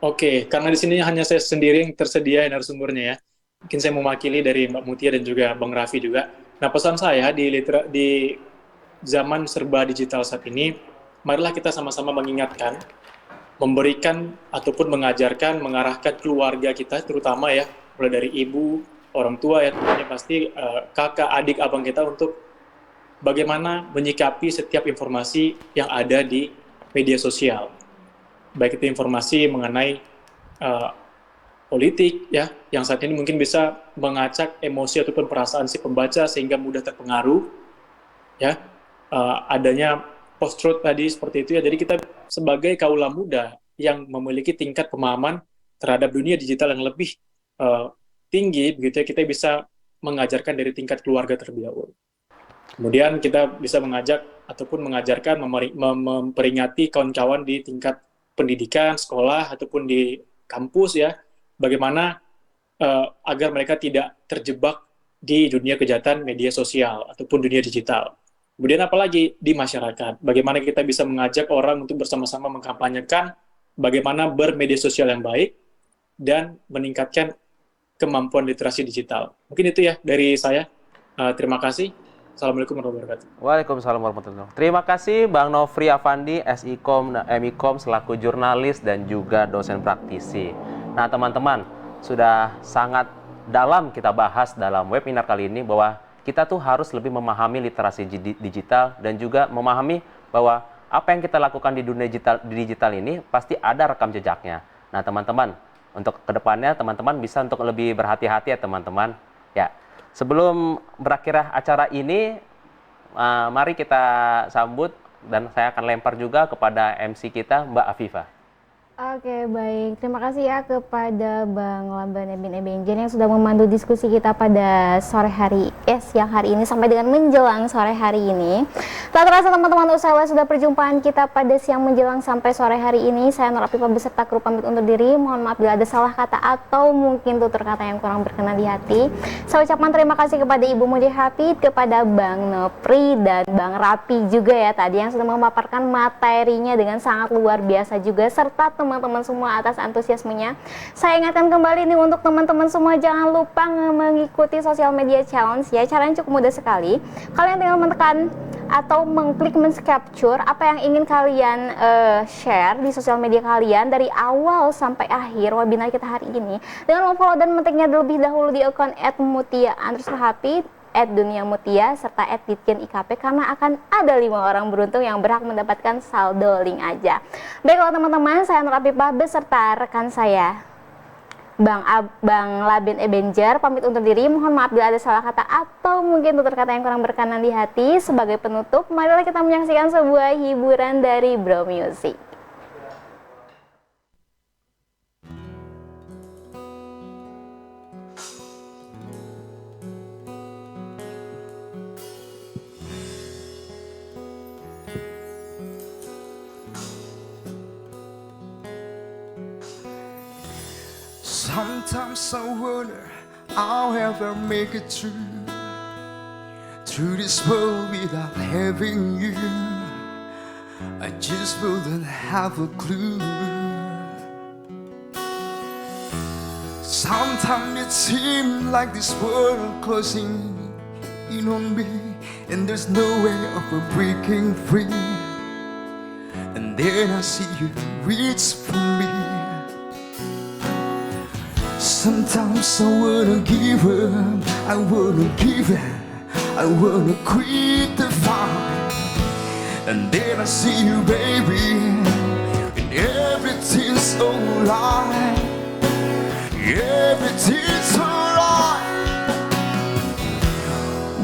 [SPEAKER 14] Oke, karena di sini hanya saya sendiri yang tersedia narasumbernya ya. Mungkin saya mewakili dari Mbak Mutia dan juga Bang Raffi juga. Nah, pesan saya di zaman serba digital saat ini, marilah kita sama-sama mengingatkan, memberikan ataupun mengajarkan, mengarahkan keluarga kita, terutama ya, mulai dari ibu, orang tua ya, tentunya pasti kakak, adik, abang kita untuk bagaimana menyikapi setiap informasi yang ada di media sosial. Baik itu informasi mengenai politik ya, yang saat ini mungkin bisa mengacak emosi ataupun perasaan si pembaca sehingga mudah terpengaruh ya, adanya post-truth tadi seperti itu ya. Jadi kita sebagai kaula muda yang memiliki tingkat pemahaman terhadap dunia digital yang lebih tinggi begitu ya, kita bisa mengajarkan dari tingkat keluarga terlebih dahulu. Kemudian kita bisa mengajak ataupun mengajarkan, memperingati kawan-kawan di tingkat pendidikan, sekolah, ataupun di kampus ya, bagaimana agar mereka tidak terjebak di dunia kejahatan media sosial ataupun dunia digital. Kemudian apalagi di masyarakat, bagaimana kita bisa mengajak orang untuk bersama-sama mengkampanyekan bagaimana bermedia sosial yang baik dan meningkatkan kemampuan literasi digital. Mungkin itu ya dari saya. Terima kasih. Assalamualaikum warahmatullahi wabarakatuh.
[SPEAKER 5] Waalaikumsalam warahmatullahi wabarakatuh. Terima kasih Bang Nofri Afandi, SIKOM, MIKOM selaku jurnalis dan juga dosen praktisi. Nah teman-teman, sudah sangat dalam kita bahas dalam webinar kali ini bahwa kita tuh harus lebih memahami literasi digital dan juga memahami bahwa apa yang kita lakukan di dunia digital ini pasti ada rekam jejaknya. Nah teman-teman, untuk kedepannya teman-teman bisa untuk lebih berhati-hati ya teman-teman. Ya, sebelum berakhir acara ini, mari kita sambut dan saya akan lempar juga kepada MC kita Mbak Afifa.
[SPEAKER 1] Oke, baik. Terima kasih ya kepada Bang Laban Ebin Ebenjen yang sudah memandu diskusi kita pada siang hari ini sampai dengan menjelang sore hari ini. Tak terasa teman-teman, usai sudah perjumpaan kita pada siang menjelang sampai sore hari ini. Saya Nur Afifa beserta kru pamit undur diri. Mohon maaf bila ada salah kata atau mungkin tutur kata yang kurang berkenan di hati. Saya ucapkan terima kasih kepada Ibu Muji Hafid, kepada Bang Nopri dan Bang Rapi juga ya tadi yang sudah memaparkan materinya dengan sangat luar biasa juga, serta teman-teman semua atas antusiasmenya. Saya ingatkan kembali nih untuk teman-teman semua, jangan lupa mengikuti sosial media challenge ya. Caranya cukup mudah sekali. Kalian tinggal menekan atau mengklik men-capture apa yang ingin kalian share di sosial media kalian dari awal sampai akhir webinar kita hari ini dengan memfollow dan men-tagnya terlebih dahulu di akun @mutia_hafid, @duniamutia, serta @ditjen_ikp, karena akan ada 5 orang beruntung yang berhak mendapatkan saldo link aja. Baiklah teman-teman, saya Nur Afifah beserta rekan saya Bang Laban Ebenjen pamit undur diri. Mohon maaf bila ada salah kata atau mungkin tutur kata yang kurang berkenan di hati. Sebagai penutup, marilah kita menyaksikan sebuah hiburan dari Bro Music.
[SPEAKER 2] Sometimes I wonder I'll ever make it through this world without having you. I just wouldn't have a clue. Sometimes it seems like this world closing in on me, and there's no way of breaking free. And then I see you reach for me. Sometimes I wanna give up, I wanna give up, I wanna quit the fight. And then I see you, baby, and everything's alright. Everything's alright.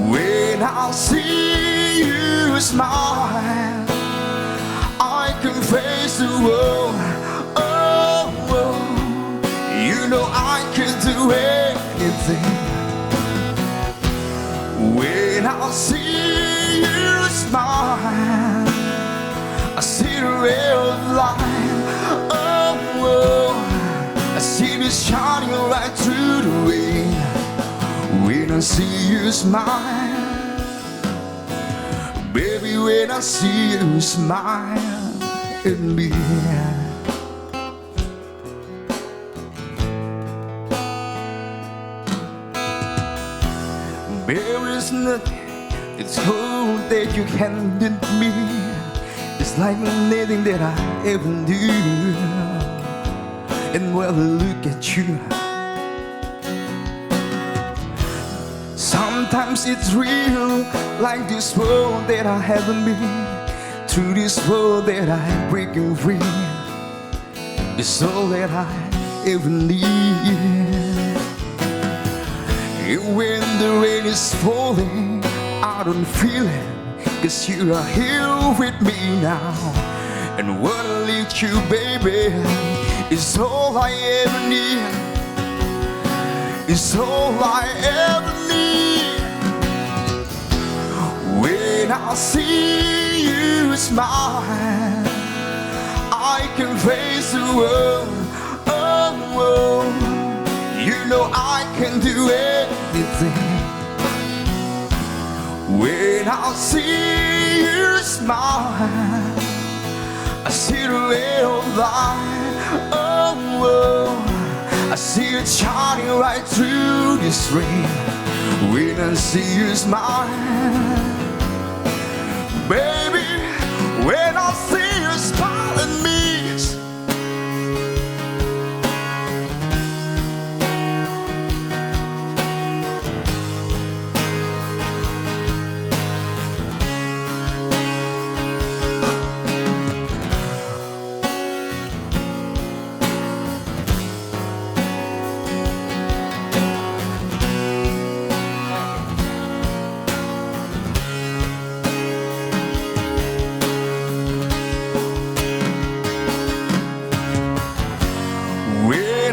[SPEAKER 2] When I see you smile, I can face the world. You know I can do anything. When I see you smile, I see the real light. I see it shining right through the rain. When I see you smile, baby, when I see you smile at me. There is nothing that's cold that you handed me. It's like nothing that I ever knew. And well, look at you. Sometimes it's real, like this world that I haven't been. Through this world that I'm breaking free. It's all that I ever need. When the rain is falling, I don't feel it, 'cause you are here with me now. And what I lead you, baby, is all I ever need. It's all I ever need. When I see you smile, I can face the world. You know I can do anything. When I see you smile, I see the real light. I see it shining right through this rain. When I see you smile, baby, when I see you smile at me.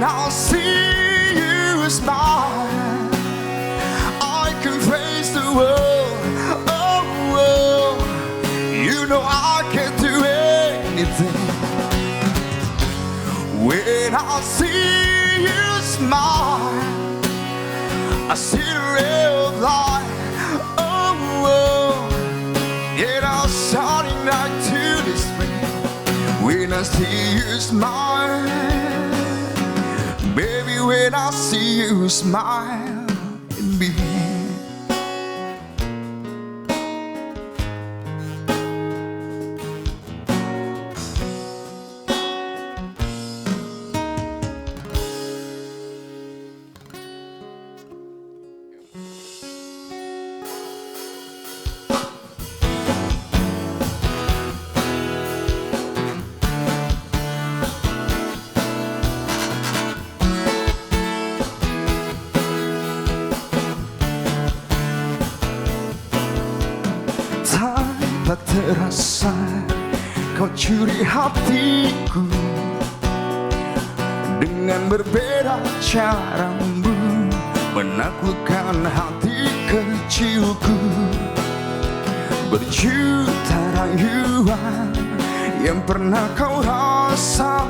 [SPEAKER 2] I see you smile, I can face the world. Oh, oh, you know I can do anything. When I see you smile, I see the real light. Oh, oh, yeah, I'm shining like to the spring. When I see you smile, baby, when I see you smile at me. Tak terasa kau curi hatiku dengan berbeda caramu menaklukkan hati kecilku. Berjuta rayuan yang pernah kau rasa,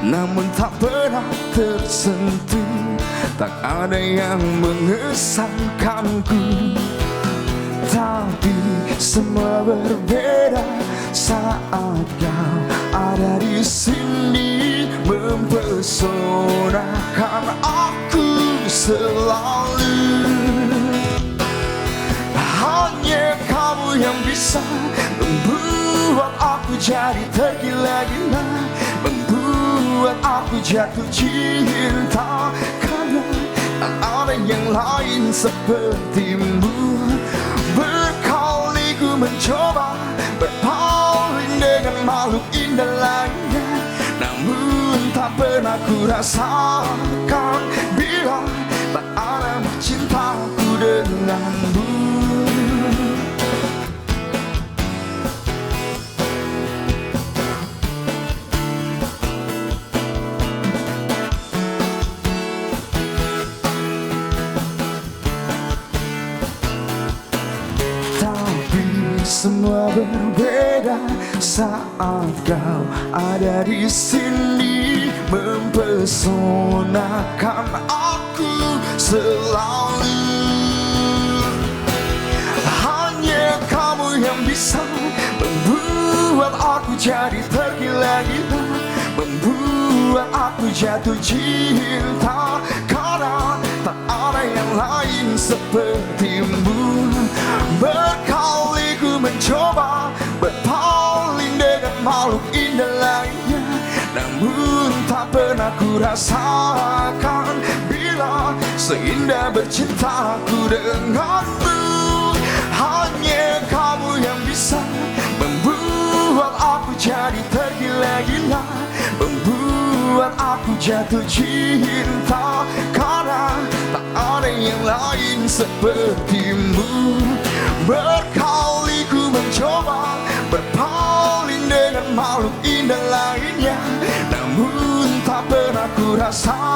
[SPEAKER 2] namun tak pernah tersentuh. Tak ada yang mengesankanku. Tapi semua berbeda saat kau ada di sini, mempesonakan aku selalu. Hanya kamu yang bisa membuat aku jadi tergila-gila, membuat aku jatuh cinta, karena tak ada yang lain sepertimu. Berkali ku mencoba berpaling dengan makhluk indah lainnya, namun tak pernah ku rasakan bila tak ada cintaku denganmu. Semua berbeda saat kau ada di sini, mempesonakan aku selalu. Hanya kamu yang bisa membuat aku jadi tergila-gila, membuat aku jatuh cinta, karena tak ada yang lain sepertimu. Berkali ku mencoba berpaling dengan makhluk indah lainnya, namun tak pernah ku rasakan bila seindah bercintaku denganmu. Hanya kamu yang bisa membuat aku jadi tergila-gila, membuat aku jatuh cinta, karena tak ada yang lain sepertimu. Berkali ku mencoba berpaling dengan makhluk indah lainnya, namun tak pernah ku rasakan